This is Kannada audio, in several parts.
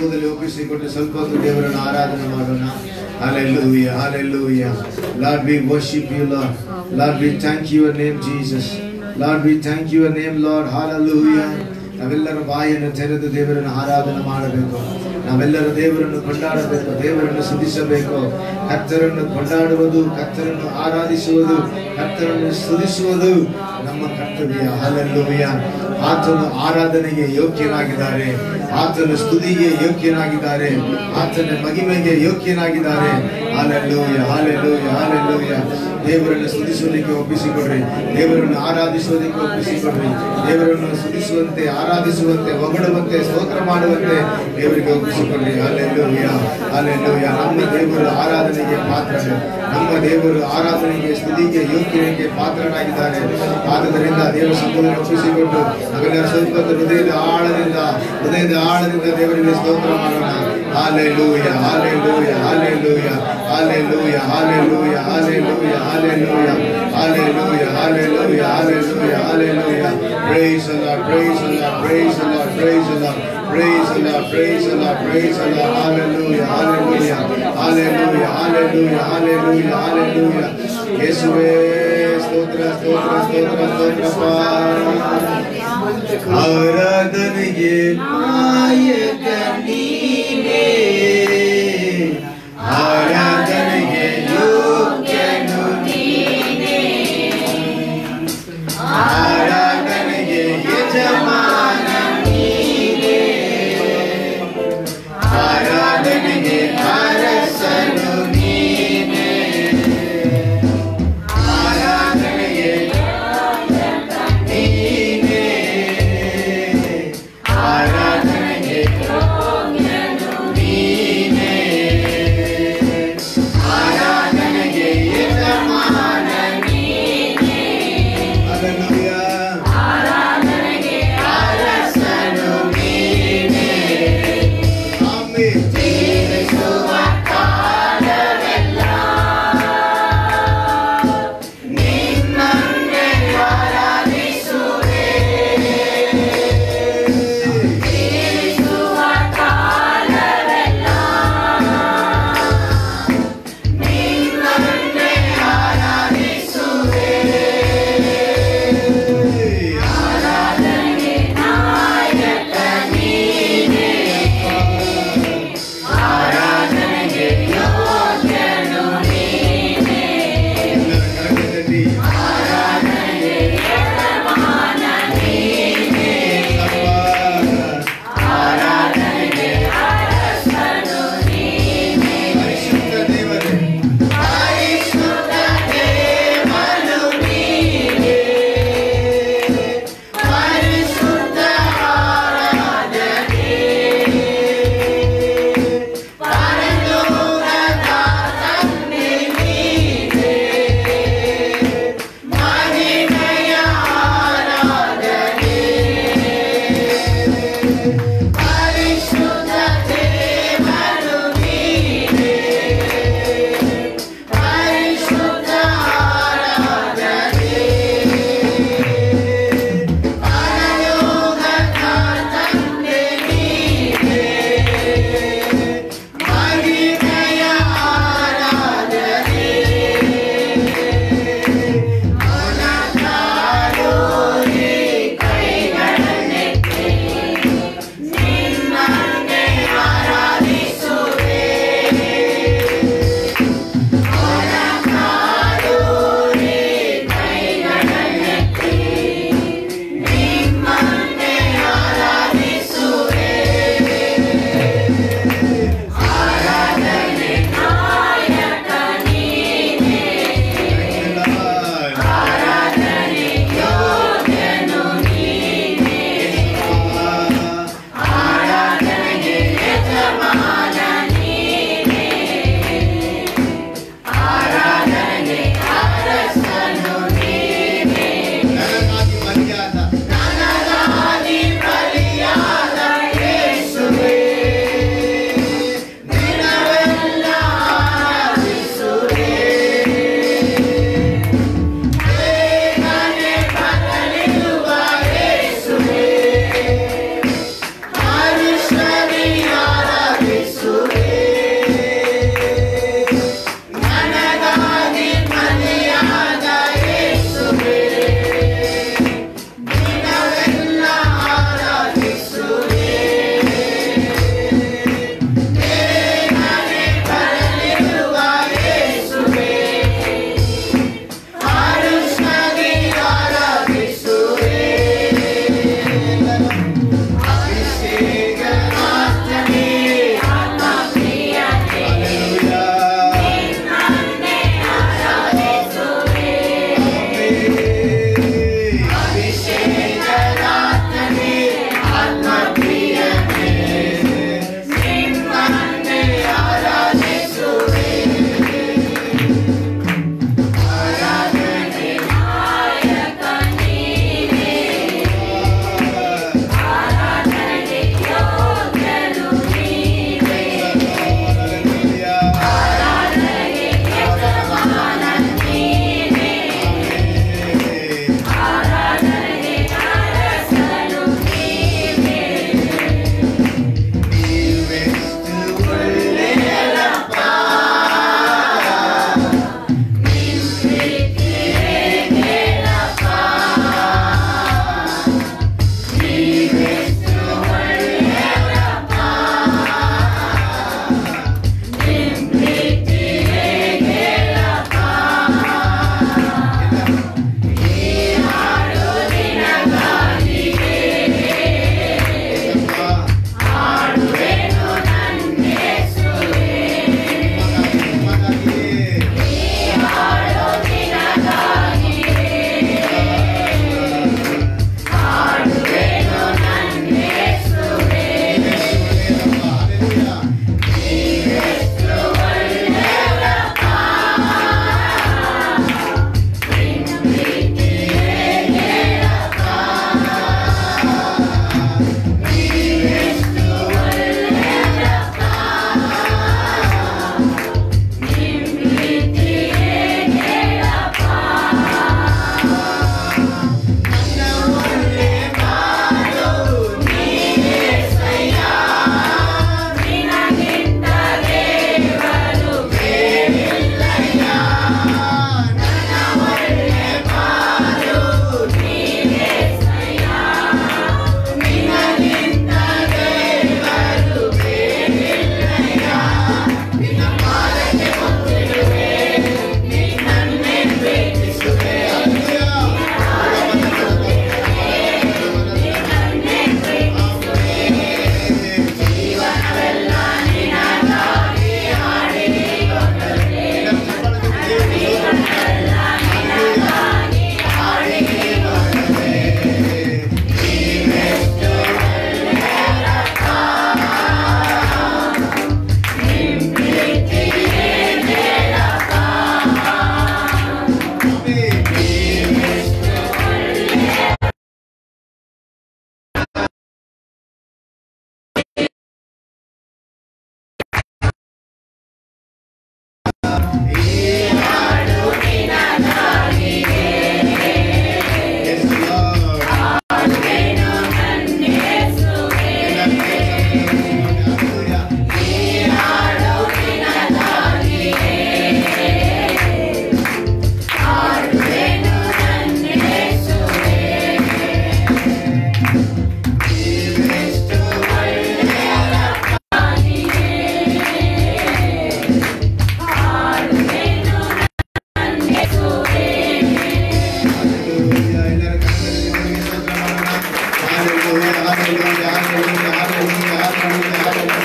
ಸಮ್ಮುಖದಲ್ಲಿ ಒಪ್ಪಿಸಿಕೊಂಡು ಸ್ವಲ್ಪ ಹೊತ್ತು ದೇವರನ್ನು ಆರಾಧನೆ ಮಾಡೋಣ. Hallelujah, hallelujah. Lord, we worship you, Lord. Lord, we thank your name, Jesus. Lord, we thank your name, Lord. Hallelujah. ನಾವೆಲ್ಲರೂ ಬಾಯನ್ನು ತೆರೆದು ದೇವರನ್ನು ಆರಾಧನೆ ಮಾಡಬೇಕು. ನಾವೆಲ್ಲರೂ ದೇವರನ್ನು ಕೊಂಡಾಡಬೇಕು, ದೇವರನ್ನು ಸ್ತುತಿಸಬೇಕು. ಕರ್ತರನ್ನು ಕೊಂಡಾಡುವುದು, ಕರ್ತರನ್ನು ಆರಾಧಿಸುವುದು, ಕರ್ತರನ್ನು ಸ್ತುತಿಸುವುದು ನಮ್ಮ ಕರ್ತವ್ಯ. ಹಲ್ಲೆಲೂಯಾ. ಆತನು ಆರಾಧನೆಗೆ ಯೋಗ್ಯನಾಗಿದ್ದಾರೆ, ಆತನ ಸ್ತುತಿಗೆ ಯೋಗ್ಯನಾಗಿದ್ದಾರೆ, ಆತನ ಮಹಿಮೆಗೆ ಯೋಗ್ಯನಾಗಿದ್ದಾರೆ. Hallelujah, hallelujah, hallelujah. ದೇವರನ್ನು ಸ್ತುತಿಸುವುದಕ್ಕೆ ಒಪ್ಪಿಸಿಕೊಡ್ರಿ, ದೇವರನ್ನು ಆರಾಧಿಸುವುದಕ್ಕೆ ಒಪ್ಪಿಸಿಕೊಡ್ರಿ. ದೇವರನ್ನು ಸ್ತುತಿಸುವಂತೆ, ಆರಾಧಿಸುವಂತೆ, ಹೊಗಳುವಂತೆ, ಸ್ತೋತ್ರ ಮಾಡುವಂತೆ ದೇವರಿಗೆ ಒಪ್ಪಿಸಿಕೊಡ್ರಿ. Hallelujah, hallelujah. ನಮ್ಮ ದೇವರು ಆರಾಧನೆಗೆ ಪಾತ್ರರು, ನಮ್ಮ ದೇವರು ಆರಾಧನೆಗೆ, ಸ್ತುತಿಗೆ, ಯೋಗ್ಯತೆಗೆ ಪಾತ್ರನಾಗಿದ್ದಾರೆ. ಆದ್ದರಿಂದ ದೇವರ ಸಮ್ಮುಖದಲ್ಲಿ ಒಪ್ಪಿಸಿಕೊಂಡು ನಾವೆಲ್ಲರೂ ಸ್ವಲ್ಪ ಹೃದಯದ ಆಳದಿಂದ ದೇವರಿಗೆ ಸ್ತೋತ್ರ ಮಾಡೋಣ. Hallelujah, hallelujah, hallelujah, hallelujah, hallelujah, hallelujah, hallelujah, hallelujah, hallelujah, hallelujah, hallelujah. Praise the Lord, praise the Lord, praise the Lord, praise the Lord, praise the Lord, praise the Lord, praise the Lord. Hallelujah, hallelujah, hallelujah, hallelujah, hallelujah, hallelujah. ಯೇಸುವೇ ಸ್ತೋತ್ರ, ಸ್ತೋತ್ರ, ಸ್ತೋತ್ರ, ಸ್ತೋತ್ರಪ್ಪ. ಆರಾಧನೆಗೆ ನಾಯಕ ನೀನೇ, ಆರಾಧನೆಗೆ ಯೋಗ್ಯನು ನೀನೇ, ಆರಾಧನೆಗೆ ಯಜಮಾನ ನೀನೇ, ಆರಾಧನೆಗೆ ಅರಸನು ನೀನೇ, ಆರಾಧನೆಗೆ ನೀನೇ, ಆರಾಧನೆಗೆ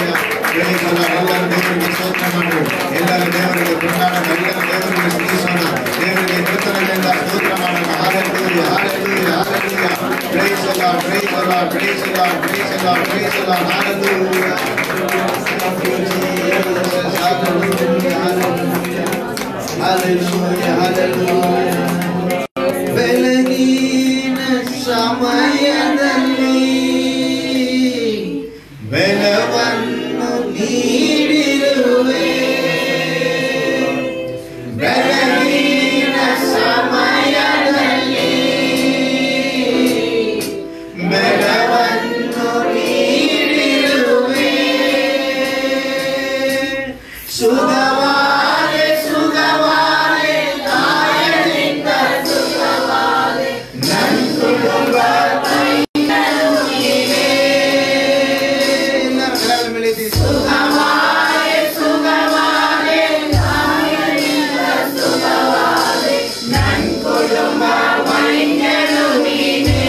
ದೇವರಿಗೆ ಸ್ತೋತ್ರ ಮಾಡು. ಎಲ್ಲರೂ ದೇವರಿಗೆ ಕೊಂಡಾಡೋಣ, ಎಲ್ಲರೂ ದೇವರಿಗೆ ಸ್ತುತಿಸೋಣ, ದೇವರಿಗೆ ಕೃತಜ್ಞತೆಯಿಂದ ಸ್ತೋತ್ರ ಮಾಡೋಣ. Hallelujah, hallelujah, hallelujah. Praise the Lord, praise the Lord, praise the Lord, praise the Lord, praise the Lord. Hallelujah. Hallelujah, hallelujah. ಬೆಳಗಿನ ಸಮಯದಲ್ಲಿ ಬೆಳವನ್ನು ನೀಡಿರುವೆ. ಬೆಳಗಿನ ಸಮಯದಲ್ಲಿ ಬೆಳವನ್ನು ನೀಡಿರುವೆ. ಸುಗವಾರೆ ಸುಗವಾರೆ ಕಾಯದಿಂದ ಸುಗವಾರೆ ನನ್ನ ಕುಟುಂಬ ಸುಗವಾರೆ ಸುಗವಾರೆ ಕಾಯದಿಂದ ಸುಗವಾರೆ ನನ್ನ ಕುಟುಂಬ ವೈದ್ಯರು ನೀನೇ.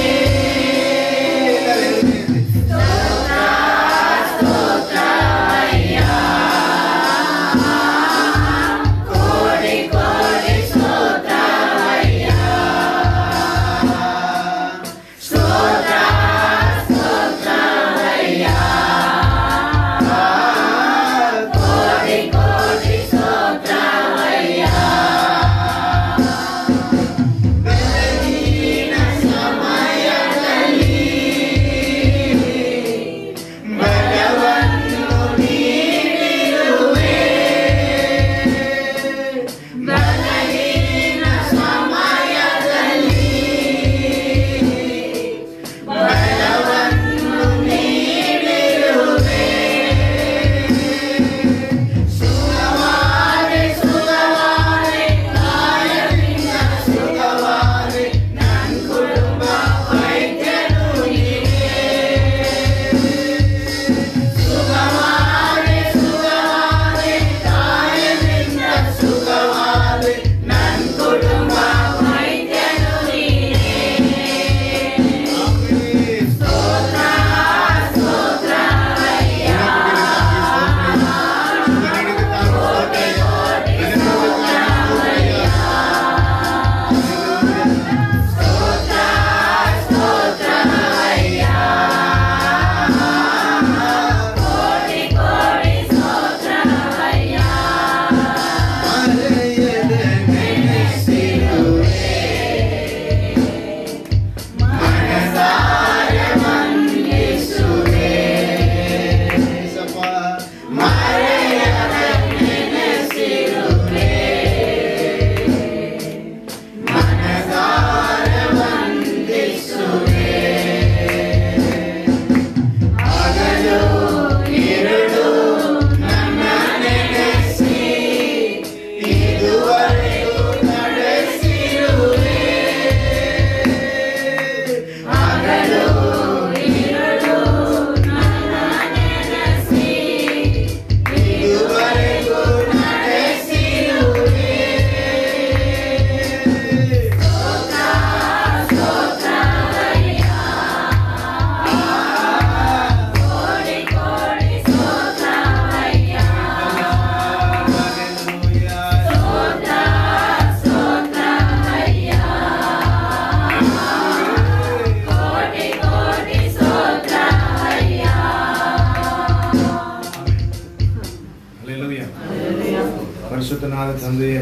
ಪರಿಶುದ್ಧನಾದ ತಂದೆಯೇ,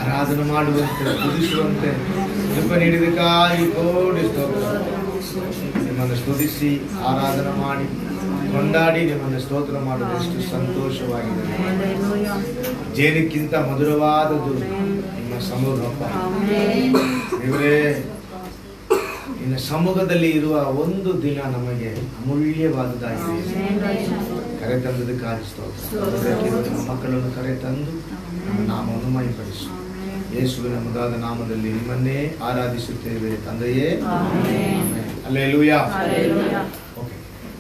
ಆರಾಧನೆ ಮಾಡುವಂತೆ ಸ್ತುತಿಸುವಂತೆ ಕೃಪ ನೀಡಿದಕ್ಕಾಗಿ ಕೋಟಿ ಸ್ತೋತ್ರ. ನಿಮ್ಮನ್ನು ಸ್ತುತಿಸಿ ಆರಾಧನೆ ಮಾಡಿ ಕೊಂಡಾಡಿ ನಿಮ್ಮನ್ನು ಸ್ತೋತ್ರ ಮಾಡುವುದು ಎಷ್ಟು ಸಂತೋಷವಾಗಿದೆ. ಜೇನಕ್ಕಿಂತ ಮಧುರವಾದದ್ದು ನಿಮ್ಮ ಸಮೂಹಪ್ಪ. ಇವರೇ ನಿನ್ನ ಸಮ್ಮುಖದಲ್ಲಿ ಇರುವ ಒಂದು ದಿನ ನಮಗೆ ಅಮೂಲ್ಯವಾದದ್ದಾಗಿದೆ. ಕರೆತಂದದಕ್ಕಾಗಿ ಸ್ತೋತ್ರ. ನಮ್ಮ ಮಕ್ಕಳನ್ನು ಕರೆತಂದು ನಮ್ಮ ನಾಮವನ್ನು ಮಹಿಪಡಿಸು. ಯೇಸುವಿನ ಮುದಾದ ನಾಮದಲ್ಲಿ ನಿಮ್ಮನ್ನೇ ಆರಾಧಿಸುತ್ತೇವೆ ತಂದೆಯೇ. ಹಲ್ಲೆಲೂಯಾ. ಓಕೆ,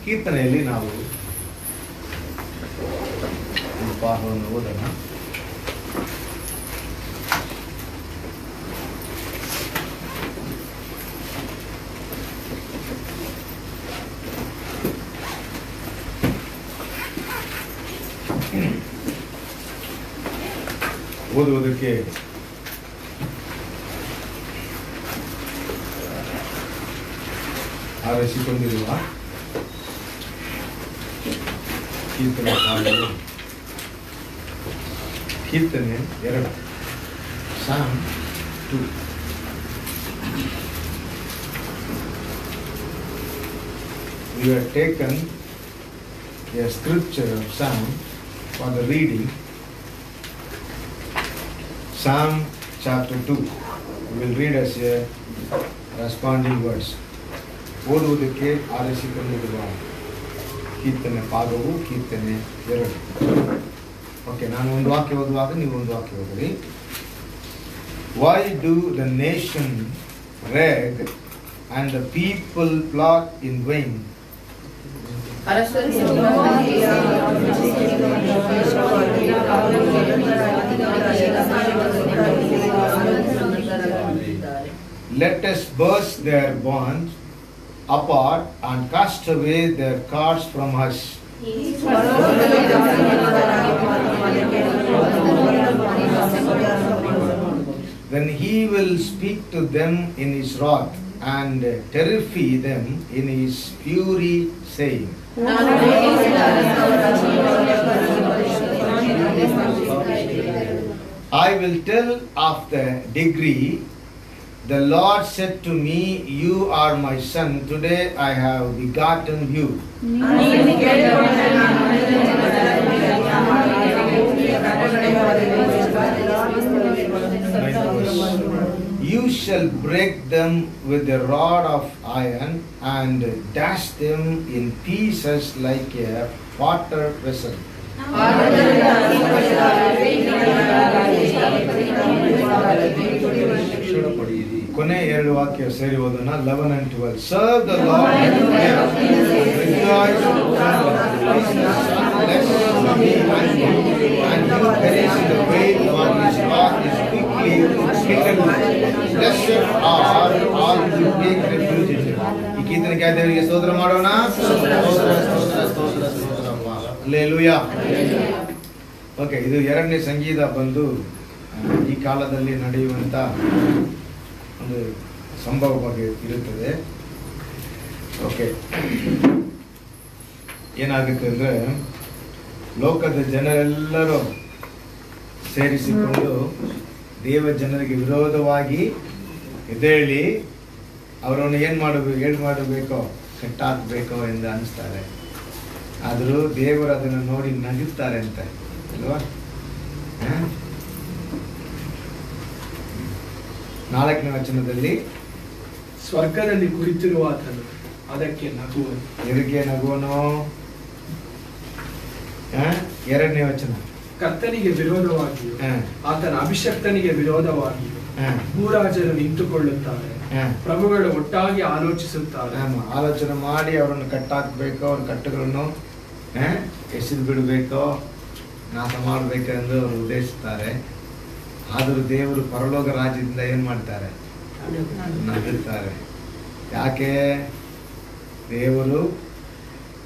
ಕೀರ್ತನೆಯಲ್ಲಿ ನಾವು ಪಾಠವನ್ನು ಓದೋಣ. ಓದುವುದಕ್ಕೆ ಆರಿಸಿಕೊಂಡಿರುವ ಕೀರ್ತನೆ 2 Psalm 2. We have taken a scripture of Psalm for the reading. Psalm chapter 2. We will read as a responding words. ಓದುವುದಕ್ಕೆ ಆರಿಸಿಕೊಂಡಿರುವ ಕೀರ್ತನೆ ಭಾಗವು ಕೀರ್ತನೆ 2. ಓಕೆ, ನಾನು ಒಂದು ವಾಕ್ಯ ಓದುವಾಗ ನೀವು ಒಂದು ವಾಕ್ಯ ಓದಿರಿ. Why do the nation rag and the people plot in vain? Let us burst their bonds apart and cast away their cords from us. Then he will speak to them in his wrath and terrify them in his fury, saying, I will tell of the degree. The Lord said to me, you are my son, today I have begotten you. You shall break them with the rod of iron and dash them in pieces like a potter vessel. ಕೊನೆ 2 ವಾಕ್ಯ ಸೇರಿ ಓದೋಣ. 11 and 12. Serve the Lord and rejoice and you perish in the way, for his wrath is quickly kindled. Blessed are all who take refuge in him. ಈ ಕೀರ್ತನೆಗೆ ದೇವರಿಗೆ ಸ್ತೋತ್ರ ಮಾಡೋಣ. ಹಲ್ಲೆಲೂಯಾ. ಓಕೆ, ಇದು 2ನೇ ಸಂಗೀತ ಬಂದು ಈ ಕಾಲದಲ್ಲಿ ನಡೆಯುವಂತ ಒಂದು ಸಂಭವ ಬಗ್ಗೆ ಇರುತ್ತದೆ. ಓಕೆ, ಏನಾಗುತ್ತೆ ಅಂದ್ರೆ ಲೋಕದ ಜನರೆಲ್ಲರೂ ಸೇರಿಸಿಕೊಂಡು ದೇವ ಜನರಿಗೆ ವಿರೋಧವಾಗಿ ಎದ್ದೇಳಿ ಅವರನ್ನು ಏನ್ ಮಾಡಬೇಕೋ ಕಟ್ಟಾಕ್ಬೇಕೋ ಎಂದು ಅನಿಸ್ತಾರೆ. ಆದರೂ ದೇವರು ಅದನ್ನು ನೋಡಿ ನಗುತ್ತಾರೆ ಅಂತ ಅಲ್ವಾ? 4ನೇ ವಚನದಲ್ಲಿ ಸ್ವರ್ಗದಲ್ಲಿ ಕುಳಿತಿರುವ ಆತನು ಅದಕ್ಕೆ ನಗುವನು. ಎದಕ್ಕೆ ನಗುವನು? 2ನೇ ವಚನ, ಕರ್ತನಿಗೆ ವಿರೋಧವಾಗಿಯೂ ಆತನ ಅಭಿಷಕ್ತನಿಗೆ ವಿರೋಧವಾಗಿಯೂ ಭೂರಾಜರು ನಿಂತುಕೊಳ್ಳುತ್ತಾರೆ, ಪ್ರಭುಗಳು ಒಟ್ಟಾಗಿ ಆಲೋಚಿಸುತ್ತಾರೆ. ಆಲೋಚನೆ ಮಾಡಿ ಅವರನ್ನು ಕಟ್ಟಾಕ್ಬೇಕೋ, ಅವ್ರ ಕಟ್ಟುಗಳನ್ನು ಎಸೆದು ಬಿಡಬೇಕೋ, ನಾಶ ಮಾಡಬೇಕೆಂದು ಅವರು ಉದ್ದೇಶಿಸುತ್ತಾರೆ. ಆದರೂ ದೇವರು ಪರಲೋಕ ರಾಜ್ಯದಿಂದ ಏನ್ ಮಾಡ್ತಾರೆ? ನಗುತ್ತಾರೆ. ಯಾಕೆ? ದೇವರು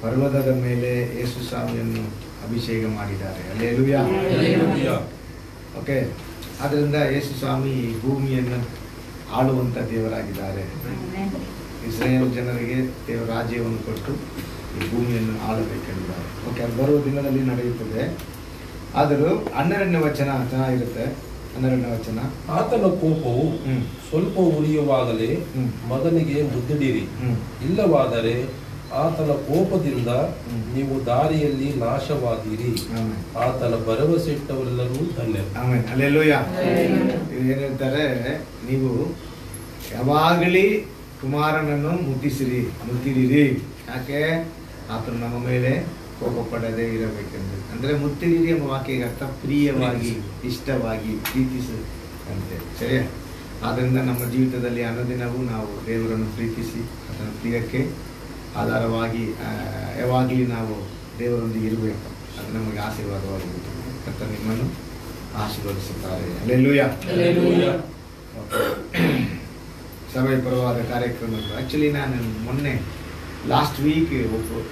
ಪರ್ವತದ ಮೇಲೆ ಯೇಸು ಸ್ವಾಮಿಯನ್ನು ಅಭಿಷೇಕ ಮಾಡಿದ್ದಾರೆ. ಹಲ್ಲೆಲೂಯಾ. ಓಕೆ, ಆದ್ದರಿಂದ ಯೇಸು ಸ್ವಾಮಿ ಭೂಮಿಯನ್ನು ಆಳುವಂತ ದೇವರಾಗಿದ್ದಾರೆ. ಇಸ್ರಾಯೇಲ್ ಜನರಿಗೆ ದೇವರ ರಾಜ್ಯವನ್ನು ಕೊಟ್ಟು ಈ ಭೂಮಿಯನ್ನು ಆಳಬೇಕೆಂದಿದ್ದಾರೆ. ಓಕೆ, ಅದು ಬರುವ ದಿನದಲ್ಲಿ ನಡೆಯುತ್ತದೆ. ಆದರೂ 12ನೇ ವಚನ ಚೆನ್ನಾಗಿರುತ್ತೆ. 12ನೇ ವಚನ, ಆತನ ಕೋಪವು ಸ್ವಲ್ಪ ಉರಿಯುವಾಗಲೇ ಮಗನಿಗೆ ಮುದ್ದಿಡಿರಿ, ಇಲ್ಲವಾದರೆ ಆತನ ಕೋಪದಿಂದ ನೀವು ದಾರಿಯಲ್ಲಿ ನಾಶವಾದಿರಿ. ಆತನ ಭರವಸೆಟ್ಟವರೆಲ್ಲರೂ ಧನ್ಯರು. ಆಮೆನ್. ಹಲ್ಲೆಲೂಯಾ. ಏನ್ ಹೇಳ್ತಾರೆ? ನೀವು ಯಾವಾಗಲೀ ಕುಮಾರನನ್ನು ಮುತ್ತಿಡಿರಿ. ಯಾಕೆ? ಆತನು ನಮ್ಮ ಮೇಲೆ ಕೋಪ ಪಡದೆ ಇರಬೇಕೆಂದು. ಅಂದ್ರೆ ಮುತ್ತಿಡಿರಿ ಎಂಬ ವಾಕ್ಯಕ್ಕೆ ಅರ್ಥ ಪ್ರಿಯವಾಗಿ, ಇಷ್ಟವಾಗಿ, ಪ್ರೀತಿಸಂತೆ. ಸರಿಯಾ? ಆದ್ದರಿಂದ ನಮ್ಮ ಜೀವಿತದಲ್ಲಿ ಅನುದಿನವೂ ನಾವು ದೇವರನ್ನು ಪ್ರೀತಿಸಿ ಆತನ ಪ್ರಿಯಕ್ಕೆ ಆಧಾರವಾಗಿ ಯಾವಾಗಲೂ ನಾವು ದೇವರೊಂದಿಗೆ ಇರಬೇಕು. ಅದು ನಮಗೆ ಆಶೀರ್ವಾದವಾಗಿರುತ್ತದೆ. ಕರ್ತನು ನಿಮ್ಮನ್ನು ಆಶೀರ್ವದಿಸುತ್ತಾರೆ. ಹಲ್ಲೆಲೂಯಾ. ಸಭೆ ಪರವಾದ ಕಾರ್ಯಕ್ರಮಗಳು ಆ್ಯಕ್ಚುಲಿ ನಾನು ಮೊನ್ನೆ ಲಾಸ್ಟ್ ವೀಕ್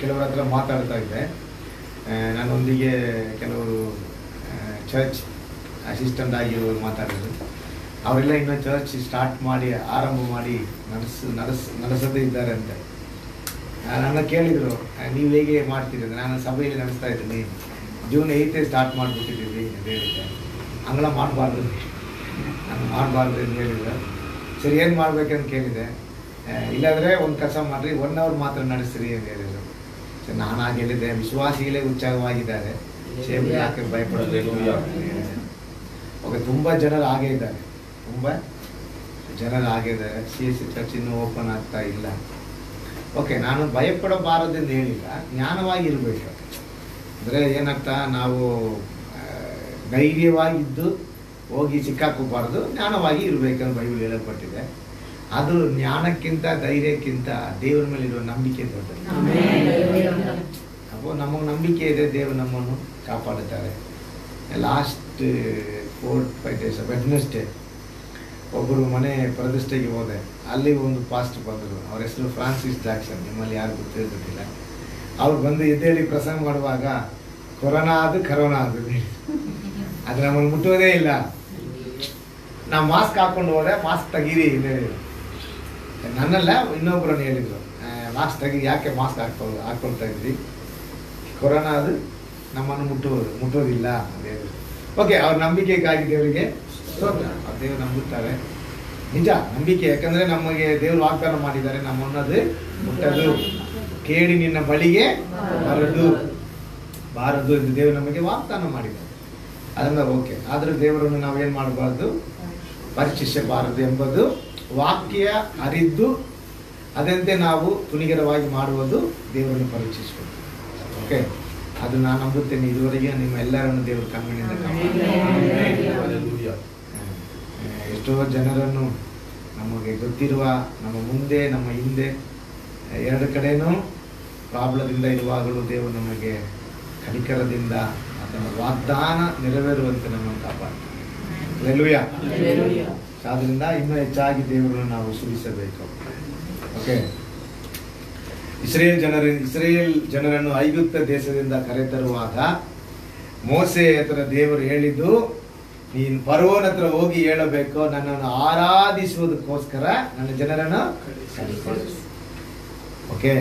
ಕೆಲವರ ಹತ್ರ ಮಾತಾಡ್ತಾ ಇದ್ದೆ. ನನ್ನೊಂದಿಗೆ ಕೆಲವರು ಚರ್ಚ್ ಅಸಿಸ್ಟೆಂಟ್ ಆಗಿರೋರು ಮಾತಾಡಿದ್ರು. ಅವರೆಲ್ಲ ಇನ್ನೂ ಚರ್ಚ್ ಸ್ಟಾರ್ಟ್ ಮಾಡಿ ಆರಂಭ ಮಾಡಿ ನಡೆಸದೇ ಇದ್ದಾರೆ ಅಂತ. ನನ್ನ ಕೇಳಿದರು, ನೀವು ಹೇಗೆ ಮಾಡ್ತೀರಿ ಅಂದರೆ, ನಾನು ಸಭೆಯಲ್ಲಿ ನಡೆಸ್ತಾ ಇದ್ದೀನಿ, ಜೂನ್ 8 ಸ್ಟಾರ್ಟ್ ಮಾಡಿಬಿಟ್ಟಿದ್ದೀವಿ ಅಂತ ಹೇಳಿದ್ದೆ. ಹಂಗೆಲ್ಲ ಮಾಡಬಾರ್ದು, ನಾನು ಮಾಡಬಾರ್ದು ಅಂತ ಹೇಳಿದ್ರು. ಸರಿ, ಏನು ಮಾಡ್ಬೇಕಂತ ಕೇಳಿದೆ. ಇಲ್ಲಾಂದರೆ ಒಂದು ಕೆಲಸ ಮಾಡಿರಿ, 1 hour ಮಾತ್ರ ನಡೆಸ್ರಿ ಅಂತ ಹೇಳಿದರು. ಸರಿ, ನಾನು ಹಾಗೆ ಹೇಳಿದ್ದೆ, ವಿಶ್ವಾಸಿಗಳೇ ಉತ್ಸಾಹವಾಗಿದ್ದಾರೆ, ಸೇವೆ ಯಾಕೆ ಭಯಪಡಬೇಕು. ಓಕೆ, ತುಂಬ ಜನರು ಹಾಗೇ ಇದ್ದಾರೆ, ತುಂಬ ಜನರು ಹಾಗೇ ಇದ್ದಾರೆ. CSC ಚರ್ಚ್ ಇನ್ನೂ ಓಪನ್ ಆಗ್ತಾ ಇಲ್ಲ. ಓಕೆ, ನಾನು ಭಯಪಡಬಾರದೆಂದು ಹೇಳಿಲ್ಲ, ಜ್ಞಾನವಾಗಿರಬೇಕು. ಅಂದರೆ ಏನರ್ಥ, ನಾವು ಧೈರ್ಯವಾಗಿದ್ದು ಹೋಗಿ ಸಿಕ್ಕಾಕೋಬಾರ್ದು, ಜ್ಞಾನವಾಗಿ ಇರಬೇಕಂತ ಬೈಬಲ್ ಹೇಳಲ್ಪಟ್ಟಿದೆ. ಅದು ಜ್ಞಾನಕ್ಕಿಂತ ಧೈರ್ಯಕ್ಕಿಂತ ದೇವರ ಮೇಲೆ ಇರುವ ನಂಬಿಕೆ ದೊಡ್ಡದು. ಅಪ್ಪೋ, ನಮಗೆ ನಂಬಿಕೆ ಇದೆ, ದೇವರು ನಮ್ಮನ್ನು ಕಾಪಾಡುತ್ತಾರೆ. ಲಾಸ್ಟ್ 4-5 days ವೆಡ್ನೆಸ್ಡೇ ಒಬ್ಬರು ಮನೆ ಪ್ರತಿಷ್ಠೆಗೆ ಹೋದೆ. ಅಲ್ಲಿ ಒಂದು ಪಾಸ್ಟ್ ಬಂದರು, ಅವ್ರ ಹೆಸರು ಫ್ರಾನ್ಸಿಸ್ ಜಾಕ್ಸನ್, ನಿಮ್ಮಲ್ಲಿ ಯಾರು ಗೊತ್ತಿಲ್ಲ. ಅವ್ರು ಬಂದು ಎದ್ದೇಳಿ ಪ್ರಸಂಗ ಮಾಡುವಾಗ ಕೊರೋನಾ ಅದು ಅದು ನಮ್ಮನ್ನು ಮುಟ್ಟೋದೇ ಇಲ್ಲ. ನಾವು ಮಾಸ್ಕ್ ಹಾಕ್ಕೊಂಡು ಹೋದೆ, ಮಾಸ್ಕ್ ತೆಗೀರಿ ಅಂತ ಹೇಳಿದ್ರು. ನನ್ನಲ್ಲ, ಇನ್ನೊಬ್ಬರನ್ನು ಹೇಳಿದ್ರು, ಮಾಸ್ಕ್ ತೆಗೀರಿ, ಯಾಕೆ ಮಾಸ್ಕ್ ಹಾಕ್ಕೊಳ್ತಾ ಇದ್ರಿ, ಕೊರೋನಾ ಅದು ನಮ್ಮನ್ನು ಮುಟ್ಟೋದಿಲ್ಲ ಅಂತ ಹೇಳಿದ್ರು. ಓಕೆ, ಅವ್ರ ನಂಬಿಕೆಗಾಗಿ ದೇವರಿಗೆ ದೇವರು ನಂಬುತ್ತಾರೆ. ನಿಜ ನಂಬಿಕೆ, ಯಾಕಂದರೆ ನಮಗೆ ದೇವರು ವಾಗ್ದಾನ ಮಾಡಿದ್ದಾರೆ, ನಮ್ಮನ್ನದು ಮುಟ್ಟದು, ಕೇಳಿ ನಿನ್ನ ಬಳಿಗೆ ಬಾರದು ಎಂದು ದೇವರು ನಮಗೆ ವಾಗ್ದಾನ ಮಾಡಿದ್ದಾರೆ. ಅದರಿಂದ ಓಕೆ, ಆದರೆ ದೇವರನ್ನು ನಾವೇನು ಮಾಡಬಾರ್ದು, ಪರೀಕ್ಷಿಸಬಾರದು ಎಂಬುದು ವಾಕ್ಯ ಅರಿದ್ದು ಅದಂತೆ ನಾವು ತುಣಿಗರವಾಗಿ ಮಾಡುವುದು ದೇವರನ್ನು ಪರೀಕ್ಷಿಸಬೇಕು. ಓಕೆ, ಅದು ನಾನು ನಂಬುತ್ತೇನೆ. ಇದುವರೆಗೆ ನಿಮ್ಮ ಎಲ್ಲರನ್ನು ದೇವರು ಕಣ್ಣಿನಿಂದ ಎಷ್ಟೋ ಜನರನ್ನು ನಮಗೆ ಗೊತ್ತಿರುವ, ನಮ್ಮ ಮುಂದೆ ನಮ್ಮ ಹಿಂದೆ 2 ಕಡೆನೂ ಪ್ರಾಬ್ಲದಿಂದ ಇರುವಾಗಲೂ ದೇವರು ನಮಗೆ ಕನಿಕರದಿಂದ ಅದರ ವಾಗ್ದಾನ ನೆರವೇರುವಂತೆ ನಮ್ಮನ್ನು ಕಾಪಾಡ್ತಾರೆ. ಹಲ್ಲೆಲೂಯಾ. ಆದ್ದರಿಂದ ಇನ್ನೂ ಹೆಚ್ಚಾಗಿ ದೇವರನ್ನು ನಾವು ಸ್ತುತಿಸಬೇಕು. ಓಕೆ, ಇಸ್ರೇಲ್ ಜನರನ್ನು ಐಗುಪ್ತ ದೇಶದಿಂದ ಕರೆತರುವಾಗ ಮೋಸೆ ಹತ್ರ ದೇವರು ಹೇಳಿದ್ದು, ನೀನು ಫರೋಹನ ಹತ್ರ ಹೋಗಿ ಹೇಳಬೇಕು, ನನ್ನನ್ನು ಆರಾಧಿಸುವುದಕ್ಕೋಸ್ಕರ ನನ್ನ ಜನರನ್ನು ಕರೆತರು. ಓಕೆ,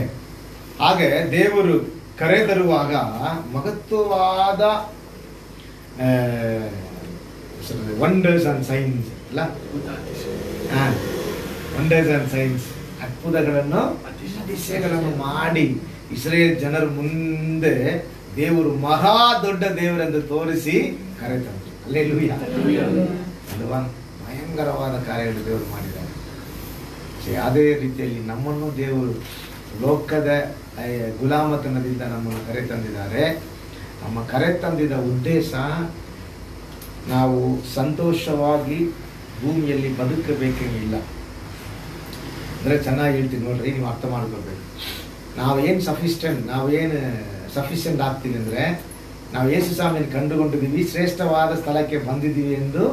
ಹಾಗೆ ದೇವರು ಕರೆತರುವಾಗ ಮಹತ್ವವಾದ ವಂಡರ್ಸ್ ಅಂಡ್ ಸೈನ್ಸ್ ಅಲ್ಲ, ವಂಡರ್ಸ್ ಅಂಡ್ ಸೈನ್ಸ್, ಅದ್ಭುತಗಳನ್ನು ಅತಿಶಯಗಳನ್ನು ಮಾಡಿ ಇಸ್ರೇಲ್ ಜನರ ಮುಂದೆ ದೇವರು ಮಹಾ ದೊಡ್ಡ ದೇವರೆಂದು ತೋರಿಸಿ ಕರೆತಂದ್ರು. ಹಲ್ಲೆಲೂಯಾ. ಅಲ್ವಾ, ಭಯಂಕರವಾದ ಕಾರ್ಯಗಳು ದೇವರು ಮಾಡಿದ್ದಾರೆ. ಅದೇ ರೀತಿಯಲ್ಲಿ ನಮ್ಮನ್ನು ದೇವರು ಲೋಕದ ಗುಲಾಮತನದಿಂದ ನಮ್ಮನ್ನು ಕರೆತಂದಿದ್ದಾರೆ. ನಮ್ಮ ಕರೆತಂದಿದ ಉದ್ದೇಶ ನಾವು ಸಂತೋಷವಾಗಿ ಭೂಮಿಯಲ್ಲಿ ಬದುಕಬೇಕೇನಿಲ್ಲ. ಅಂದರೆ ಚೆನ್ನಾಗಿ ಹೇಳ್ತೀನಿ ನೋಡ್ರಿ, ನೀವು ಅರ್ಥ ಮಾಡ್ಕೋಬೇಕು. ನಾವೇನು ಸಫಿಷಿಯೆಂಟ್ ಆಗ್ತೀವಿ ಅಂದರೆ, ನಾವು ಯೇಸು ಸ್ವಾಮಿಯನ್ನು ಕಂಡುಕೊಂಡಿದ್ದೀವಿ, ಶ್ರೇಷ್ಠವಾದ ಸ್ಥಳಕ್ಕೆ ಬಂದಿದ್ದೀವಿ ಎಂದು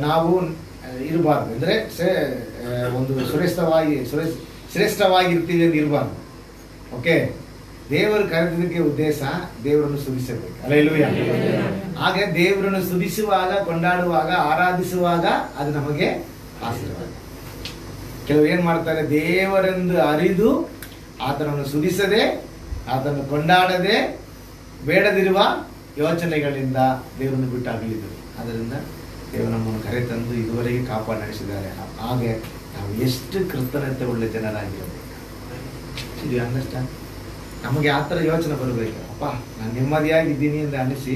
ನಾವು ಇರಬಾರ್ದು. ಅಂದರೆ ಒಂದು ಶ್ರೇಷ್ಠವಾಗಿರ್ತೀವಿ ಎಂದು ಇರಬಾರ್ದು. ಓಕೆ, ದೇವರು ಕರೆದಿದ್ದಕ್ಕೆ ಉದ್ದೇಶ ದೇವರನ್ನು ಸ್ತುತಿಸಬೇಕು. ಹಲ್ಲೆಲೂಯಾ. ಹಾಗೆ ದೇವರನ್ನು ಸ್ತುತಿಸುವಾಗ, ಕೊಂಡಾಡುವಾಗ, ಆರಾಧಿಸುವಾಗ ಅದು ನಮಗೆ ಆಶೀರ್ವಾದ. ಕೆಲವು ಏನು ಮಾಡ್ತಾರೆ, ದೇವರೆಂದು ಅರಿದು ಆತನನ್ನು ಸ್ತುತಿಸದೆ, ಆತನನ್ನು ಕೊಂಡಾಡದೆ, ಬೇಡದಿರುವ ಯೋಚನೆಗಳಿಂದ ದೇವರನ್ನು ಬಿಟ್ಟು ಅಗಲಿದರು. ಆದ್ದರಿಂದ ದೇವರು ನಮ್ಮನ್ನು ಕರೆತಂದು ಇದುವರೆಗೆ ಕಾಪಾಡಿ ನಡೆಸಿದ್ದಾರೆ. ಹಾಗೆ ನಾವು ಎಷ್ಟು ಕೃತಜ್ಞತೆ ಉಳ್ಳ ಜನರಾಗಿರಬೇಕು. ಇದು ಅಂಡರ್ಸ್ಟ್ಯಾಂಡ್. ನಮಗೆ ಆ ಥರ ಯೋಚನೆ ಬರಬೇಕು. ಅಪ್ಪ, ನಾನು ನೆಮ್ಮದಿಯಾಗಿದ್ದೀನಿ ಅಂತ ಅನಿಸಿ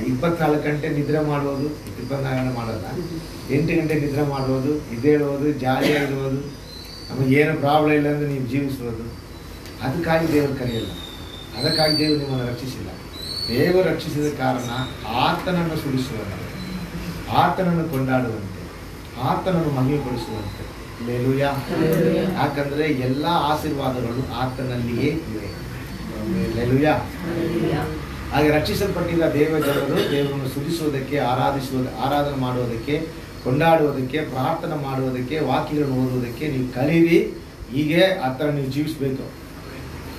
24 ಗಂಟೆ ನಿದ್ರೆ ಮಾಡೋದು, 24 ಗಂಟೆ ಮಾಡೋಲ್ಲ, 8 ಗಂಟೆ ನಿದ್ರೆ ಮಾಡೋದು, ಇದೇಳೋದು, ಜಾಲಿಯಾಗಿರೋದು, ನಮಗೇನು ಪ್ರಾಬ್ಲಮ್ ಇಲ್ಲ ಅಂದರೆ ನೀವು ಜೀವಿಸೋದು, ಅದಕ್ಕಾಗಿ ದೇವರು ಕರೆಯಲ್ಲ. ಅದಕ್ಕಾಗಿ ದೇವರು ನಿಮ್ಮನ್ನು ರಕ್ಷಿಸಿಲ್ಲ. ದೇವರು ರಕ್ಷಿಸಿದ ಕಾರಣ ಆತನನ್ನು ಸ್ತುತಿಸುವಂತೆ, ಆತನನ್ನು ಕೊಂಡಾಡುವಂತೆ, ಆತನನ್ನು ಮಹಿಮೆಪಡಿಸುವಂತೆ. ಹಲ್ಲೆಲೂಯಾ. ಯಾಕಂದರೆ ಎಲ್ಲ ಆಶೀರ್ವಾದಗಳು ಆತನಲ್ಲಿಯೇ ಇವೆ. ಹಲ್ಲೆಲೂಯಾ. ಹಾಗೆ ರಕ್ಷಿಸಲ್ಪಟ್ಟಿದ್ದ ಜನರು ದೇವರನ್ನು ಸ್ತುತಿಸುವುದಕ್ಕೆ, ಆರಾಧನೆ ಮಾಡುವುದಕ್ಕೆ, ಕೊಂಡಾಡುವುದಕ್ಕೆ, ಪ್ರಾರ್ಥನೆ ಮಾಡುವುದಕ್ಕೆ, ವಾಕ್ಯಗಳನ್ನು ಓದುವುದಕ್ಕೆ ನೀವು ಕಲೀರಿ. ಹೀಗೆ ಆ ಥರ ನೀವು ಜೀವಿಸಬೇಕು.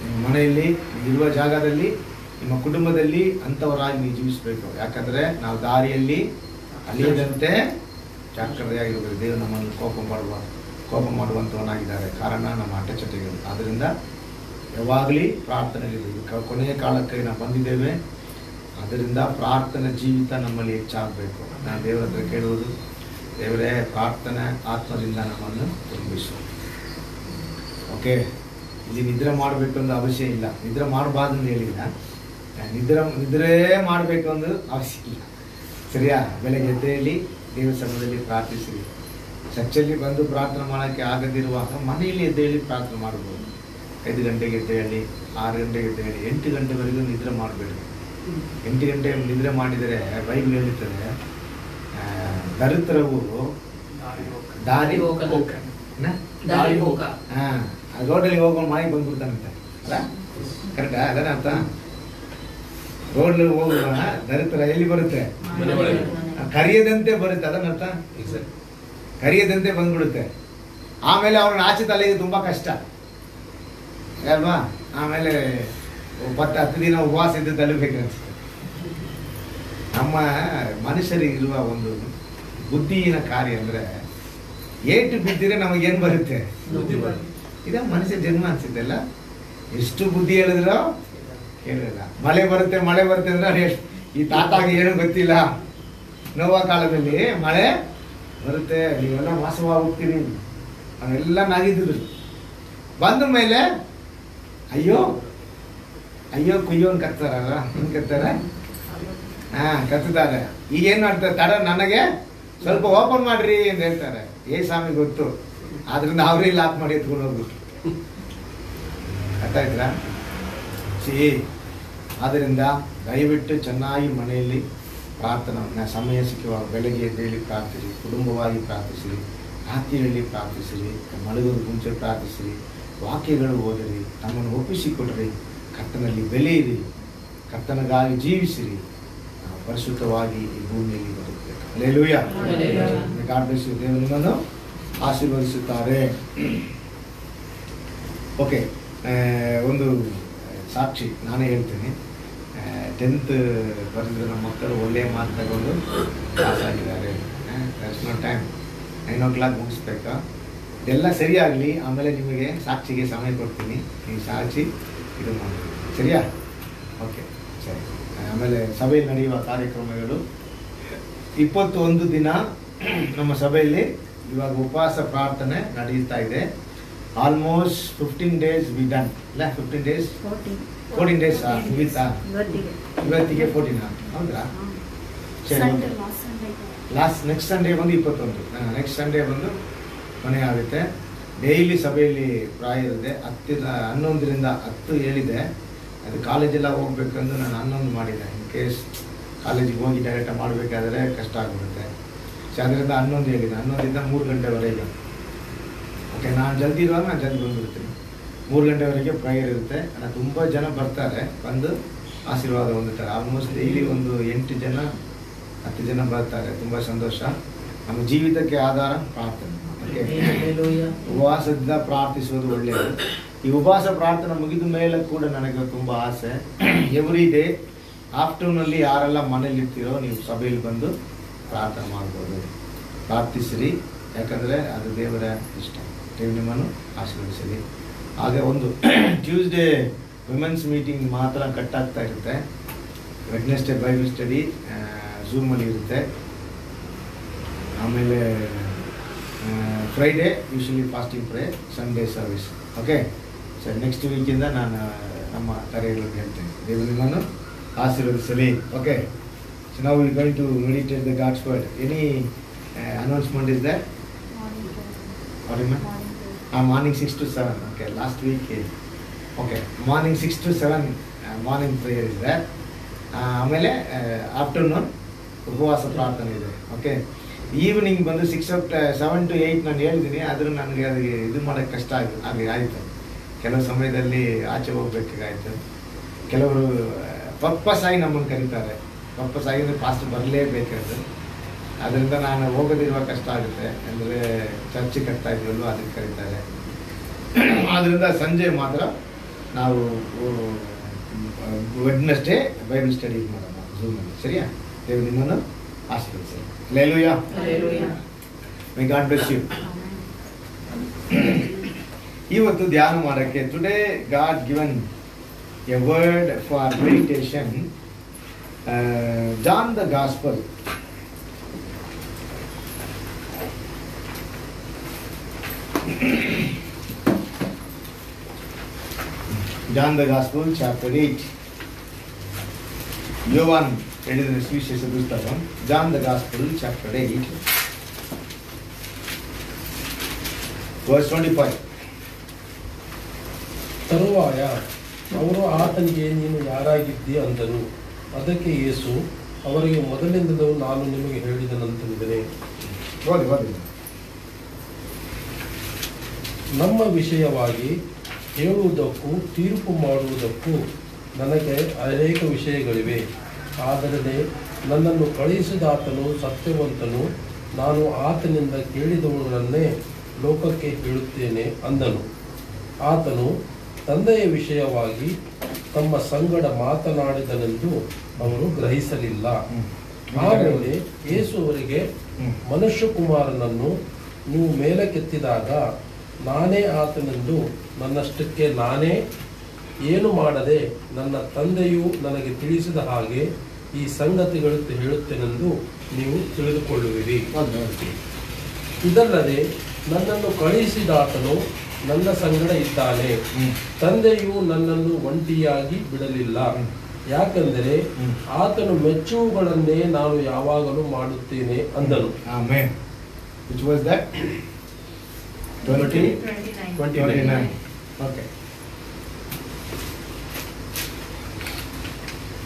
ನಿಮ್ಮ ಮನೆಯಲ್ಲಿ ಇರುವ ಜಾಗದಲ್ಲಿ ನಿಮ್ಮ ಕುಟುಂಬದಲ್ಲಿ ಅಂಥವರಾಗಿ ನೀವು ಜೀವಿಸಬೇಕು. ಯಾಕಂದರೆ ನಾವು ದಾರಿಯಲ್ಲಿ ಅಲಿಯದಂತೆ ಜಾಗ್ರತೆಯಾಗಿರಬೇಕು. ದೇವರು ನಮ್ಮನ್ನು ಕೋಪ ಮಾಡುವಂಥವನಾಗಿದ್ದಾರೆ. ಕಾರಣ ನಮ್ಮ ಅಡ್ಡಚಟೆಗಳು. ಆದ್ದರಿಂದ ಯಾವಾಗಲೂ ಪ್ರಾರ್ಥನೆಯಲ್ಲಿ ಕೊನೆಯ ಕಾಲಕ್ಕೆ ನಾವು ಬಂದಿದ್ದೇವೆ. ಅದರಿಂದ ಪ್ರಾರ್ಥನಾ ಜೀವಿತ ನಮ್ಮಲ್ಲಿ ಹೆಚ್ಚಾಗಬೇಕು. ನಾನು ದೇವರ ಹತ್ರ ಕೇಳುವುದು, ದೇವರೇ ಪ್ರಾರ್ಥನೆ ಆತ್ಮದಿಂದ ನಮ್ಮನ್ನು ತುಂಬಿಸು. ಓಕೆ, ಇಲ್ಲಿ ನಿದ್ರೆ ಮಾಡಬೇಕು ಅನ್ನೋ ಅವಶ್ಯ ಇಲ್ಲ, ನಿದ್ರೆ ಮಾಡಬಾರ್ದು ಅಂತ ಹೇಳಿಲ್ಲ, ನಿದ್ರೆ ಮಾಡಬೇಕು ಅನ್ನೋದು ಅವಶ್ಯ ಇಲ್ಲ. ಸರಿಯಾ? ಬೆಳಗ್ಗೆ ಎದ್ದೇಳಿ ದೇವರ ಸಮಯದಲ್ಲಿ ಪ್ರಾರ್ಥಿಸಿರಿ. ಚರ್ಚಲ್ಲಿ ಬಂದು ಪ್ರಾರ್ಥನೆ ಮಾಡೋಕ್ಕೆ ಆಗದಿರುವಾಗ ಮನೆಯಲ್ಲಿ ಎದ್ದೇಳಿ ಪ್ರಾರ್ಥನೆ ಮಾಡ್ಬೋದು. 5 ಗಂಟೆಗೆ ಎದ್ದೇಳಿ, 6 ಗಂಟೆಗೆ ಎದ್ದೇಳಿ, 8 ಗಂಟೆವರೆಗೂ ನಿದ್ರೆ ಮಾಡಬೇಡಿ. 8 ಗಂಟೆ ನಿದ್ರೆ ಮಾಡಿದರೆ ಬೈಬಲ್ ಹೇಳುತ್ತದೆ, ದರಿದ್ರವು ದಾರಿ ರೋಡಲ್ಲಿ ಹೋಗೋ ಮಾಡಿ ಬಂದ್ಬಿಡ್ತಾನಂತೆ. ಅಲ್ಲ ಕರೆಕ್ಟಾ? ಅದನ್ನ ಅರ್ಥ. ರೋಡ್ಲಿ ಹೋಗುವ ದರಿದ್ರ ಎಲ್ಲಿ ಬರುತ್ತೆ? ಕರಿಯದಂತೆ ಬರುತ್ತೆ. ಅದನ್ನ ಅರ್ಥ. ಕರಿಯದಂತೆ ಬಂದ್ಬಿಡುತ್ತೆ. ಆಮೇಲೆ ಅವ್ರನ್ನ ಆಚೆ ತಲೆಗೆ ತುಂಬ ಕಷ್ಟ ಅಲ್ವಾ? ಆಮೇಲೆ 10 ದಿನ ಉಪವಾಸ ಇದ್ದು ತಲುಪಬೇಕನ್ಸುತ್ತೆ. ನಮ್ಮ ಮನುಷ್ಯರಿಗಿರುವ ಒಂದು ಬುದ್ಧಿಹೀನ ಕಾರ್ಯ ಅಂದರೆ, ಏಟು ಬಿದ್ದರೆ ನಮಗೇನು ಬರುತ್ತೆ? ಇದ ಮನುಷ್ಯ ಜನ್ಮ ಅನ್ಸುತ್ತೆ ಅಲ್ಲ. ಎಷ್ಟು ಬುದ್ಧಿ ಹೇಳಿದ್ರು ಕೇಳಿಲ್ಲ. ಮಳೆ ಬರುತ್ತೆ ಅಂದ್ರೆ ಈ ತಾತಾಗೆ ಏನೂ ಗೊತ್ತಿಲ್ಲ. ನೋವಾ ಕಾಲದಲ್ಲಿ ಮಳೆ ಬರುತ್ತೆ, ನೀವೆಲ್ಲ ಮೋಸವಾಗಿ ಹೋಗ್ತೀರಿ ಅವೆಲ್ಲ ನಾಗಿದ್ರು. ಬಂದ ಮೇಲೆ ಅಯ್ಯೋ ಕುಯ್ಯೋನ್ ಕತ್ತಾರಲ್ಲ, ಹೆಂಗೆ ಕತ್ತಾರೆ? ಕತ್ತಾರೆ. ಈಗೇನು ಮಾಡ್ತಾರೆ? ತಡ ನನಗೆ ಸ್ವಲ್ಪ ಓಪನ್ ಮಾಡ್ರಿ ಅಂತ ಹೇಳ್ತಾರೆ. ಸ್ವಾಮಿ ಗೊತ್ತು, ಆದ್ರಿಂದ ಅವರೇ ಲಾಕ್ ಮಾಡಿ ಎತ್ಕೊಂಡು ಹೋಗ್ಬಿಟ್ಟು. ಅರ್ಥ ಆಯ್ತಾ? ಆದ್ದರಿಂದ ದಯವಿಟ್ಟು ಚೆನ್ನಾಗಿ ಮನೆಯಲ್ಲಿ ಪ್ರಾರ್ಥನೆ ಸಮಯ ಸಿಕ್ಕುವಾಗ ಬೆಳಗ್ಗೆ ಎದ್ದೇಳಿ ಪ್ರಾರ್ಥಿಸಿ, ಕುಟುಂಬವಾಗಿ ಪ್ರಾರ್ಥಿಸಿರಿ, ರಾತ್ರಿಯಲ್ಲಿ ಪ್ರಾರ್ಥಿಸಿರಿ, ಮಲಗೋದು ಮುಂಚೆ ಪ್ರಾರ್ಥಿಸಿರಿ, ವಾಕ್ಯಗಳು ಓದಿರಿ, ತಮ್ಮನ್ನು ಒಪ್ಪಿಸಿಕೊಡ್ರಿ, ಕರ್ತನಲ್ಲಿ ಬೆಳೆಯಿರಿ, ಕರ್ತನಿಗಾಗಿ ಜೀವಿಸಿರಿ, ಪರಿಶುದ್ಧವಾಗಿ ಈ ಭೂಮಿಯಲ್ಲಿ ಬದುಕಬೇಕು. ಹಲ್ಲೆಲೂಯಾ. God bless you. ದೇವರು ನಿಮ್ಮನ್ನು ಆಶೀರ್ವದಿಸುತ್ತಾರೆ. ಓಕೆ, ಒಂದು ಸಾಕ್ಷಿ ನಾನೇ ಹೇಳ್ತೀನಿ. 10th ಬರೆದಿರೋ ನಮ್ಮ ಮಕ್ಕಳು ಒಳ್ಳೆಯ ಮಾತು ತಗೊಂಡು ಪಾಸ್ ಆಗಿದ್ದಾರೆ. That's not time. 9 o'clock ಮುಗಿಸ್ಬೇಕಾ? ಇದೆಲ್ಲ ಸರಿಯಾಗಲಿ, ಆಮೇಲೆ ನಿಮಗೆ ಸಾಕ್ಷಿಗೆ ಸಮಯ ಕೊಡ್ತೀನಿ. ನೀವು ಸಾಕ್ಷಿ ಇದು ಮಾಡಿ, ಸರಿಯಾ? ಓಕೆ, ಸರಿ. ಆಮೇಲೆ ಸಭೆಯಲ್ಲಿ ನಡೆಯುವ ಕಾರ್ಯಕ್ರಮಗಳು 21 ದಿನ ನಮ್ಮ ಸಭೆಯಲ್ಲಿ ಇವಾಗ ಉಪವಾಸ ಪ್ರಾರ್ಥನೆ ನಡೆಯುತ್ತಾ ಇದೆ. Almost 15 days V done. ಇಲ್ಲ 15 days 14 days ಮುಗಿತಾ? ಇವತ್ತಿಗೆ 14 ಹೌದಾ? ನೆಕ್ಸ್ಟ್ ಸಂಡೇ ಬಂದು 21. ನೆಕ್ಸ್ಟ್ ಸಂಡೇ ಬಂದು ಕೊನೆ ಆಗುತ್ತೆ. ಡೈಲಿ ಸಭೆಯಲ್ಲಿ ಪ್ರಾಯ ಇರುತ್ತೆ. 11ರಿಂದ 10 ಹೇಳಿದೆ. ಅದು ಕಾಲೇಜೆಲ್ಲ ಹೋಗ್ಬೇಕಂದು ನಾನು 11 ಮಾಡಿದೆ. ಇನ್ ಕೇಸ್ ಕಾಲೇಜಿಗೆ ಹೋಗಿ ಡೈರೆಕ್ಟಾಗಿ ಮಾಡಬೇಕಾದ್ರೆ ಕಷ್ಟ ಆಗಿಬಿಡುತ್ತೆ. ಸೊ ಅದರಿಂದ 11 ಹೇಳಿದೆ. 11ರಿಂದ 3 ಗಂಟೆವರೆಗೆ. ಓಕೆ, ನಾನು ಜಲ್ದಿ ಇರುವಾಗ ನಾನು ಜಲ್ದಿ ಬಂದುಬಿಡ್ತೀನಿ. 3 ಗಂಟೆವರೆಗೆ ಪ್ರೇಯರ್ ಇರುತ್ತೆ. ತುಂಬ ಜನ ಬರ್ತಾರೆ, ಬಂದು ಆಶೀರ್ವಾದ ಹೊಂದುತ್ತಾರೆ. ಆಲ್ಮೋಸ್ಟ್ ಡೈಲಿ ಒಂದು 8 ಜನ 10 ಜನ ಬರ್ತಾರೆ. ತುಂಬ ಸಂತೋಷ. ನಮ್ಮ ಜೀವಿತಕ್ಕೆ ಆಧಾರ ಪ್ರಾರ್ಥನೆ. ಓಕೆ, ಉಪವಾಸದಿಂದ ಪ್ರಾರ್ಥಿಸುವುದು ಒಳ್ಳೆಯದು. ಈ ಉಪವಾಸ ಪ್ರಾರ್ಥನೆ ಮುಗಿದ ಮೇಲೆ ಕೂಡ ನನಗೆ ತುಂಬ ಆಸೆ, ಎವ್ರಿ ಡೇ ಆಫ್ಟರ್ನೂನಲ್ಲಿ ಯಾರೆಲ್ಲ ಮನೇಲಿ ಇರ್ತೀರೋ ನೀವು ಸಭೆಯಲ್ಲಿ ಬಂದು ಪ್ರಾರ್ಥನೆ ಮಾಡ್ಬೋದು. ಪ್ರಾರ್ಥಿಸಿರಿ, ಯಾಕಂದರೆ ಅದು ದೇವರ ಇಷ್ಟ. ದೇವರು ನಿಮ್ಮನ್ನು ಆಶೀರ್ವದಿಸಲಿ. ಹಾಗೆ ಒಂದು ಟ್ಯೂಸ್ಡೇ ವಿಮೆನ್ಸ್ ಮೀಟಿಂಗ್ ಮಾತ್ರ ಕಟ್ ಆಗ್ತಾ ಇರುತ್ತೆ. ವೆಡ್ನೆಸ್ಡೇ ಬೈಬಲ್ ಸ್ಟಡಿ ಝೂಮಲ್ಲಿ ಇರುತ್ತೆ. ಆಮೇಲೆ Friday usually fasting pray, Sunday service. Okay, ಸರಿ. ನೆಕ್ಸ್ಟ್ ವೀಕಿಂದ ನಾನು ನಮ್ಮ ಕಾರ್ಯಗಳನ್ನು ಹೇಳ್ತೇನೆ. ದೇವರು ನಿಮ್ಮನ್ನು ಆಶೀರ್ವದಿಸಲಿ. ಓಕೆ, ಸೊ ನಾವು we going to meditate the God's word. Any announcement is that? Morning 6 to 7. Okay, last week okay morning 6 to 7 morning prayer ಇದೆ. ಆಮೇಲೆ ಆಫ್ಟರ್ನೂನ್ ಉಪವಾಸ ಪ್ರಾರ್ಥನೆ ಇದೆ. ಓಕೆ, ಈವ್ನಿಂಗ್ ಬಂದು 7 to 8 ನಾನು ಹೇಳಿದ್ದೀನಿ. ಆದರೂ ನನಗೆ ಅದಕ್ಕೆ ಇದು ಮಾಡೋಕ್ಕೆ ಕಷ್ಟ ಆಯಿತು. ಕೆಲವು ಸಮಯದಲ್ಲಿ ಆಚೆ ಹೋಗ್ಬೇಕಾಯ್ತು. ಕೆಲವರು ಪರ್ಪಸ್ಸಾಗಿ ನಮ್ಮನ್ನು ಕರೀತಾರೆ. ಪರ್ಪಸ್ಸಾಗಿ ಅಂದರೆ ಫಾಸ್ಟ್ ಬರಲೇಬೇಕಾದ್ರು. ಅದರಿಂದ ನಾನು ಹೋಗೋದಿರುವ ಕಷ್ಟ ಆಗುತ್ತೆ. ಅಂದರೆ ಚರ್ಚಿಗೆ ಕಟ್ತಾ ಇದ್ವಲ್ವ, ಅದಕ್ಕೆ ಕರೀತಾರೆ. ಆದ್ದರಿಂದ ಸಂಜೆ ಮಾತ್ರ ನಾವು ವೆಡ್ನೆಸ್ಡೇ ಬೈಬಲ್ ಸ್ಟಡಿ ಮಾಡೋಣ ಝೂಮಲ್ಲಿ, ಸರಿಯಾ? ದೇವರು ನಿಮ್ಮನ್ನು ಆಶೀರ್ವದಿಸಲಿ. Hallelujah. My God bless you. ಇವತ್ತು ಧ್ಯಾನ ಮಾಡೋಕ್ಕೆ today God given a word for meditation. John the Gospel John the Gospel chapter 8. ಯೋವಾನ್ ಹೇಳಿದ ಸುವಿಶೇಷ ಪುಸ್ತಕ John the Gospel chapter 8 verse 25. ತರುವಾಯ ಅವರು ಆತನಿಗೆ ನೀನು ಯಾರಾಗಿದ್ದಿ ಅಂದನು. ಅದಕ್ಕೆ ಯೇಸು ಅವರಿಗೆ ಮೊದಲಿಂದಲೂ ನಾನು ನಿಮಗೆ ಹೇಳಿದನಂತಿದ್ದೇನೆ. ನಮ್ಮ ವಿಷಯವಾಗಿ ಹೇಳುವುದಕ್ಕೂ ತೀರ್ಪು ಮಾಡುವುದಕ್ಕೂ ನನಗೆ ಅನೇಕ ವಿಷಯಗಳಿವೆ. ಆದರೆ ನನ್ನನ್ನು ಕಳುಹಿಸಿದಾತನು ಸತ್ಯವಂತನು, ನಾನು ಆತನಿಂದ ಕೇಳಿದವುಗಳನ್ನೇ ಲೋಕಕ್ಕೆ ಹೇಳುತ್ತೇನೆ ಅಂದನು. ಆತನು ತಂದೆಯ ವಿಷಯವಾಗಿ ತಮ್ಮ ಸಂಗಡ ಮಾತನಾಡಿದನೆಂದು ಅವರು ಗ್ರಹಿಸಲಿಲ್ಲ. ಆಮೇಲೆ ಯೇಸು ಅವರಿಗೆ, ಮನುಷ್ಯಕುಮಾರನನ್ನು ನೀವು ಮೇಲಕ್ಕೆತ್ತಿದಾಗ ನಾನೇ ಆತನೆಂದು ನನ್ನಷ್ಟಕ್ಕೆ ನಾನೇ ಏನು ಮಾಡದೆ ನನ್ನ ತಂದೆಯು ನನಗೆ ತಿಳಿಸಿದ ಹಾಗೆ ಈ ಸಂಗತಿಗಳು ಹೇಳುತ್ತೇನೆಂದು ನೀವು ತಿಳಿದುಕೊಳ್ಳುವಿರಿ. ಇದಲ್ಲದೆ ನನ್ನನ್ನು ಕಳುಹಿಸಿದಾತನು ನನ್ನ ಸಂಗಡ ಇದ್ದಾನೆ. ತಂದೆಯು ನನ್ನನ್ನು ಒಂಟಿಯಾಗಿ ಬಿಡಲಿಲ್ಲ, ಯಾಕೆಂದರೆ ಆತನು ಮೆಚ್ಚುವುಗಳನ್ನೇ ನಾನು ಯಾವಾಗಲೂ ಮಾಡುತ್ತೇನೆ ಅಂದನು. Amen. Which was that? 29. Okay.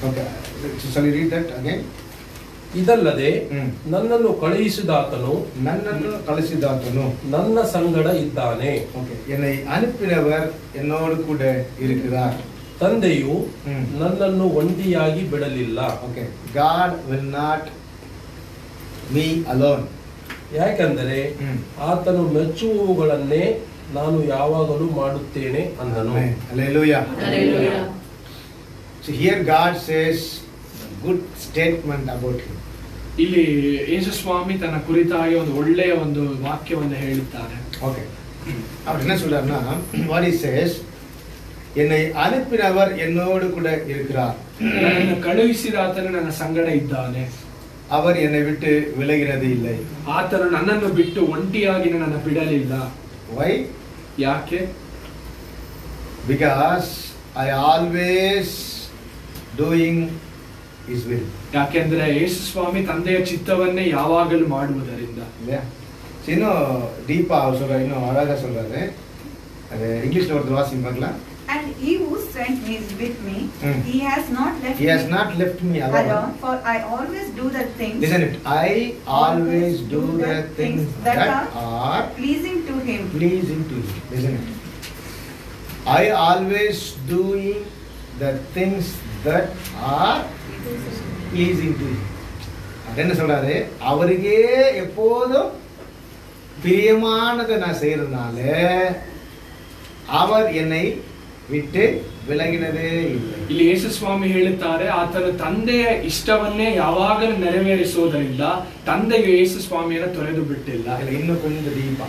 Okay. Shall we read that again? ಇದಲ್ಲದೆ ನನ್ನನ್ನು ಕಳುಹಿಸಿದಾತನು ನನ್ನ ಸಂಗಡ ಇದ್ದಾನೆ. என்னை அனுப்பினவர் என்னோடு கூட இருக்கிறார். ತಂದೆಯು ನನ್ನನ್ನು ಒಂಟಿಯಾಗಿ ಬಿಡಲಿಲ್ಲ. Okay. God will not me alone. ಯಾಕೆಂದರೆ ಆತನು ಮೆಚ್ಚುವುಗಳನ್ನೇ ನಾನು ಯಾವಾಗಲೂ ಮಾಡುತ್ತೇನೆ ಅಂದನು. Hallelujah. So here God says good statement about him. ಇಲ್ಲಿ ಯೇಸು ಸ್ವಾಮಿ ತನ್ನ ಕುರಿತಾಗಿ ಒಂದು ಒಳ್ಳೆಯ ಒಂದು ವಾಕ್ಯವನ್ನು ಹೇಳುತ್ತಾರೆ. Okay. அவர் என்ன சொல்றாருன்னா, what he says, என்னை அனுப்பினவர் என்னோடு கூட இருக்கிறார். ನನ್ನನ್ನು ಕಳುಹಿಸಿದ ಆತನು ನನ್ನ ಸಂಗಡ ಇದ್ದಾನೆ. அவர் என்னை விட்டு விலகினது இல்லை. ಆತನು ನನ್ನನ್ನು ಬಿಟ್ಟು ಒಂಟಿಯಾಗಿ ನನ್ನನ್ನು ಬಿಡಲಿಲ್ಲ. Why? ಯಾಕೆ? Because I always doing his will. ಯಾಕೆಂದ್ರೆ ಯೇಸು ಸ್ವಾಮಿ ತಂದೆಯ ಚಿತ್ತವನ್ನೇ ಯಾವಾಗಲೂ ಮಾಡುವುದರಿಂದ. இன்னும் டீப்பா அவர் சொல்றாரு, இன்னும் அழகா சொல்றாரு. அது இங்கிலீஷ்ல ஒரு வாசி பார்க்கலாம். And he who sent me is with me. He has not left me alone, for I always do the things. Listen it. I always do the things that are pleasing to him. Pleasing to him. Listen it. I always doing the things that are pleasing to him. என்ன சொல்றாரு? அவருக்கே எப்போதும் பிரியமானதை நான் செய்யறதுனால அவர் என்னை ಬಿಟ್ಟು ವಿಲಗಿನದೇ ಇಲ್ಲ. ಇಲ್ಲಿ ಯೇಸು ಸ್ವಾಮಿ ಹೇಳುತ್ತಾರೆ, ಆತನು ತಂದೆಯ ಇಷ್ಟವನ್ನೇ ಯಾವಾಗಲೂ ನೆರವೇರಿಸುವುದರಿಂದ ತಂದೆಗೆ ಯೇಸು ಸ್ವಾಮಿಯನ್ನು ತೊರೆದು ಬಿಟ್ಟಿಲ್ಲ. ಇನ್ನು ಕೊಂಚ ದೀಪ.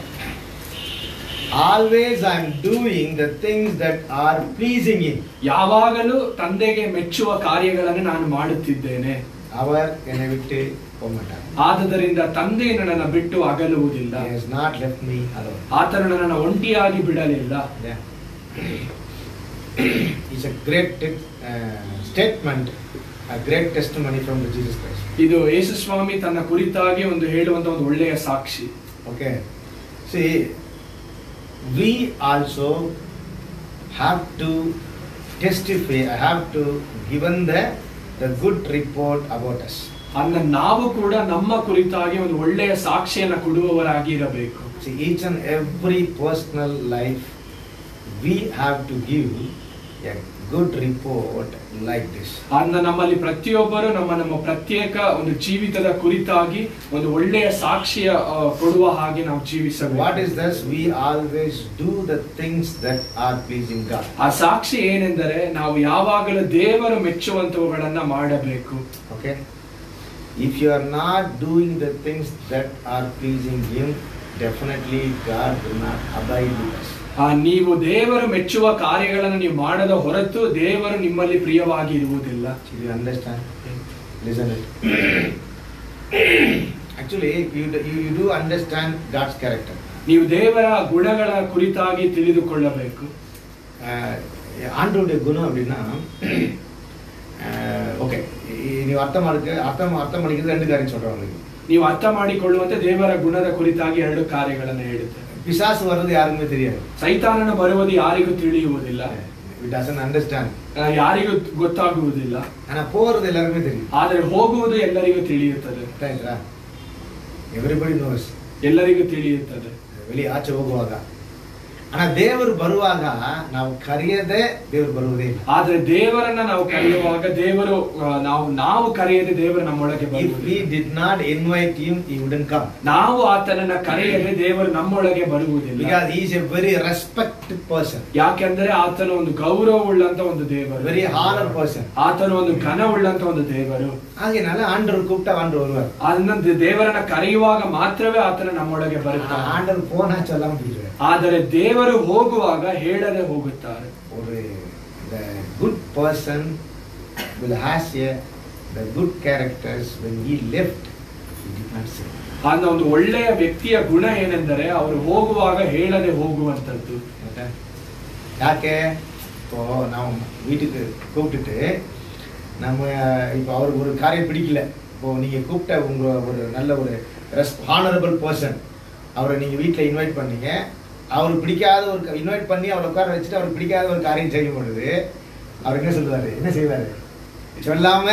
Always I am doing the things that are pleasing him. ಯಾವಾಗಲೂ ತಂದೆಗೆ ಮೆಚ್ಚುವ ಕಾರ್ಯಗಳನ್ನು ನಾನು ಮಾಡುತ್ತಿದ್ದೇನೆ. அவர் என்னை விட்டு போகமாட்டார். ಆದ್ದರಿಂದ ತಂದೆ ನನ್ನನ್ನು ಬಿಟ್ಟು ಅಗಲುವುದಿಲ್ಲ. He has not left me alone. ಆತನು ನನ್ನನ್ನು ಒಂಟಿಯಾಗಿ ಬಿಡಲಿಲ್ಲ. It's a great statement, a great testimony from the Jesus Christ. ಇದು ಯೇಸು ಸ್ವಾಮಿ ತನ್ನ ಕುರಿತಾಗಿ ಒಂದು ಹೇಳುವಂತ ಒಂದು ಒಳ್ಳೆಯ ಸಾಕ್ಷಿ. Okay. See, we also have to testify, I have to given the good report about us. ನಾವು ಕೂಡ ನಮ್ಮ ಕುರಿತಾಗಿ ಒಂದು ಒಳ್ಳೆಯ ಸಾಕ್ಷಿಯನ್ನು ಕೊಡುವವರಾಗಿ ಇರಬೇಕು. See, each and every personal life we have to give a good report like this. ಅದನ್ನ ನಮ್ಮಲ್ಲಿ ಪ್ರತಿಯೊಬ್ಬರು ನಮ್ಮ ಪ್ರತ್ಯೇಕ ಒಂದು ಜೀವಿತದ ಕುರಿತಾಗಿ ಒಂದು ಒಳ್ಳೆಯ ಸಾಕ್ಷಿಯ ಕೊಡುವ ಹಾಗೆ ನಾವು ಜೀವಿಸಬೇಕು. What is this? We always do the things that are pleasing God. ಆ ಸಾಕ್ಷಿ ಏನೆಂದರೆ ನಾವು ಯಾವಾಗಲೂ ದೇವರು ಮೆಚ್ಚುವಂತವುಗಳನ್ನ ಮಾಡಬೇಕು. Okay? If you are not doing the things that are pleasing Him, definitely God will not abide with us. ನೀವು ದೇವರು ಮೆಚ್ಚುವ ಕಾರ್ಯಗಳನ್ನು ನೀವು ಮಾಡದ ಹೊರತು ದೇವರು ನಿಮ್ಮಲ್ಲಿ ಪ್ರಿಯವಾಗಿ ಇರುವುದಿಲ್ಲ. Do you understand? Listen it. Actually, you do understand God's character. ನೀವು ದೇವರ ಗುಣಗಳ ಕುರಿತಾಗಿ ತಿಳಿದುಕೊಳ್ಳಬೇಕು. ஆண்டவருடைய குணம் அப்படின்னா ஓகே ನೀವು ಅರ್ಥ ಮಾಡಿದ್ರೆ ಎರಡು ಕಾರ್ಯ சொல்றேன். ನೀವು ಅರ್ಥ ಮಾಡಿಕೊಳ್ಳುವಂತೆ ದೇವರ ಗುಣದ ಕುರಿತಾಗಿ ಎರಡು ಕಾರ್ಯಗಳನ್ನು ಹೇಳುತ್ತೆ. பிசாசு வர்றது யாருக்குமே தெரியாது. ಸೈತಾನನ ಬರುವುದು ಯಾರಿಗೂ ತಿಳಿಯುವುದಿಲ್ಲ. It doesn't understand. ಯಾರಿಗೂ ಗೊತ್ತಾಗುವುದಿಲ್ಲ. ಆனா போறது எல்லாருமே தெரியும். ಆದರೆ ಹೋಗುವುದು ಎಲ್ಲರಿಗೂ ತಿಳಿಯುತ್ತದೆ. ಆಯ್ತಾ? Everybody knows. ಎಲ್ಲರಿಗೂ ತಿಳಿಯುತ್ತದೆ. வெளியே ಆಚೆ ಹೋಗುವಾಗ ಆனா ದೇವರು ಬರುವಾಗ ನಾವು ಕರೆಯದೆ ದೇವರು ಬರುವುದೇ ಇಲ್ಲ. ಆದರೆ ದೇವರನ್ನ ನಾವು ಕರೆಯುವಾಗ ದೇವರು ನಾವು ಕರೆಯದೆ ದೇವರು ನಮ್ಮೊಳಗೆ If we did not invite him, he wouldn't come. ನಾವು ಆತನನ್ನ ಕರೆಯದೆ ದೇವರು ನಮ್ಮೊಳಗೆ ಬರುವುದಿಲ್ಲ. Because he is a very respected person. ಯಾಕೆಂದರೆ ಆತನ ಒಂದು ಗೌರವವುಳ್ಳಂತ ಒಂದು ದೇವರು. Very honor person. ಆತನ ಒಂದು ಘನವುಳ್ಳಂತ ಒಂದು ದೇವರು. ಹಾಗೆನಾಲ ಆಂಡರ್ ಕೂಪ್ಟ ಆಂಡರ್ வருவார். ಅದನ್ನ ದೇವರನ್ನ ಕರೆಯುವಾಗ ಮಾತ್ರವೇ ಆತನ ನಮ್ಮೊಳಗೆ ಬರುತ್ತಾನೆ. ಆಂಡರ್ ಫೋನ್ ಹಚ್ಚಲ್ಲ ಬಿಡ್ತಾರೆ. ಆದರೆ ದೇವರು ಹೋಗುವಾಗ ಹೇಳದೆ ಹೋಗುತ್ತಾರೆ. The good person will has the good characters. When he left, he did not say. அந்த ಒಂದು ಒಳ್ಳೆಯ ವ್ಯಕ್ತಿಯ ಗುಣ ಏನೆಂದರೆ ಅವರು ಹೋಗುವಾಗ ಹೇಳದೆ ಹೋಗುವಂತದ್ದು. ಯಾಕೆ இப்போ ನಾವು வீட்டுக்கு கூப்பிட்டுட்டு நம்ம இப்போ அவருக்கு ஒரு காரியம் பிடிக்கல, இப்போ நீங்க கூப்பிட்ட உங்க ஒரு நல்ல ஒரு ஹானரபிள் பர்சன் அவரை நீங்க வீட்டில் இன்வைட் பண்ணீங்க, அவருக்கு பிடிக்காத ஒரு இன்வைட் பண்ணி அவரை உட்கார வச்சுட்டு அவருக்கு பிடிக்காத ஒரு காரியம் செய்யும் பொழுது அவர் என்ன சொல்லுவாரு, என்ன செய்வாரு? சொல்லாம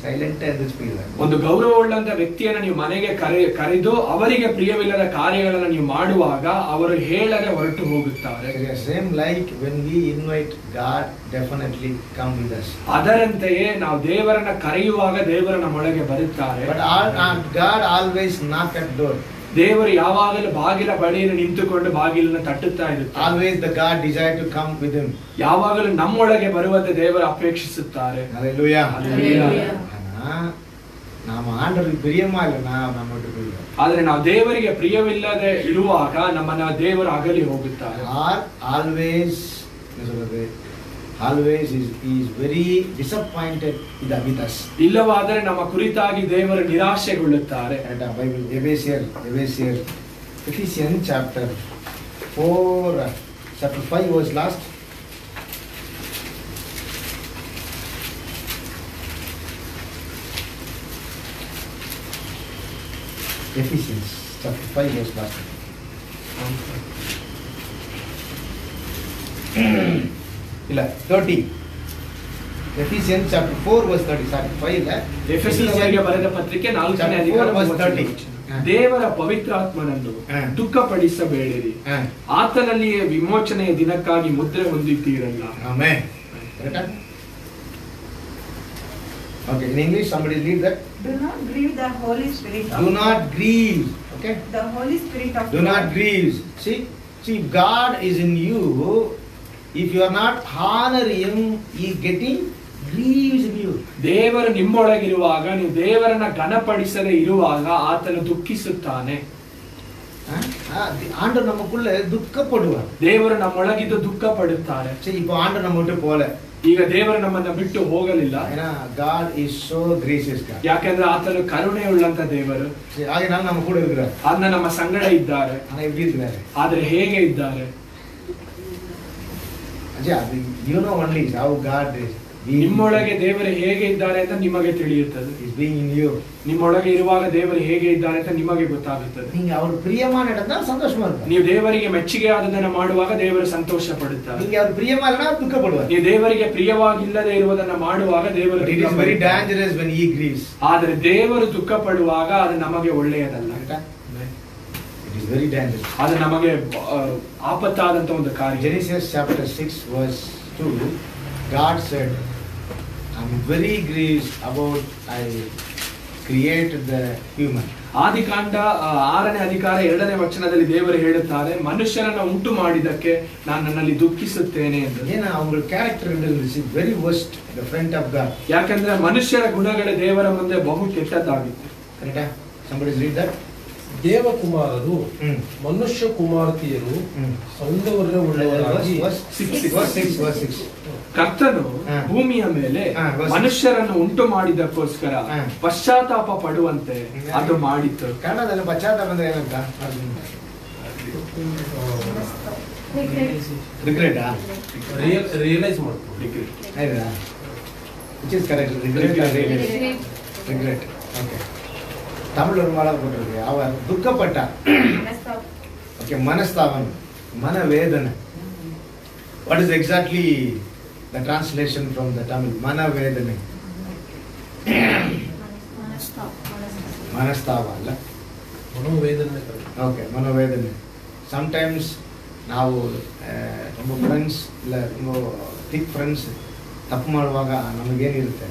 ಸೈಲೆಂಟ್ ಎದ್ದು ಬಿಡುತ್ತಾರೆ. ಒಂದು ಗೌರವವುಳ್ಳಂತ ವ್ಯಕ್ತಿಯನ್ನು ನೀವು ಮನೆಗೆ ಕರೆದು ಅವರಿಗೆ ಪ್ರಿಯವಿಲ್ಲದ ಕಾರ್ಯಗಳನ್ನು ನೀವು ಮಾಡುವಾಗ ಅವರು ಹೇಳದೆ ಹೊರಟು ಹೋಗುತ್ತಾರೆ. Same like when we invite God, definitely come with us. ಅದರಂತೆಯೇ ನಾವು ದೇವರನ್ನ ಕರೆಯುವಾಗ ದೇವರು ನಮ್ಮೊಳಗೆ ಬರುತ್ತಾರೆ. But God always knock at door. ದೇವರು ಯಾವಾಗಲೂ ಬಾಗಿಲ ಬಳಿಯಲ್ಲಿ ನಿಂತುಕೊಂಡು ಬಾಗಿಲನ್ನು ತಟ್ಟುತ್ತಾ ಇರುತ್ತಾರೆ. Always the God desire to come with him. ಯಾವಾಗಲೂ ನಮ್ಮೊಳಗೆ ಬರುವಂತೆ ದೇವರು ಅಪೇಕ್ಷಿಸುತ್ತಾರೆ. Hallelujah. ನಾವು ಆಂಡವರಿಗೆ ಪ್ರಿಯಮಾ ಇಲ್ಲ, ನಾವು ಬಿಟ್ಟು ಬಿಡುವ. ಆದರೆ ನಾವು ದೇವರಿಗೆ ಪ್ರಿಯವಿಲ್ಲದೆ ಇರುವಾಗ ನಮ್ಮನ್ನ ದೇವರು ಅಗಲಿ ಹೋಗುತ್ತಾರೆ. Always is very disappointed with us. ಇಲ್ಲವಾದರೆ ನಮ್ಮ ಕುರಿತಾಗಿ ದೇವರು ನಿರಾಶೆಗೊಳ್ಳುತ್ತಾರೆ. Bible Ephesians chapter 4 chapter 5 verse last. Ephesians chapter 5 verse last. ಇಲ್ಲ 30. Ephesians chapter 4 verse 30. Sorry 5 ಇಲ್ಲ. ಎಫೆಸೀಯರಿಗೆ ಬರೆದ ಪತ್ರಿಕೆ 4ನೇ ಅಧ್ಯಾಯ verse 30. ದೇವರ ಪವಿತ್ರಾತ್ಮನನ್ನು ದುಃಖಪಡಿಸಬೇಡಿರಿ, ಆತನಲ್ಲಿಯೇ ವಿಮೋಚನೆಯ ದಿನಕ್ಕಾಗಿ ಮುದ್ರೆ ಹೊಂದಿದ್ದೀರಲ್ಲ. Amen. Okay, in English somebody read that. Do not grieve the Holy Spirit. Do not grieve. Okay. The Holy Spirit of Do not grieve. See, if God is in you, if you are not honoring Him, He is getting grieves in you. ದೇವರು ನಿಮ್ಮೊಳಗಿರುವಾಗ ನೀವು ದೇವರನ್ನ ಘನಪಡಿಸದೆ ಇರುವಾಗ ಆತನು ದುಃಖಿಸುತ್ತಾನೆ. ஆண்டவர் நமக்குள்ள துக்கப்படுவார். ದೇವರು ನಮ್ಮೊಳಗಿದ್ದು ದುಃಖ ಪಡುತ್ತಾರೆ. சரி, இப்போ ஆண்டவர் நம்ம விட்டு போல. ಈಗ ದೇವರು ನಮ್ಮನ್ನ ಬಿಟ್ಟು ಹೋಗಲಿಲ್ಲ. ஏன்னா God is so gracious God. ಯಾಕಂದ್ರೆ ಆತನು ಕರುಣೆಯುಳ್ಳಂತ ದೇವರು. ಹಾಗೆನಾಲ ನಮ್ಮ ಕೂಡ ಇರ್ತಾರೆ. ಅದನ್ನ ನಮ್ಮ ಸಂಗಡ ಇದ್ದಾರೆ. ಆனா எப்படி ಇದ್ದಾರೆ? ಆದ್ರೆ ಹೇಗೆ ಇದ್ದಾರೆ? ಅಜ್ಜಾ, you know only how God is. ನಿಮ್ಮೊಳಗೆ ದೇವರು ಹೇಗೆ ಇದ್ದಾರೆ ಅಂತ ನಿಮಗೆ ತಿಳಿಯುತ್ತದೆ. ನಿಮ್ಮೊಳಗೆ ಇರುವಾಗ ದೇವರು ಹೇಗೆ ಇದ್ದಾರೆ ಅಂತ ನಿಮಗೆ ಗೊತ್ತಾಗುತ್ತದೆ. ನೀವು ದೇವರಿಗೆ ಮೆಚ್ಚುಗೆ ಆದದನ್ನು ಮಾಡುವಾಗ ದೇವರು ಸಂತೋಷ ಪಡುತ್ತಾರೆ. ನೀವು ದೇವರಿಗೆ ಪ್ರಿಯವಾಗಿಲ್ಲದೆ ಇರುವುದನ್ನು ಮಾಡುವಾಗ ದೇವರು ಆದರೆ ದೇವರು ದುಃಖ ಪಡುವಾಗ ಅದು ನಮಗೆ ಒಳ್ಳೆಯದಲ್ಲ. ಅದು ನಮಗೆ ಆಪತ್ತಾದಂತ ಒಂದು ಕಾರ್ಯ. Genesis chapter 6 verse 2, God said, I'm very grieved about I created the human. ಆದಿಕಾಂಡ 6ನೇ ಅಧಿಕಾರ 2ನೇ ವಚನದಲ್ಲಿ ದೇವರು ಹೇಳುತ್ತಾರೆ, ಮನುಷ್ಯರನ್ನ ಉಂಟು ಮಾಡಿದ್ದಕ್ಕೆ ನಾನು ನನ್ನಲ್ಲಿ ದುಃಖಿಸುತ್ತೇನೆ ಎಂದು. ಏನ ಅವರ character is very worst in the front of God. ಯಾಕಂದ್ರೆ ಮನುಷ್ಯರ ಗುಣಗಳು ದೇವರ ಮುಂದೆ ಬಹು ಕೆಟ್ಟದ್ದಾಗಿತ್ತು. ಕರೆಕ್ಟಾ? Somebody read that. ದೇವಕುಮಾರರು ಮನುಷ್ಯ ಕುಮಾರ್ತಿಯರು ಸೌಂದರ್ಯವುಳ್ಳವರಾಗಿ verse 6. ಕರ್ತನು ಭೂಮಿಯ ಮೇಲೆ ಮನುಷ್ಯರನ್ನು ಉಂಟು ಮಾಡಿದ್ದಕ್ಕೋಸ್ಕರ ಪಶ್ಚಾತ್ತಾಪ ಪಡುವಂತೆ ಅದು ಮಾಡಿತ್ತು. ಕನ್ನಡದಲ್ಲಿ ಪಶ್ಚಾತ್ತಾಪ ಅಂದ್ರೆ ಏನಂತ? ರಿಗ್ರೆಟ್ ರಿಯಲೈಸ್ ಮಾಡ್ಕೊಂಡು which is correct. Regret okay. Tamil ஒரு மாடல் போட்டிருக்கு. அவர் துக்கப்பட்டார். ஓகே, மனஸ்தாபம், மனவேதனை. What is exactly the translation from the Tamil? மனவேதனை. ಮನಸ್ತಾಪ ಅಲ್ಲ, ಮನೋವೇದನೆ. ಓಕೆ, ಮನೋವೇದನೆ. ಸಮ್ಟೈಮ್ಸ್ ನಾವು ತುಂಬ ಫ್ರೆಂಡ್ಸ್ ಇಲ್ಲ ತುಂಬ ಥಿಕ್ ಫ್ರೆಂಡ್ಸ್ ತಪ್ಪು ಮಾಡುವಾಗ ನಮಗೇನಿರುತ್ತೆ,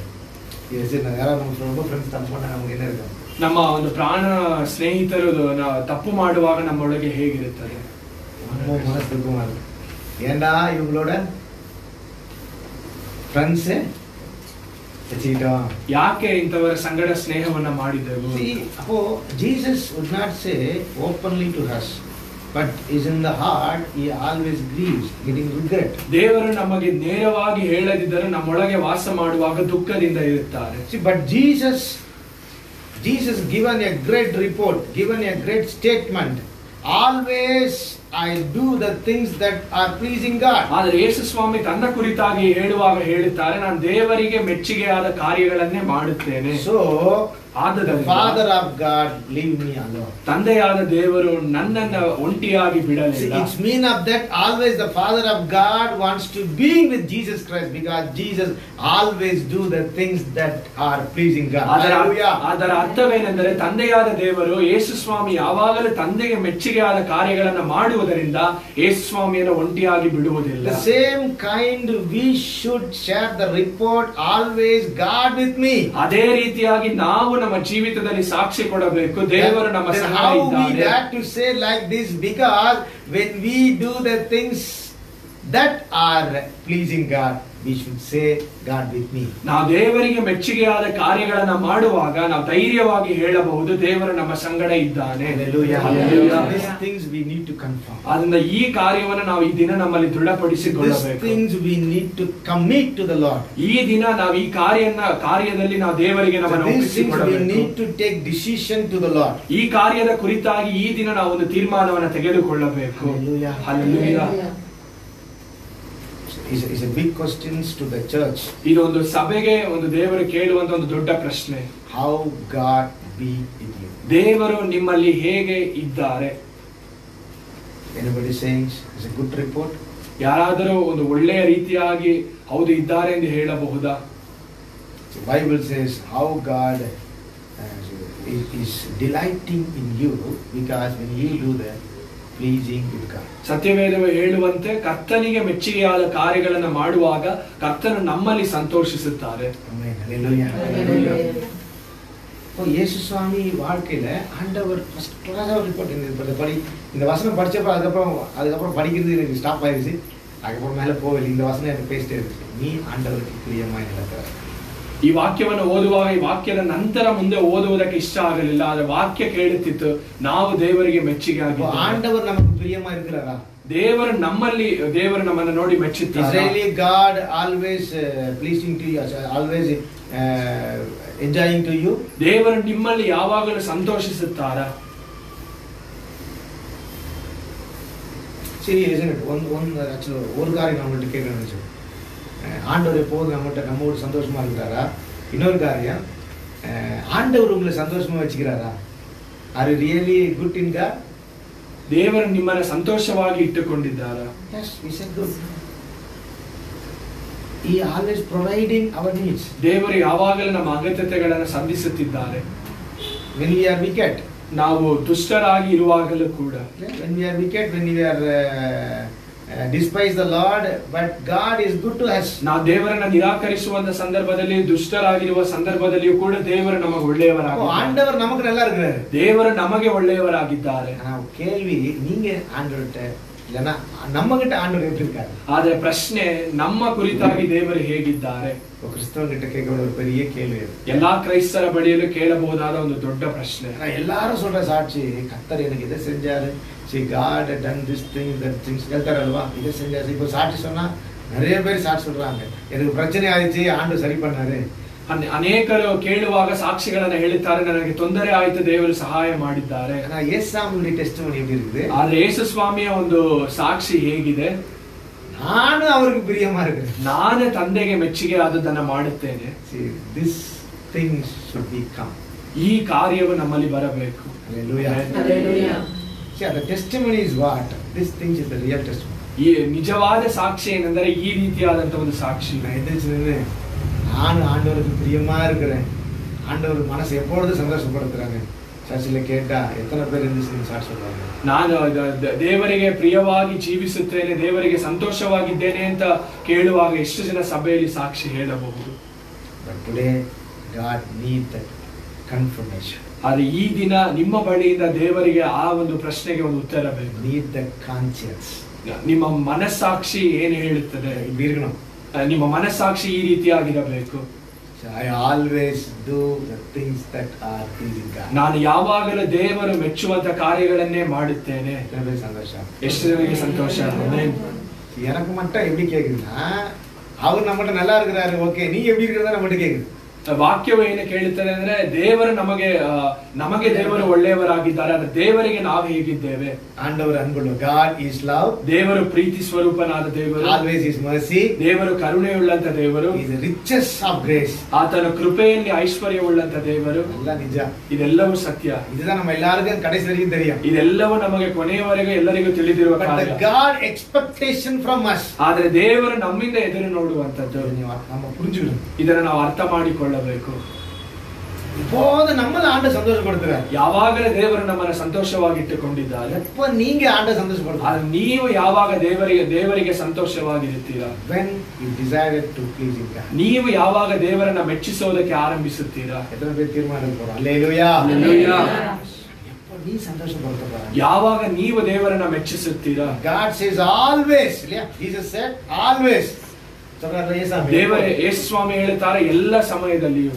ಯಾರು ನಮ್ಮ ತುಂಬ ಫ್ರೆಂಡ್ಸ್ ತಪ್ಪು ಮಾಡಾಗ ನಮಗೇನಿರುತ್ತೆ, ನಮ್ಮ ಒಂದು ಪ್ರಾಣ ಸ್ನೇಹಿತರು ತಪ್ಪು ಮಾಡುವಾಗ ನಮ್ಮೊಳಗೆ ಹೇಗಿರುತ್ತದೆ? மனசுக்கு மாதிரி ஏண்டா இவங்களோட ಫ್ರೆಂಡ್ಸ್ ಯಾಕೆ ಇಂಥವರ ಸಂಗಡ ಸ್ನೇಹವನ್ನ ಮಾಡಿದೆವು? ಅಪ್ಪೋ Jesus would not say openly to us, but is in the heart he always grieves, getting regret. ದೇವರು ನಮಗೆ ನೇರವಾಗಿ ಹೇಳದಿದ್ದರೂ ನಮ್ಮೊಳಗೆ ವಾಸ ಮಾಡುವಾಗ ದುಃಖದಿಂದ ಇರುತ್ತಾರೆ. See, but Jesus given a great report, given a great statement. Always I do the things that are pleasing God. ಆದರೆ ಯೇಸು ಸ್ವಾಮಿ ತನ್ನ ಕುರಿತಾಗಿ ಹೇಳುವಾಗ ಹೇಳುತ್ತಾರೆ, ನಾನು ದೇವರಿಗೆ ಮೆಚ್ಚುಗೆಯಾದ ಕಾರ್ಯಗಳನ್ನೇ ಮಾಡುತ್ತೇನೆ. So the Father of God leave me alone. ತಂದೆಯಾದ ದೇವರು ನನ್ನನ್ನು ಒಂಟಿಯಾಗಿ ಬಿಡಲಿಲ್ಲ. It's mean of that always the Father of God wants to be with Jesus Christ, because Jesus always do the things that are pleasing God. ಅದರ ಅರ್ಥವೇನೆಂದರೆ ತಂದೆಯಾದ ದೇವರು ಯೇಸು ಸ್ವಾಮಿ ಯಾವಾಗಲೂ ತಂದೆಗೆ ಮೆಚ್ಚುಗೆಯಾದ ಕಾರ್ಯಗಳನ್ನು ಮಾಡುವುದರಿಂದ ಯೇಸು ಸ್ವಾಮಿಯನ್ನು ಒಂಟಿಯಾಗಿ ಬಿಡುವುದಿಲ್ಲ. The same kind we should share the report, always God with me. ಅದೇ ರೀತಿಯಾಗಿ ನಾವು ನಮ್ಮ ಜೀವಿತದಲ್ಲಿ ಸಾಕ್ಷಿ ಕೊಡಬೇಕು, ದೇವರು ನಮ್ಮ ಸಂಗಡ ಇದ್ದಾನೆ. We have to say like this, because when we do the things that are pleasing God, we should say God with me. ನಾವು ದೇವರಿಗೆ ಮೆಚ್ಚುಗೆಯಾದ ಕಾರ್ಯಗಳನ್ನು ಮಾಡುವಾಗ ನಾವು ಧೈರ್ಯವಾಗಿ ಹೇಳಬಹುದು, ದೇವರು ನಮ್ಮ ಸಂಗಡ ಇದ್ದಾನೆ. These things we need to confirm. ಅದರಿಂದ ಈ ಕಾರ್ಯವನ್ನು ನಾವು ಈ ದಿನ ನಮ್ಮಲ್ಲಿ ದೃಢಪಡಿಸಿಕೊಳ್ಳಬೇಕು. These things we need to commit to the Lord. ಈ ದಿನ ನಾವು ಈ ಕಾರ್ಯದಲ್ಲಿ ನಾವು ದೇವರಿಗೆ ನಮ್ಮನ್ನು ಒಪ್ಪಿಸಿಕೊಡಬೇಕು. We need to take decision to the Lord. ಈ ಕಾರ್ಯದ ಕುರಿತಾಗಿ ಈ ದಿನ ನಾವು ಒಂದು ತೀರ್ಮಾನವನ್ನು ತೆಗೆದುಕೊಳ್ಳಬೇಕು. Hallelujah. Is a big questions to the church. ಇದು ಒಂದು ಸಭೆಗೆ ಒಂದು ದೇವರು ಕೇಳುವಂತ ಒಂದು ದೊಡ್ಡ ಪ್ರಶ್ನೆ. How God be in you? ದೇವರು ನಿಮ್ಮಲ್ಲಿ ಹೇಗೆ ಇದ್ದಾರೆ? Anybody saying it's a good report? ಯಾರಾದರೂ ಒಂದು ಒಳ್ಳೆಯ ರೀತಿಯಾಗಿ ಹೌದು ಇದ್ದಾರೆ ಎಂದು ಹೇಳಬಹುದಾ? The Bible says how God is delighting in you, because when you do that, pleasing with God. ಸತ್ಯವೇದವು ಹೇಳುವಂತೆ ಕರ್ತನಿಗೆ ಮೆಚ್ಚುಗೆಯಾದ ಕಾರ್ಯಗಳನ್ನು ಮಾಡುವಾಗ ಕರ್ತನು ನಮ್ಮಲ್ಲಿ ಸಂತೋಷಿಸುತ್ತಾರೆ. Amen. Hallelujah. இயேசு சுவாமி வாழ்க்கையில ஆண்டவர் ஃபர்ஸ்ட் கிளாஸா ரிப்போர்ட் இந்த வசனம் படிச்சப்ப அதுக்கப்புறம் படிக்கிறது எனக்கு ஸ்டாப் ஆயிடுச்சு. அதுக்கப்புறம் மேல போகல. இந்த வசனம் எனக்கு பேசிட்டே இருந்துச்சு. நீ ஆண்டவருக்கு பிரியமாய் நடக்கிறாய். ಈ ವಾಕ್ಯವನ್ನು ಓದುವಾಗ ಈ ವಾಕ್ಯದ ನಂತರ ಮುಂದೆ ಓದುವುದಕ್ಕೆ ಇಷ್ಟ ಆಗಲಿಲ್ಲ. ಆದ್ರೆ ವಾಕ್ಯ ಕೇಳುತ್ತಿತ್ತು, ನಾವು ದೇವರಿಗೆ ಮೆಚ್ಚುಗೆ ಆಗಿ ಆಂಡವರ್ ನಮಗೆ ಪ್ರಿಯಮ ಇರ್ತಾರಾ? ದೇವರು ನಮ್ಮನ್ನು ನೋಡಿ ಮೆಚ್ಚುತ್ತಾರೆ. Israeli God always pleasing to you, always enjoying to you. ದೇವರು ನಿಮ್ಮಲ್ಲಿ ಯಾವಾಗಲೂ ಸಂತೋಷಿಸುತ್ತಾರಾ? சரி, isn't it? ஒரு காரியம் நம்மள்ட்ட கேட்கணும்னு நினைச்சோம். ஆண்டவர் எப்போது நம்மோடு சந்தோஷமா இருக்கிறாரா? இன்னொரு காரியம், ஆண்டவர் உங்களை சந்தோஷமா வச்சுக்கிறாரா? Are you really good in God? ದೇವರು ನಿಮ್ಮನ್ನು ಸಂತೋಷವಾಗಿ ಇಟ್ಟುಕೊಂಡಿದ್ದಾರಾ? Yes, we said good. He always providing our needs. ದೇವರು ಯಾವಾಗಲೂ ನಮ್ಮ ಅಗತ್ಯತೆಗಳನ್ನು ಸಂಧಿಸುತ್ತಿದ್ದಾರೆ. When we are wicked, ನಾವು ದುಷ್ಟರಾಗಿ ಇರುವಾಗಲೂ ಕೂಡ, when we are wicked, when we are despise the Lord, but God is good to us. ನಾವು ದೇವರನ್ನ ನಿರಾಕರಿಸುವಂತ ಸಂದರ್ಭದಲ್ಲಿ, ದುಷ್ಟರಾಗಿರುವ ಸಂದರ್ಭದಲ್ಲಿಯೂ ಕೂಡ ದೇವರು ನಮಗೆ ಒಳ್ಳೆಯವರಾಗಿದ್ದಾರೆ. ஆண்டவர் நமக்கு நல்லா இருக்கிறாரு. ದೇವರು ನಮಗೆ ಒಳ್ಳೆಯವರಾಗಿದ್ದಾರೆ. ನಾವು ಕೇಳ್ವಿ நீங்க ஆண்டவர்ட்ட இல்லனா நம்ம கிட்ட ஆண்டவர் எப்படி இருக்காரு? ಆದ್ರೆ ಪ್ರಶ್ನೆ ನಮ್ಮ ಕುರಿತಾಗಿ ದೇವರು ಹೇಗಿದ್ದಾರೆ? கிறிஸ்தவ கிட்ட கேட்கிற ஒரு பெரிய கேள்வி அது. ಎಲ್ಲಾ ಕ್ರೈಸ್ತರ ಬಳಿಯಲು ಕೇಳಬಹುದಾದ ಒಂದು ದೊಡ್ಡ ಪ್ರಶ್ನೆ. எல்லாரும் சொல்ற சாட்சி, கர்த்தர் எனக்கு இதை செஞ்சாரு, see God had done this thing, that things ಹೇಳ್ತಾರಲ್ವಾ, இதை செஞ்சாரு. இப்போ சாட்சி சொன்னா நிறைய பேர் சாட்சி சொல்றாங்க, எனக்கு பிரச்சனை ஆயிடுச்சு ஆண்டவர் சரி பண்ணாரு. ಅನೇಕರು ಕೇಳುವಾಗ ಸಾಕ್ಷಿಗಳನ್ನ ಹೇಳುತ್ತಾರೆ, ನನಗೆ ತೊಂದರೆ ಆಯಿತು, ದೇವರು ಸಹಾಯ ಮಾಡಿದ್ದಾರೆ. ಯೇಸುವಿನ ಟೆಸ್ಟಿಮನಿ எப்படி இருக்குது? ಆದ್ರೆ ಯೇಸು ಸ್ವಾಮಿಯ ಒಂದು ಸಾಕ್ಷಿ ಹೇಗಿದೆ? ನಾನು ಅವರಿಗೆ ಪ್ರಿಯமா இருக்கிறேன், ನಾನು ತಂದೆಗೆ ಮೆಚ್ಚುಗೆ ಆದದನ್ನ ಮಾಡುತ್ತೇನೆ. See, this thing should be come. ಈ ಕಾರ್ಯವು ನಮ್ಮಲ್ಲಿ ಬರಬೇಕು. Hallelujah. Hallelujah. See, the testimony is what? This thing is the real testimony. ಈ ನಿಜವಾದ ಸಾಕ್ಷಿ ಏನೆಂದರೆ ಈ ರೀತಿಯಾದಂತ ಒಂದು ಸಾಕ್ಷಿ. ನಾನು ஆண்டவருக்கு பிரியமா இருக்கிறேன், ஆண்டவர் மனசு எப்பொழுது சந்தோஷப்படுத்துறாங்க. சர்ச்சில் கேட்டா எத்தனை பேர் இந்த சாட்சி சொல்றாங்க? ನಾನು ದೇವರಿಗೆ ಪ್ರಿಯವಾಗಿ ಜೀವಿಸುತ್ತೇನೆ, ದೇವರಿಗೆ ಸಂತೋಷವಾಗಿದ್ದೇನೆ ಅಂತ ಕೇಳುವಾಗ ಎಷ್ಟು ಜನ ಸಭೆಯಲ್ಲಿ ಸಾಕ್ಷಿ ಹೇಳಬಹುದು? But today God need that confirmation. ಆದ್ರೆ ಈ ದಿನ ನಿಮ್ಮ ಬಳಿಯಿಂದ ದೇವರಿಗೆ ಆ ಒಂದು ಪ್ರಶ್ನೆಗೆ ಒಂದು ಉತ್ತರ ಬೇಕು. Need that conscience. ನಿಮ್ಮ ಮನಸ್ಸಾಕ್ಷಿ ಏನು ಹೇಳುತ್ತದೆ? ನಿಮ್ಮ ಮನಸ್ಸಾಕ್ಷಿ ಈ ರೀತಿಯಾಗಿರಬೇಕು. I always do the things that are pleasing God. ನಾನು ಯಾವಾಗಲೂ ದೇವರು ಮೆಚ್ಚುವಂತ ಕಾರ್ಯಗಳನ್ನೇ ಮಾಡುತ್ತೇನೆ. ಸಂತೋಷ, ಎಷ್ಟು ಜನರಿಗೆ ಸಂತೋಷ? எனக்கு மட்டும் எப்படி கேக்குதுன்னா, அவர் நம்மகிட்ட நல்லா இருக்கிறாரு, ஓகே, நீ எப்படி இருக்கிறதா நம்மகிட்ட கேக்குது. ವಾಕ್ಯವು ಏನು ಕೇಳುತ್ತದೆ ಅಂದ್ರೆ, ದೇವರು ನಮಗೆ ದೇವರು ಒಳ್ಳೆಯವರಾಗಿದ್ದಾರೆ, ಆದ್ರೆ ದೇವರಿಗೆ ನಾವು ಹೇಗಿದ್ದೇವೆ? ಆಂಡವರ ಅನ್ಕೊಳ್ಳು, God is love. ದೇವರು ಪ್ರೀತಿ ಸ್ವರೂಪನಾದ ದೇವರು. Always is mercy. ದೇವರು ಕರುಣೆಯುಳ್ಳಂತ ದೇವರು. He is the richest of grace. ಆತನ ಕೃಪೆಯಲ್ಲಿ ಐಶ್ವರ್ಯವುಳ್ಳಂತ ದೇವರು. ಎಲ್ಲ ನಿಜ, ಇದೆಲ್ಲವೂ ಸತ್ಯ. இதுதான் நம்ம எல்லாருக்கும் கடைசி வரைக்கும் தெரியும். ಇದೆಲ್ಲವೂ ನಮಗೆ ಕೊನೆಯವರೆಗೆ ಎಲ್ಲರಿಗೂ ತಿಳಿದಿರುವ ಕಾರ್ಯ. But God expectation from us. ಆದ್ರೆ ದೇವರು ನಮ್ಮಿಂದ ಎದುರು ನೋಡುವಂತದ್ದು நம்ம புரிஞ்சுக்கணும். ಇದನ್ನ ನಾವು ಅರ್ಥ ಮಾಡಿಕೊಳ್ಳಬೇಕು. இப்போது நம்மள ஆண்டவர் சந்தோஷப்படுத்துறார். ಯಾವಾಗಲೇ ದೇವರು ನಮ್ಮನ್ನು ಸಂತೋಷವಾಗಿಟ್ಟುಕೊಂಡಿದ್ದಾರೆ. எப்ப நீங்க ஆண்டவர் சந்தோஷப்படுத்துறார்? ನೀವು ಯಾವಾಗ ದೇವರಿಗೆ ಸಂತೋಷವಾಗಿರುತ್ತೀರಾ? When you desire to please God. ನೀವು ಯಾವಾಗ ದೇವರನ್ನ ಮೆಚ್ಚಿಸೋದಕ್ಕೆ ಆರಂಭಿಸುತ್ತೀರಾ? ಎಷ್ಟೋ பேர் தீர்மானம் போறோம். அல்லேலூயா. அல்லேலೂಯಾ. எப்ப நீ சந்தோஷப்படுத்துறா? ಯಾವಾಗ ನೀವು ದೇವರನ್ನ ಮೆಚ್ಚಿಸುತ್ತೀರಾ? God says always. இல்லையா? Jesus said always. ದೇವರೇ ಯೇಸು ಸ್ವಾಮಿ ಹೇಳುತ್ತಾರೆ ಎಲ್ಲ ಸಮಯದಲ್ಲಿಯೂ.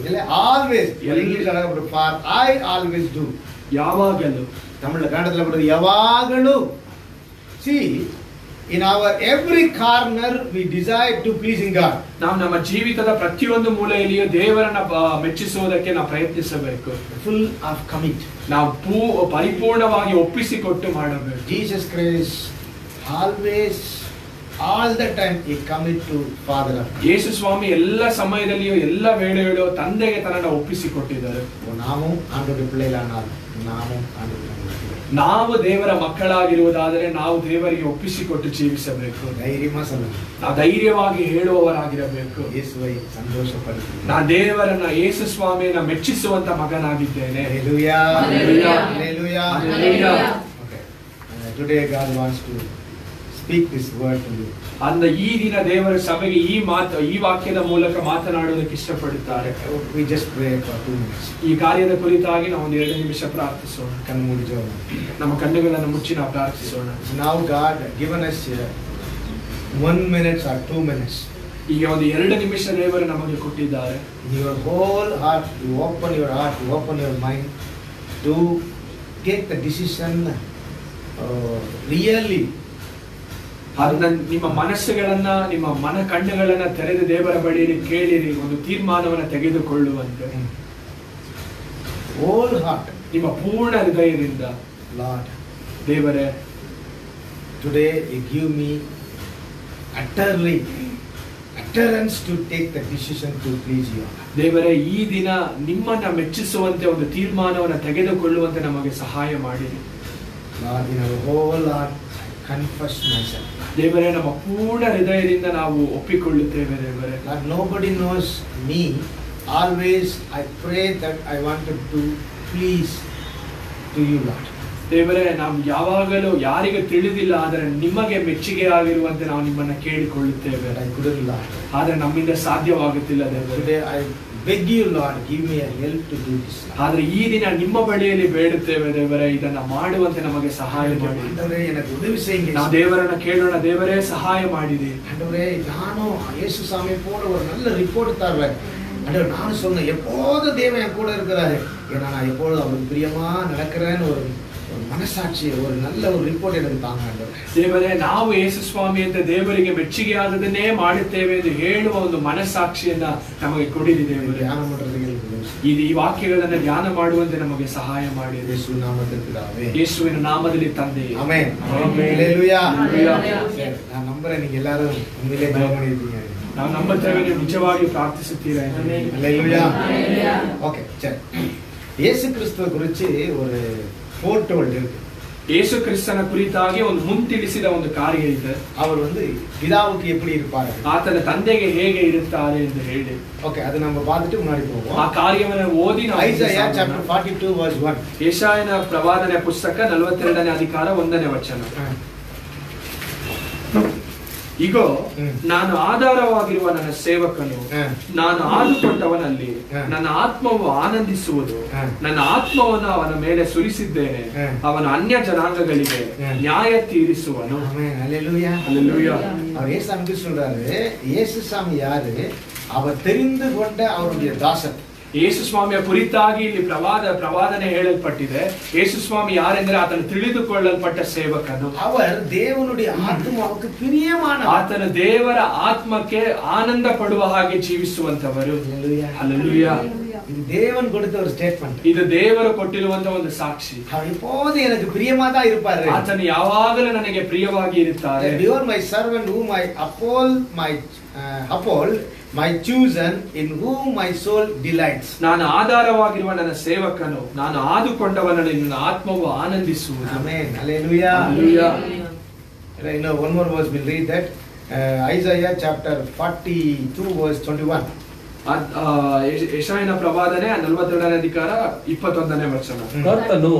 ಆಲ್ವೇಸ್. ಇಂಗ್ಲಿಷ್ ಅಲ್ಲ, ಫಾರ್ ಐ ಆಲ್ವೇಸ್ ಡು. ಯಾವಾಗಲೂ. ತಮಿಳು ಕನ್ನಡದಲ್ಲಿ ಬರೋದು ಯಾವಾಗಲೂ. See, in our every corner we desire to pleasing God. ನಾವು ನಮ್ಮ ಜೀವಿತದ ಪ್ರತಿಯೊಂದು ಮೂಲೆಯಲ್ಲಿಯೂ ದೇವರನ್ನ ಮೆಚ್ಚಿಸುವುದಕ್ಕೆ ನಾವು ಪ್ರಯತ್ನಿಸಬೇಕು. Full of commit. ನಾವು ಪರಿಪೂರ್ಣವಾಗಿ ಒಪ್ಪಿಸಿಕೊಟ್ಟು ಮಾಡಬೇಕು. Jesus Christ always, all the time he commit to Father. ಯೇಸು ಸ್ವಾಮಿ ಎಲ್ಲ ಸಮಯದಲ್ಲಿಯೂ ಎಲ್ಲ ವೇಳೆಯಲ್ಲೂ ತಂದೆಗೆ ತನ್ನನ್ನು ಒಪ್ಪಿಸಿಕೊಟ್ಟಿದ್ದಾರೆ. ನಾವು ದೇವರ ಮಕ್ಕಳಾಗಿರುವುದಾದರೆ ನಾವು ದೇವರಿಗೆ ಒಪ್ಪಿಸಿಕೊಟ್ಟು ಜೀವಿಸಬೇಕು. ನಾವು ಧೈರ್ಯವಾಗಿ ಹೇಳುವವರಾಗಿರಬೇಕು. ನಾ ದೇವರನ್ನ ಯೇಸು ಸ್ವಾಮಿಯನ್ನ ಮೆಚ್ಚಿಸುವಂತ ಮಗನಾಗಿದ್ದೇನೆ. Today God wants to speak this word to you. ಅಂದ ಈ ದಿನ ದೇವರ ಸಭೆಗೆ ಈ ವಾಕ್ಯದ ಮೂಲಕ ಮಾತನಾಡುವುದಕ್ಕೆ ಇಷ್ಟಪಡುತ್ತಾರೆ. We just pray for 2 minutes. ಈ ಕಾರ್ಯದ ಕುರಿತಾಗಿ ನಾವು 2 ನಿಮಿಷ ಪ್ರಾರ್ಥಿಸೋಣ. ಕಣ್ಣು ಮುಚ್ಚೋಣ. ನಮ್ಮ ಕಣ್ಣುಗಳನ್ನು ಮುಚ್ಚಿ ನಾವು ಪ್ರಾರ್ಥಿಸೋಣ. Now God given us 1 minute or 2 minutes. ಈಗ 2 ನಿಮಿಷ ದೇವರು ನಮಗೆ ಕೊಟ್ಟಿದ್ದಾರೆ. Your whole heart, you open your heart, you open your mind to take the decision really. ನಿಮ್ಮ ಮನಸ್ಸುಗಳನ್ನ, ನಿಮ್ಮ ಮನ ಕಣ್ಣುಗಳನ್ನ ತೆರೆದು ದೇವರ ಬಳಿಯಲ್ಲಿ ಕೇಳಿರಿ, ಒಂದು ತೀರ್ಮಾನವನ್ನು ತೆಗೆದುಕೊಳ್ಳುವಂತೆ. Whole heart, ನಿಮ್ಮ ಪೂರ್ಣ ಹೃದಯದಿಂದ, Lord, ದೇವರೇ, today you give me utterance to take the decision to please you. ದೇವರೇ, ಈ ದಿನ ನಿಮ್ಮನ್ನ ಮೆಚ್ಚಿಸುವಂತೆ ಒಂದು ತೀರ್ಮಾನವನ್ನು ತೆಗೆದುಕೊಳ್ಳುವಂತೆ ನಮಗೆ ಸಹಾಯ ಮಾಡಿರಿ. Lord, in our whole heart confess myself. ದೇವರೇ, ನಮ್ಮ ಪೂರ್ಣ ಹೃದಯದಿಂದ ನಾವು ಒಪ್ಪಿಕೊಳ್ಳುತ್ತೇವೆ. ದೇವರೇ, Lord, nobody knows me. Always I pray that I wanted to please to you, Lord. ದೇವರೇ, ನಾವು ಯಾವಾಗಲೂ ಯಾರಿಗೆ ತಿಳಿದಿಲ್ಲ, ಆದರೆ ನಿಮಗೆ ಮೆಚ್ಚುಗೆ ಆಗಿರುವಂತೆ ನಾವು ನಿಮ್ಮನ್ನ ಕೇಳಿಕೊಳ್ಳುತ್ತೇವೆ. ಆದ್ರೆ ನಮ್ಮಿಂದ ಸಾಧ್ಯವಾಗುತ್ತಿಲ್ಲ ದೇವರೇ. Beg you, Lord, give me a help to do this. ಆದ್ರೆ ಈ ದಿನ ನಿಮ್ಮ ಬಳಿಯಲ್ಲಿ ಬೇಡುತ್ತೇವೆ ದೇವರೇ, ಇದನ್ನ ಮಾಡುವಂತೆ ನಮಗೆ ಸಹಾಯ ಮಾಡಿ. ನಾವು ದೇವರನ್ನ ಕೇಳೋಣ, ದೇವರೇ ಸಹಾಯ ಮಾಡಿದೆ. ನಾನು இயேசு சாமி போல ஒரு நல்ல ரிப்போர்ட் தருவேன். நான் சொன்னேன், எப்போது தேவன் என் கூட இருக்கிறாரு, ஏன்னா நான் எப்போதும் அவருக்கு பிரியமா நடக்கிறேன்னு ஒரு ಮನಸ್ಸಾಕ್ಷಿ, ஒரு நல்ல ஒரு ರಿಪೋರ್ಟ್ எனக்கு தாங்க. ದೇವರೇ, ನಾವು ಯೇಸು ಸ್ವಾಮಿ ಅಂತ ದೇವರಿಗೆ ಮೆಚ್ಚುಗೆ ಆದದನ್ನೇ ಮಾಡುತ್ತೇವೆ ಎಂದು ಹೇಳುವ ಒಂದು ಮನಸ್ಸಾಕ್ಷಿಯನ್ನ ನಮಗೆ ಕೊಡಿರಿ ದೇವರೇ. ಧ್ಯಾನ ಮಾಡೋದಕ್ಕೆ ಈ ವಾಕ್ಯಗಳನ್ನ ಧ್ಯಾನ ಮಾಡುವಂತೆ ನಮಗೆ ಸಹಾಯ ಮಾಡಿ. ಯೇಸು ನಾಮದಲ್ಲಿ ಪಿತಾವೇ, ಯೇಸುವಿನ ನಾಮದಲ್ಲಿ ತಂದೆ. ಆಮೆನ್. ಹಲ್ಲೆಲೂಯಾ. ನಾನು ನಂಬುறேன் நீங்க எல்லாரும் உண்மையிலே ஜெபம் பண்ணிருக்கீங்க. ನಾವು ನಂಬುತ್ತೇವೆ ನೀವು ನಿಜವಾಗಿ ಪ್ರಾರ್ಥಿಸುತ್ತೀರಾ. ಹಲ್ಲೆಲೂಯಾ. ಓಕೆ, சரி. ಯೇಸು ಕ್ರಿಸ್ತನ ಕುರಿತು ஒரு ಫೋರ್ಟೋಲ್ಡ್ இருக்கு. ಯೇಸು ಕ್ರಿಸ್ತನ ಕುರಿತಾಗಿ ಒಂದು ಮುಂತಿಳಿಸಿದ ಒಂದು ಕಾರ್ಯ ಇದೆ. அவர் வந்து பிதாவுக்கு எப்படி இருப்பாரு, ಆತನ ತಂದೆಗೆ ಹೇಗೆ ಇರುತ್ತಾರೆ ಎಂದು ಹೇಳಿ. ಓಕೆ, ಅದು நம்ம பார்த்துட்டு முன்னாடி போவோம். ಆ ಕಾರ್ಯವನ್ನು ಓದಿ ನಾವು ಐಸಾಯ ಚಾಪ್ಟರ್ 42 ವರ್ಸ್ 1. ಯೆಶಾಯನ ಪ್ರವಾದನೆ ಪುಸ್ತಕ 42ನೇ ಅಧಿಕಾರ 1ನೇ ವಚನ. ಇಗೋ, ನಾನು ಆಧಾರವಾಗಿರುವ ನನ್ನ ಸೇವಕನು, ನಾನು ಆದುಕೊಂಡವನಲ್ಲಿ ನನ್ನ ಆತ್ಮವು ಆನಂದಿಸುವುದು. ನನ್ನ ಆತ್ಮವನ್ನು ಅವನ ಮೇಲೆ ಸುರಿಸಿದ್ದೇನೆ, ಅವನು ಅನ್ಯ ಜನಾಂಗಗಳಿಗೆ ನ್ಯಾಯ ತೀರಿಸುವನು. அல்லேலூயா. அல்லேலூயா. அவர் இயேசுசாமி சொல்றாரு, இயேசுசாமி யாரு, அவர் தெரிந்து கொண்ட அவருடைய தாசன். ಯೇಸು ಸ್ವಾಮಿಯ ಕುರಿತಾಗಿ ಇಲ್ಲಿ ಪ್ರವಾದನೆ ಹೇಳಲ್ಪಟ್ಟಿದೆ. ಯೇಸು ಸ್ವಾಮಿ ಯಾರೆಂದ್ರೆ ಆತನು ತಿಳಿದುಕೊಳ್ಳಲ್ಪಟ್ಟ ಸೇವಕನು. அவர் தேவனுடைய ஆத்மாவுக்கு பிரியமான, ಆತನ ದೇವರ ಆತ್ಮಕ್ಕೆ ಆನಂದ ಪಡುವ ಹಾಗೆ ಜೀವಿಸುವಂತವರು. ಹಲ್ಲೆಲೂಯಾ. இது தேவன் கொடுத்த ஒரு ஸ்டேட்மெண்ட். ಇದು ದೇವರು ಕೊಟ್ಟಿರುವಂತ ಒಂದು ಸಾಕ್ಷಿ. அவர் எப்போதும் எனக்கு பிரியமா தான் இருப்பாரு. ಆತನು ಯಾವಾಗಲೂ ನನಗೆ ಪ್ರಿಯವಾಗಿ ಇರುತ್ತಾರೆ. You are my servant whom I uphold, my chosen, in whom my soul delights. ನಾನು ಆಧಾರವಾಗಿರುವ ನನ್ನ ಸೇವಕನು, ನಾನು ಆದುಕೊಂಡವನನ್ನು ನನ್ನ ಆತ್ಮವು ಆನಂದಿಸುವುದು. Amen. Hallelujah. Hallelujah. You know, one more verse, we'll read that. Isaiah chapter 42 verse 21. ಯೆಶಾಯನ ಪ್ರವಾದನೆ 42ನೇ ಅಧಿಕಾರ 21ನೇ ವಚನ. ಕರ್ತನು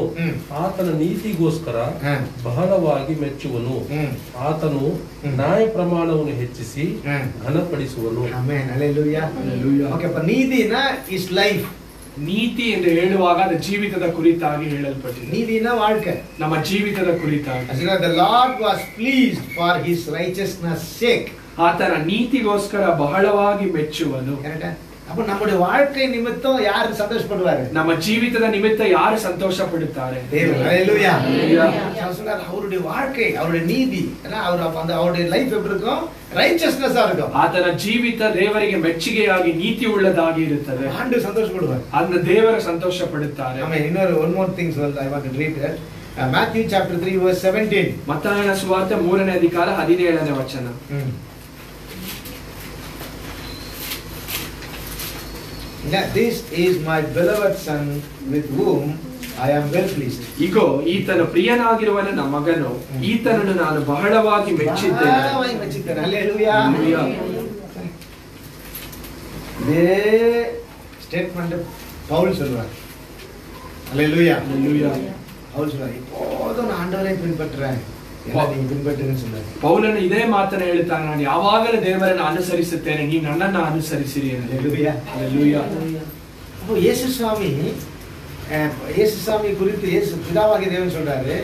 ಆತನ ನೀತಿಗೋಸ್ಕರ ಬಹಳವಾಗಿ ಮೆಚ್ಚುವನು, ಆತನು ನ್ಯಾಯ ಪ್ರಮಾಣವನ್ನು ಹೆಚ್ಚಿಸಿ ಘನಪಡಿಸುವನು. ಆಮೆನ್. ಹಲ್ಲೆಲೂಯಾ. ಹಲ್ಲೆಲೂಯಾ. ಓಕೆ, ಅಪ್ಪ ನೀತಿನ ಇಸ್ ಲೈಫ್. ನೀತಿ ಎಂದು ಹೇಳುವಾಗ ಅದು ಜೀವಿತದ ಕುರಿತಾಗಿ ಹೇಳಲ್ಪಟ್ಟಿದೆ. ನೀತಿನ வாழ்க்கை, ನಮ್ಮ ಜೀವಿತದ ಕುರಿತಾಗಿ. The Lord was pleased for his righteousness sake. ಆತನ ನೀತಿಗೋಸ್ಕರ ಬಹಳವಾಗಿ ಮೆಚ್ಚುವನು. அப்ப நம்முடைய வாழ்க்கை நிமித்தம் யாரு சந்தோஷப்படுவாரு? ನಮ್ಮ ಜೀವಿತದ ನಿಮಿತ್ತ ಯಾರು ಸಂತೋಷ ಪಡುತ್ತಾರೆ? தேவன். ஹல்லேலூயா. சொல்றாரு, அவருடைய வாழ்க்கை, அவருடைய நீதி, அவர் அந்த அவருடைய லைஃப் எப்படி இருக்கும்? ரைச்சஸ்னஸா இருக்கும். ಆತನ ಜೀವಿತ ದೇವರಿಗೆ ಮೆಚ್ಚುಗೆಯಾಗಿ ನೀತಿ ಉಳ್ಳದಾಗಿ ಇರುತ್ತದೆ. ஆண்டு சந்தோஷப்படுவார். அந்த ದೇವರು ಸಂತೋಷ ಪಡುತ್ತಾರೆ. ಆಮೇಲೆ ಇನ್ನೊಂದು one more things I want to read that. Matthew chapter 3 verse 17. ಮತ್ತಾಯನ ಸುವಾರ್ತೆ 3ನೇ ಅಧಿಕಾರ 17ನೇ ವಚನ. This is my beloved son with whom I am well pleased. ಇಗೋ, ಈತನು ಪ್ರಿಯನಾಗಿರುವ ನನ್ನ ಮಗನು, ಈತನನ್ನು ನಾನು ಬಹಳವಾಗಿ ಮೆಚ್ಚಿದ್ದೇನೆ. ಹಲ್ಲೆಲೂಯಾ. இதே ஸ்டேட்மெண்ட் பவுல் சொல்றார். ஹல்லேலூயா. ஹல்லேலூயா. பவுல் சொல்றார், எப்போதும் நான் ஆண்டவரை பின்பற்றுறேன், நீங்க பின்பற்றுங்கன்னு சொல்றாரு. ಪೌಲನು ಇದೇ ಮಾತನ್ನ ಹೇಳ್ತಾನೆ, ನಾನು ಯಾವಾಗಲೂ ದೇವರನ್ನು ಅನುಸರಿಸುತ್ತೇನೆ, ನೀವು ನನ್ನನ್ನು ಅನುಸರಿಸಿರಿ. ஹல்லேலூயா. ஹல்லேலூயா. அப்போ இயேசுசாமி குறித்து இயேசு பிதாவாகிய தேவன் சொல்றாரு,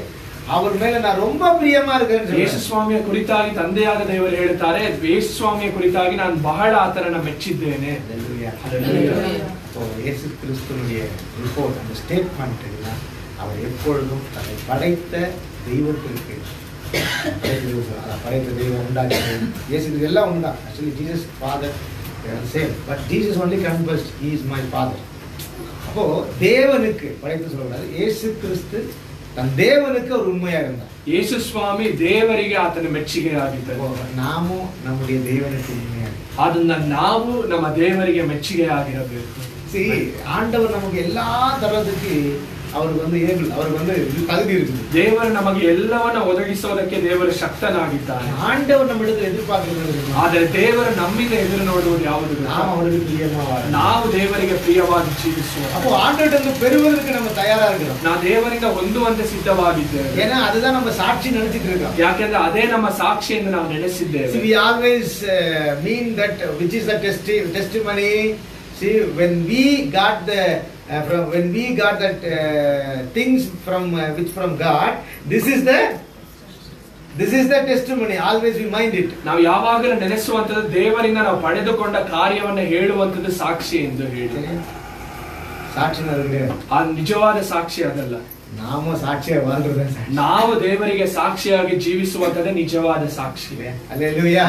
அவர் மேல நான் ரொம்ப பிரியமா இருக்கேன்னு. ಯೇಸು ಸ್ವಾಮಿಯ ಕುರಿತಾಗಿ ತಂದೆಯಾದ ದೇವರು ಹೇಳ್ತಾರೆ, ಯೇಸು ಸ್ವಾಮಿಯ ಕುರಿತಾಗಿ ನಾನು ಬಹಳ ಆತನನ್ನ ಮೆಚ್ಚಿದ್ದೇನೆ. இயேசு கிறிஸ்துவினுடைய ரிப்போர்ட், அந்த ஸ்டேட்மெண்ட், அவர் எப்பொழுதும் தன்னை படைத்த தெய்வத்திற்கு படைத்த தெய்வம் உண்டாச்சு. இயேசுக்கு எல்லாம் உண்டா. Actually Jesus Father same, but Jesus only confessed he is my Father. அப்போ தேவனுக்கு படைத்து சொல்லக்கூடாது, இயேசு கிறிஸ்து தன் தேவனுக்கு ஒரு உண்மையா இருந்தார். ಯೇಸು ಸ್ವಾಮಿ ದೇವರಿಗೆ ಆತನ ಮೆಚ್ಚುಗೆ ಆಗಿದ್ದರು. ನಾವು நம்முடைய தேவனுக்கு உண்மையா, ಅದನ್ನ ನಾವು ನಮ್ಮ ದೇವರಿಗೆ ಮೆಚ್ಚುಗೆ ಆಗಿರಬೇಕು. சரி, ஆண்டவர் நமக்கு எல்லா தரத்துக்கு அவருக்கு ஏபிள், அவருக்கு தகுதி இருக்குது. ದೇವರು ನಮಗೆ ಎಲ್ಲವನ್ನ ಒದಗಿಸೋದಕ್ಕೆ ದೇವರು ಶಕ್ತನಾಗಿದ್ದಾನೆ. ஆண்டவர் நம்மிடத்தில் எதிர்பார்க்கிறது, ಆದರೆ ದೇವರು ನಮ್ಮಿಂದ ಎದುರು ನೋಡುವುದು ಯಾವುದು? நாம் அவருக்கு பிரியமாக, ನಾವು ದೇವರಿಗೆ ಪ್ರಿಯವಾಗಿ ಜೀವಿಸುವ. அப்போ ஆண்டவரிடம் பெறுவதற்கு நம்ம தயாரா இருக்கிறோம். ನಾವು ದೇವರಿಂದ ಹೊಂದುವಂತೆ ಸಿದ್ಧವಾಗಿದ್ದೇವೆ. ஏன்னா அதுதான் நம்ம சாட்சி நினைச்சிட்டு இருக்கோம். ಯಾಕೆಂದ್ರೆ ಅದೇ ನಮ್ಮ ಸಾಕ್ಷಿ ಎಂದು ನಾವು ನೆನೆಸಿದ್ದೇವೆ. We always mean that which is the testimony. See, when we got that things from which from God, this is the testimony. Always we mind it. ನಾವು ಯಾವಾಗಲೂ ನೆನೆಸುವಂತದ್ದು ದೇವರಿಂದ ನಾವು ಪಡೆದುಕೊಂಡ ಕಾರ್ಯವನ್ನು ಹೇಳುವಂತದ್ದು ಸಾಕ್ಷಿ ಎಂದು ಹೇಳಿ. ಸಾಕ್ಷಿನವರಿಗೆ ಆ ನಿಜವಾದ ಸಾಕ್ಷಿ ಅದಲ್ಲ. ನಾವು ಸಾಕ್ಷಿಯ வாழ்றதே ಸಾಕ್ಷಿ. ನಾವು ದೇವರಿಗೆ ಸಾಕ್ಷಿಯಾಗಿ ಜೀವಿಸುವಂತದ್ದೇ ನಿಜವಾದ ಸಾಕ್ಷಿ. அல்லேலூயா.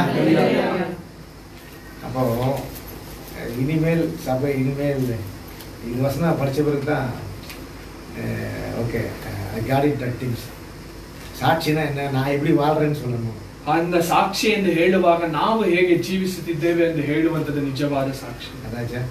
அப்போ இனிமேல் சபை இது வசனம் படிச்ச பிறகு தான் okay I got it that things. ಸಾಕ್ಷಿನ என்ன, நான் எப்படி வாழ்றேன்னு சொல்லணும். அந்த ಸಾಕ್ಷಿ ಎಂದು ಹೇಳುವಾಗ ನಾವು ಹೇಗೆ ಜೀವಿಸುತ್ತಿದ್ದೇವೆ ಎಂದು ಹೇಳುವಂತದ್ದು ನಿಜವಾದ ಸಾಕ್ಷಿ. ಅದಾಚೆ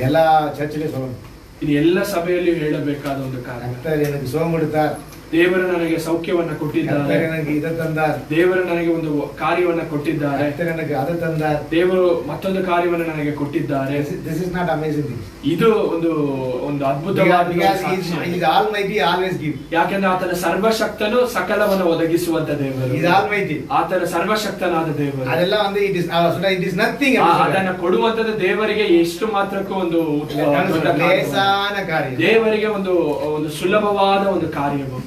ಎಲ್ಲ ಚರ್ಚಲ್ಲಿ சொல்லணும். ಇದು ಎಲ್ಲ ಸಭೆಯಲ್ಲಿಯೂ ಹೇಳಬೇಕಾದ ಒಂದು ಕಾರ್ಯ. ಕರ್ತರ್ எனக்கு சுகம் கொடுத்தார், ದೇವರು ನನಗೆ ಸೌಖ್ಯವನ್ನು ಕೊಟ್ಟಿದ್ದಾರೆ, ಕರ್ತರ್ எனக்கு இத தந்தார், ದೇವರು ನನಗೆ ಒಂದು ಕಾರ್ಯವನ್ನು ಕೊಟ್ಟಿದ್ದಾರೆ, ಕರ್ತರ್ எனக்கு ಅದ தந்தார், ದೇವರು ಮತ್ತೊಂದು ಕಾರ್ಯವನ್ನು ನನಗೆ ಕೊಟ್ಟಿದ್ದಾರೆ. This is not amazing thing. ಇದು ಒಂದು ಅದ್ಭುತವಾದ ಸಾಕ್ಷಿ. He is almighty, always give. ಯಾಕೆಂದ್ರೆ ಆತನ ಸರ್ವಶಕ್ತನು ಸಕಲವನ್ನು ಒದಗಿಸುವಂತ ದೇವರು. He is almighty. ಆತನ ಸರ್ವಶಕ್ತನಾದ ದೇವರು. ಅದೆಲ್ಲ it is nothing. ಅದನ್ನ ಕೊಡುವಂತದ್ದು ದೇವರಿಗೆ ಎಷ್ಟು ಮಾತ್ರಕ್ಕೂ ಒಂದು ಲೇಸಾನ ಕಾರ್ಯ, ದೇವರಿಗೆ ಒಂದು ಸುಲಭವಾದ ಒಂದು ಕಾರ್ಯವು.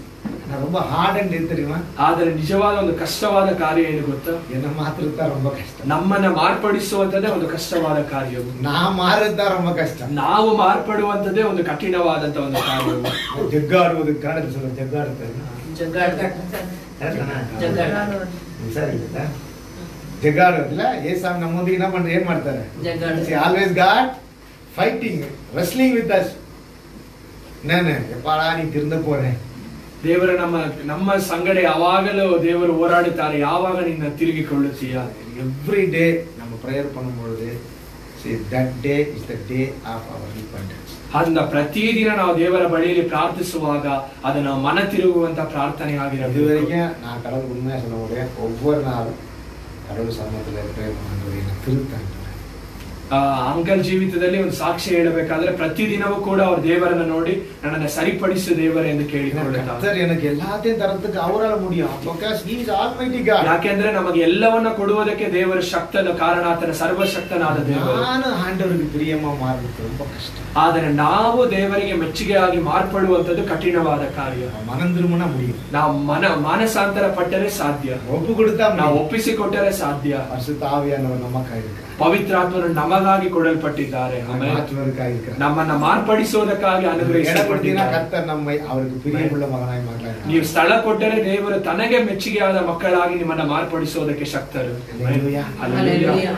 ரொம்ப ஹார்ட் அண்ட் தெரியுமா? ಆದರೆ ನಿಜವಾದ ಒಂದು ಕಷ್ಟವಾದ ಕಾರ್ಯ ಏನು ಗೊತ್ತಾ? என்ன மாத்துறதா ரொம்ப ಕಷ್ಟ. ನಮ್ಮನ್ನ ಮಾರ್ಪಡಿಸುವಂತದ್ದೇ ಒಂದು ಕಷ್ಟವಾದ ಕಾರ್ಯವು. ನಾ ಮಾರದಾ ரொம்ப ಕಷ್ಟ. ನಾವು ಮಾರ್ಪಡುವಂತದ್ದೇ ಒಂದು ಕಠಿಣವಾದಂತ ಒಂದು ಕಾರ್ಯವು. ಜಗ್ಗಾಡುವುದು ಕನ್ನಡದಲ್ಲಿ ಸ್ವಲ್ಪ ಜಗ್ಗಾಡುತ್ತಾರೆ. ಜಗ್ಗಾಡೋದಿಲ್ಲ. ಏಸಾಮ್ ನಮ್ಮೊಂದಿಗೆ ಏನ್ ಮಾಡ್ತಾರೆ? Always god fighting, wrestling with us. ನಾನು ಎಪ್ಪಾಳ ನೀ ತಿರ್ದ ಪೋರೆ. ದೇವರ ನಮ್ಮ ಸಂಗಡ ಯಾವಾಗಲೂ ದೇವರು ಹೋರಾಡುತ್ತಾರೆ, ಯಾವಾಗ ನಿನ್ನ ತಿರುಗಿಕೊಳ್ಳುತ್ತೀಯ. ಎವ್ರಿ ಡೇ ನಮ್ಮ ಪ್ರೇಯರ್ பண்ணும்போது see that day is the day of our repentance. ಅಂದ ಪ್ರತಿದಿನ ನಾವು ದೇವರ ಬಳಿಯಲ್ಲಿ ಪ್ರಾರ್ಥಿಸುವಾಗ ಅದು ನಾವು ಮನ ತಿರುಗುವಂತ ಪ್ರಾರ್ಥನೆ ಆಗಿರಬೇಕು. இதுவரைக்கும் நான் கடவுள் உண்மையா சொல்ல முடியும், ஒவ்வொரு நாளும் கடவுள் சமூகத்துல பிரேயர் பண்ணும்போது என்ன திருத்தாங்க. ಅಂಕಲ್ ಜೀವಿತದಲ್ಲಿ ಒಂದು ಸಾಕ್ಷಿ ಹೇಳಬೇಕಾದ್ರೆ ಪ್ರತಿದಿನವೂ ಕೂಡ ಅವರು ದೇವರನ್ನ ನೋಡಿ ನನ್ನನ್ನು ಸರಿಪಡಿಸು ದೇವರೇ ಎಂದು ಕೇಳಿಕೊಳ್ಳುತ್ತಾರೆ. எனக்கு எல்லாத்தையும் தரத்துக்கு அவரால முடியும். because he is almighty God. ಯಾಕೆಂದ್ರೆ ನಮಗೆ ಎಲ್ಲವನ್ನ ಕೊಡುವುದಕ್ಕೆ ದೇವರು ಶಕ್ತನ ಕಾರಣ, ಆತನ ಸರ್ವಶಕ್ತನಾದ ದೇವರು. ನಾನು ಆಂಡವರಿಗೆ ಪ್ರಿಯமா ಮಾರಲಿಕ್ಕೆ ரொம்ப ಕಷ್ಟ. ಆದರೆ ನಾವು ದೇವರಿಗೆ ಮೆಚ್ಚುಗೆಯಾಗಿ ಮಾರ್ಪಡುವಂತದ್ದು ಕಠಿಣವಾದ ಕಾರ್ಯ. ಮನಂದಿರುಮನ முடியும். ನಾವು ಮಾನಸಾಂತರ ಪಟ್ಟರೆ ಸಾಧ್ಯ, ಒಪ್ಪು ಕೊಡುತ್ತಾ ನಾವು ಒಪ್ಪಿಸಿಕೊಟ್ಟರೆ ಸಾಧ್ಯ. ಪರಿಶುದ್ಧ ಆವಿಯಾನವರು ನಮ್ಮಕ್ಕಾಗಿದ್ದಾರೆ, ಪವಿತ್ರಾತ್ಮರು ನಮಗಾಗಿ ಕೊಡಲ್ಪಟ್ಟಿದ್ದಾರೆ, ನಮ್ಮನ್ನ ಮಾರ್ಪಡಿಸುವುದಕ್ಕಾಗಿ ಅನುಗ್ರಹಿಸಲ್ಪಟ್ಟಿದ್ದಾರೆ. ಕರ್ತರ್ ನಮ್ಮೈ ಅವರಿಗೆ ಪ್ರಿಯವುಳ್ಳ ಮಗನಾಗಿ ಮಾಡಲಾಗಿದೆ. ನೀವು ಸ್ಥಳ ಕೊಟ್ಟರೆ ದೇವರು ತನಗೆ ಮೆಚ್ಚುಗೆಯಾದ ಮಕ್ಕಳಾಗಿ ನಿಮ್ಮನ್ನ ಮಾರ್ಪಡಿಸುವುದಕ್ಕೆ ಶಕ್ತರು. Hallelujah, hallelujah,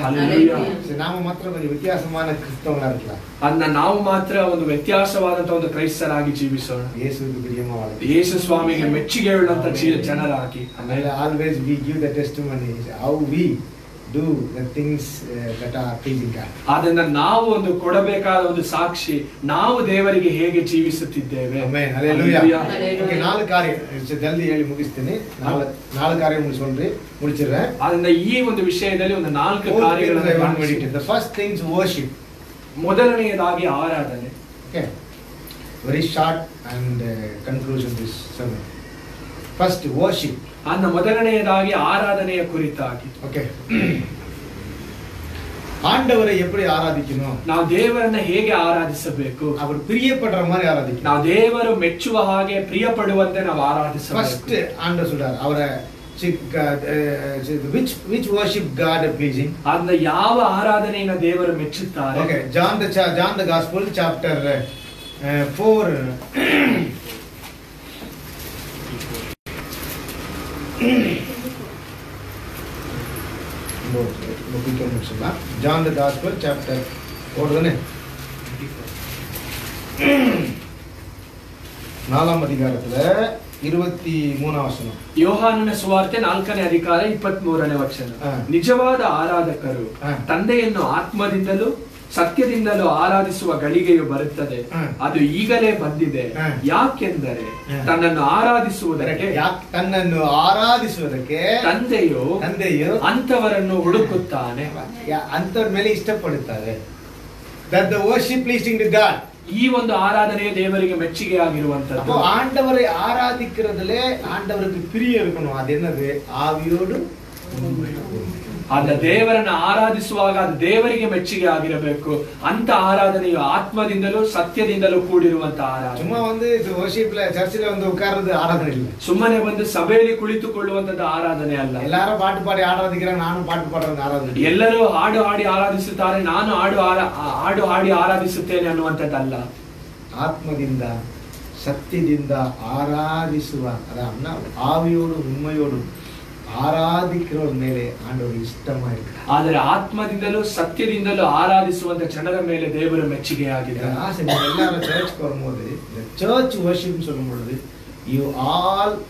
hallelujah. ನಾವು ಮಾತ್ರ ಒಂದು ವ್ಯತ್ಯಾಸமான ಕ್ರಿಸ್ತವರಾಗಿಲ್ಲ, ಅದನ್ನ ನಾವು ಮಾತ್ರ ಒಂದು ವ್ಯತ್ಯಾಸವಾದಂತ ಒಂದು ಕ್ರೈಸ್ತರಾಗಿ ಜೀವಿಸೋಣ. ಯೇಸುವಿಗೆ ಪ್ರಿಯವಾದ, ಯೇಸು ಸ್ವಾಮಿಗೆ ಮೆಚ್ಚುಗೆಯುಳ್ಳಂತ ಜನರಾಗಿ. ಆಮೇಲೆ always we give the testimony how we do the things that are pleasing God. ಆದ್ದರಿಂದ ನಾವು ಒಂದು ಕೊಡಬೇಕಾದ ಒಂದು ಸಾಕ್ಷಿ, ನಾವು ದೇವರಿಗೆ ಹೇಗೆ ಜೀವಿಸುತ್ತಿದ್ದೇವೆ. Amen, hallelujah. ಓಕೆ, 4 ಕಾರ್ಯ ಜಲ್ದಿ ಹೇಳಿ ಮುಗಿಸ್ತೀನಿ. 4 ಕಾರ್ಯ ಮುಗಿಸಿದ್ರೆ ಆದ್ದರಿಂದ ಈ ಒಂದು ವಿಷಯದಲ್ಲಿ ಒಂದು 4 ಕಾರ್ಯಗಳನ್ನು. The first thing is worship. ಮೊದಲನೆಯದಾಗಿ ಆರಾಧನೆ. Okay, very short and conclusion this sermon. First worship. அந்த ಮೊದಲನೆಯದಾಗಿ ಆರಾಧನೆಯ ಕುರಿತಾಗಿ. ಓಕೆ, ஆண்டவரை எப்படி ஆராதிக்கணும்? ನಾವು ದೇವರನ್ನ ಹೇಗೆ ಆರಾಧಿಸಬೇಕು? அவர் பிரியப்படுற மாதிரி ஆராதிக்கணும். ನಾವು ದೇವರು ಮೆಚ್ಚುವ ಹಾಗೆ ಪ್ರಿಯಪಡುವಂತೆ ನಾವು ಆರಾಧಿಸಬೇಕು. ಫಸ್ಟ್ ಆಂಡರ್ சொல்றார் ಅವರ which worship God pleasing. ಅದನ್ನ ಯಾವ ಆರಾಧನೆಯನ್ನು ದೇವರು ಮೆಚ್ಚುತ್ತಾರೆ? Okay, John the Gospel chapter 4 John the Gospel chapter 4 தானே, 4ஆம் அதிகாரத்துல 23ஆம் வசனம். ಯೋಹಾನನ ಸುವಾರ್ತೆ 4ನೇ ಅಧಿಕಾರ 23ನೇ ವಚನ. ನಿಜವಾದ ಆರಾಧಕರು ತಂದೆಯನ್ನು ಆತ್ಮದಿಂದಲೂ ಸತ್ಯದಿಂದಲೂ ಆರಾಧಿಸುವ ಗಳಿಗೆಯು ಬರುತ್ತದೆ, ಅದು ಈಗಲೇ ಬಂದಿದೆ. ಯಾಕೆಂದರೆ ತನ್ನನ್ನು ಆರಾಧಿಸುವುದಕ್ಕೆ ತಂದೆಯು ಅಂತವರನ್ನು ಹುಡುಕುತ್ತಾನೆ. ಅಂತವ್ರ ಮೇಲೆ ಇಷ್ಟಪಡುತ್ತಾರೆ. That the worship pleasing to God. ಈ ಒಂದು ಆರಾಧನೆಯು ದೇವರಿಗೆ ಮೆಚ್ಚುಗೆ ಆಗಿರುವಂತದ್ದು. ஆண்டவரை ஆராதிக்கிறதுலே ஆண்டவருக்கு பிரியம் இருக்கணும். அது என்னது? ஆவியோடு அந்த தேவರನ್ನು ಆರಾಧಿಸುವಾಗ ಅದು ದೇವರಿಗೆ ಮೆಚ್ಚುಗೆ ಆಗಿರಬೇಕು. ಅಂತ ಆರಾಧನೆಯು ಆತ್ಮದಿಂದಲೂ ಸತ್ಯದಿಂದಲೂ ಕೂಡಿರುವಂತ ಆರಾಧನೆ. சும்மா வந்து worshipல ಚರ್ಚಿல வந்து உட்கார்றது ஆராதனை இல்ல. ಸುಮ್ಮನೆ ಬಂದು ಸಭೆಯಲ್ಲಿ ಕುಳಿತುಕೊಳ್ಳುವಂತದ್ದು ಆರಾಧನೆ ಅಲ್ಲ. எல்லாரும் பாட்டு பாடி ஆராதிக்கிறாங்க, நானும் பாட்டு பாடுறது ಆರಾಧನೆ. ಎಲ್ಲರೂ ಹಾಡು ಹಾಡಿ ಆರಾಧಿಸುತ್ತಾರೆ, ನಾನು ಹಾಡು ಹಾಡಿ ಆರಾಧಿಸುತ್ತೇನೆ ಅನ್ನುವಂಥದ್ದಲ್ಲ. ಆತ್ಮದಿಂದ ಸತ್ಯದಿಂದ ಆರಾಧಿಸುವ ಅದನ್ನ ಆವಿಯೋಡು ಉண்மையோடு ಆರಾಧಿக்கிறವರ ಮೇಲೆ ಆಂಡವರು ಇಷ್ಟமா ಇರ್ತಾರೆ. ಆದರೆ ಆತ್ಮದಿಂದಲೂ ಸತ್ಯದಿಂದಲೂ ಆರಾಧಿಸುವಂತ ಜನರ ಮೇಲೆ ದೇವರ ಮೆಚ್ಚುಗೆಯಾಗಿದೆ. எல்லாரும் சர்ச்சுக்கு வரும்போது இந்த சர்ச் வர்ஷிப்னு சொல்லும்போது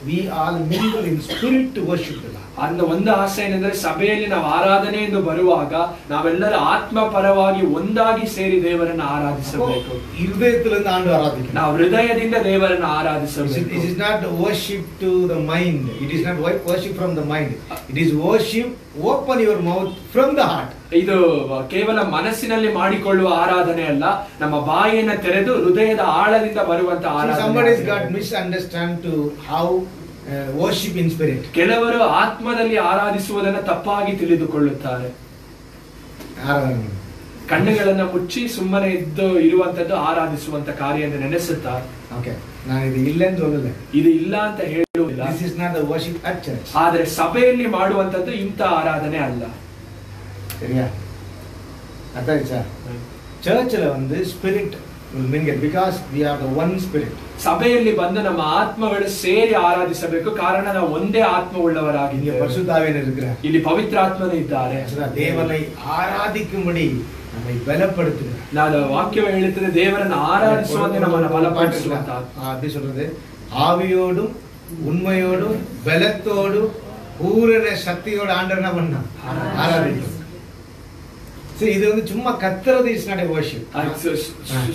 we all mingle in spirit to worship the Lord. அந்த ಒಂದು ಆಸೆ ಏನಂದ್ರೆ ಸಭೆಯಲ್ಲಿ ನಾವು ಆರಾಧನೆ ಎಂದು ಬರುವಾಗ ನಾವೆಲ್ಲರೂ ಆತ್ಮ ಪರವಾಗಿ ಒಂದಾಗಿ ಸೇರಿ ದೇವರನ್ನು ಆರಾಧಿಸಬೇಕು. ಹೃದಯದಿಂದ ಆಂಡು ಆರಾಧಿಸಬೇಕು. ನಾವು ಹೃದಯದಿಂದ ದೇವರನ್ನು ಆರಾಧಿಸಬೇಕು. It is not worship to the mind. It is not worship from the mind. It is worship, open your mouth from the heart. ಇದು ಕೇವಲ ಮನಸ್ಸಿನಲ್ಲಿ ಮಾಡಿಕೊಳ್ಳುವ ಆರಾಧನೆ ಅಲ್ಲ, ನಮ್ಮ ಬಾಯಿಯನ್ನು ತೆರೆದು ಹೃದಯದ ಆಳದಿಂದ ಬರುವಂತ ಆರಾಧನೆ. Somebody has got misunderstand to how worship in spirit. ಕೆಲವರು ಆತ್ಮದಲ್ಲಿ ಆರಾಧಿಸುವುದನ್ನು ತಪ್ಪಾಗಿ ತಿಳಿದುಕೊಳ್ಳುತ್ತಾರೆ. ಕಣ್ಣುಗಳನ್ನು ಮುಚ್ಚಿ ಸುಮ್ಮನೆ ಇದ್ದು ಇರುವಂತದ್ದು ಆರಾಧಿಸುವಂತ ಕಾರ್ಯ ಎಂದು ನೆನೆಸುತ್ತಾರೆ. ಓಕೆ, ನಾನು ಇದು ಇಲ್ಲ ಅಂತ ಹೇಳಲ್ಲ, ಇದು ಇಲ್ಲ ಅಂತ ಹೇಳುವುದಿಲ್ಲ. This is not the worship at church. ಆದರೆ ಸಭೆಯಲ್ಲಿ ಮಾಡುವಂತದ್ದು ಇಂಥ ಆರಾಧನೆ ಅಲ್ಲ. சரியா? அதாச்சா சர்ச்ல வந்து spirit will mingle because we are the one spirit. ಸಭೆಯಲ್ಲಿ ಬಂದು ನಮ್ಮ ಆತ್ಮಗಳು ಸೇರಿ ಆರಾಧಿಸಬೇಕು, ಕಾರಣ ನಾವು ಒಂದೇ ಆತ್ಮ ಉಳ್ಳವರಾಗಿದ್ದೇವೆ. பரிசுத்தாவியர் இருக்கிறார், ಇಲ್ಲಿ ಪವಿತ್ರಾತ್ಮನೇ ಇದ್ದಾರೆ. தேவனை ஆராதிக்கும்படி நம்மை பலப்படுத்துகிறார். ನಾನು ವಾಕ್ಯವು ಹೇಳುತ್ತದೆ ದೇವರನ್ನು ಆರಾಧಿಸುವಂತೆ ನಮ್ಮನ್ನು ಬಲಪಡಿಸುವಂತ. அப்படி சொல்றது ஆவியோடும் உண்மையோடும் பலத்தோடும் பூரண சக்தியோட ஆண்டவனை பண்ணா ஆராதிக்கணும். இது வந்து சும்மா கத்துறது இஸ் நாட் எ வர்ஷிப்.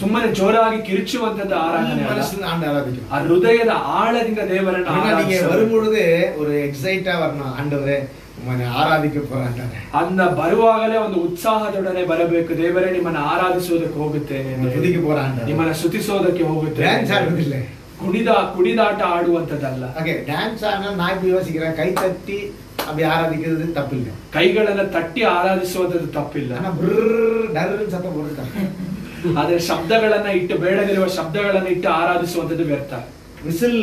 ಸುಮ್ಮನೆ ಜೋರಾಗಿ ಕಿರುಚುವಂತದ್ದು ಆರಾಧನೆ ಅಲ್ಲ. மனசுல ஆண்டவரை ஆராதிக்கணும். ಆ ಹೃದಯದ ಆಳದಿಂದ ದೇವರನ್ನು ಆರಾಧಿಸಬೇಕು. நீங்க வரும்பொழுது ஒரு எக்ஸைட்டா வரணும், ஆண்டவரே உம்மை ஆராதிக்க போறேன். ಅಂದ ಬರುವಾಗಲೇ ಒಂದು ಉತ್ಸಾಹದೊಡನೆ ಬರಬೇಕು. ದೇವರೇ ನಿಮ್ಮನ್ನು ಆರಾಧಿಸುವುದಕ್ಕೆ ಹೋಗುತ್ತೇನೆ, ತುದಿಗೆ போறேன், ನಿಮ್ಮನ್ನು ಸ್ತುತಿಸೋದಕ್ಕೆ ಹೋಗುತ್ತೇನೆ. டான்ஸ் ஆடுறதில்லை, ಕುಣಿದಾಟ ಆಡುವಂತದ್ದಲ್ಲ. ஓகே, டான்ஸ் ஆடுனா நான் இப்ப யோசிக்கிறேன், கை தட்டி அப்படி ஆராதிக்கிறது தப்பில்லை. ಕೈಗಳನ್ನ ತಟ್ಟಿ ಆರಾಧಿಸುವಂತದ್ದು ತಪ್ಪಿಲ್ಲ. ஆனா டர்ன்னு சத்தம் போடுறாங்க. ಆದ್ರೆ ಶಬ್ದಗಳನ್ನ ಇಟ್ಟು, ಬೇಡದಿರುವ ಶಬ್ದಗಳನ್ನ ಇಟ್ಟು ಆರಾಧಿಸುವಂತದ್ದು ವ್ಯರ್ಥ. விசில்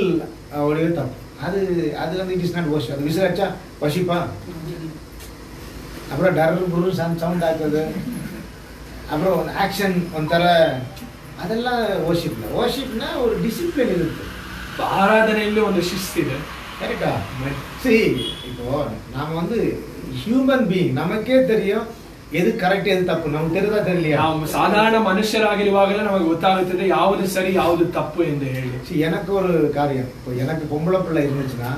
ஒரே தப்பு. அது வந்து இட் இஸ் நாட் வர்ஷிப். அது விசில் அடிச்சா வர்ஷிப்பா? அப்புறம் டர்ன்னு சவுண்ட் ஆக்குறது, அப்புறம் ஆக்ஷன் ಒಂಥರ, அதெல்லாம் வர்ஷிப் இல்ல. வர்ஷிப்னா ஒரு டிசிப்ளின் இருக்கு. ಆರಾಧನೆಯಲ್ಲಿ ಒಂದು ಶಿಸ್ತಿದೆ. கரெக்டா? சரி, இப்போ நாம வந்து ஹியூமன் பீயிங், நமக்கே தெரியும் எது கரெக்ட் எது தப்பு. நமக்கு தெரியுதா தெரியலையா? ನಾವು ಸಾಧಾರಣ ಮನುಷ್ಯರಾಗಿರುವಾಗಲೇ ನಮಗೆ ಗೊತ್ತಾಗುತ್ತದೆ ಯಾವುದು ಸರಿ ಯಾವುದು ತಪ್ಪು ಎಂದು ಹೇಳಿ. எனக்கு ஒரு காரியம், இப்போ எனக்கு பொம்பளை பிள்ளை இருந்துச்சுன்னா,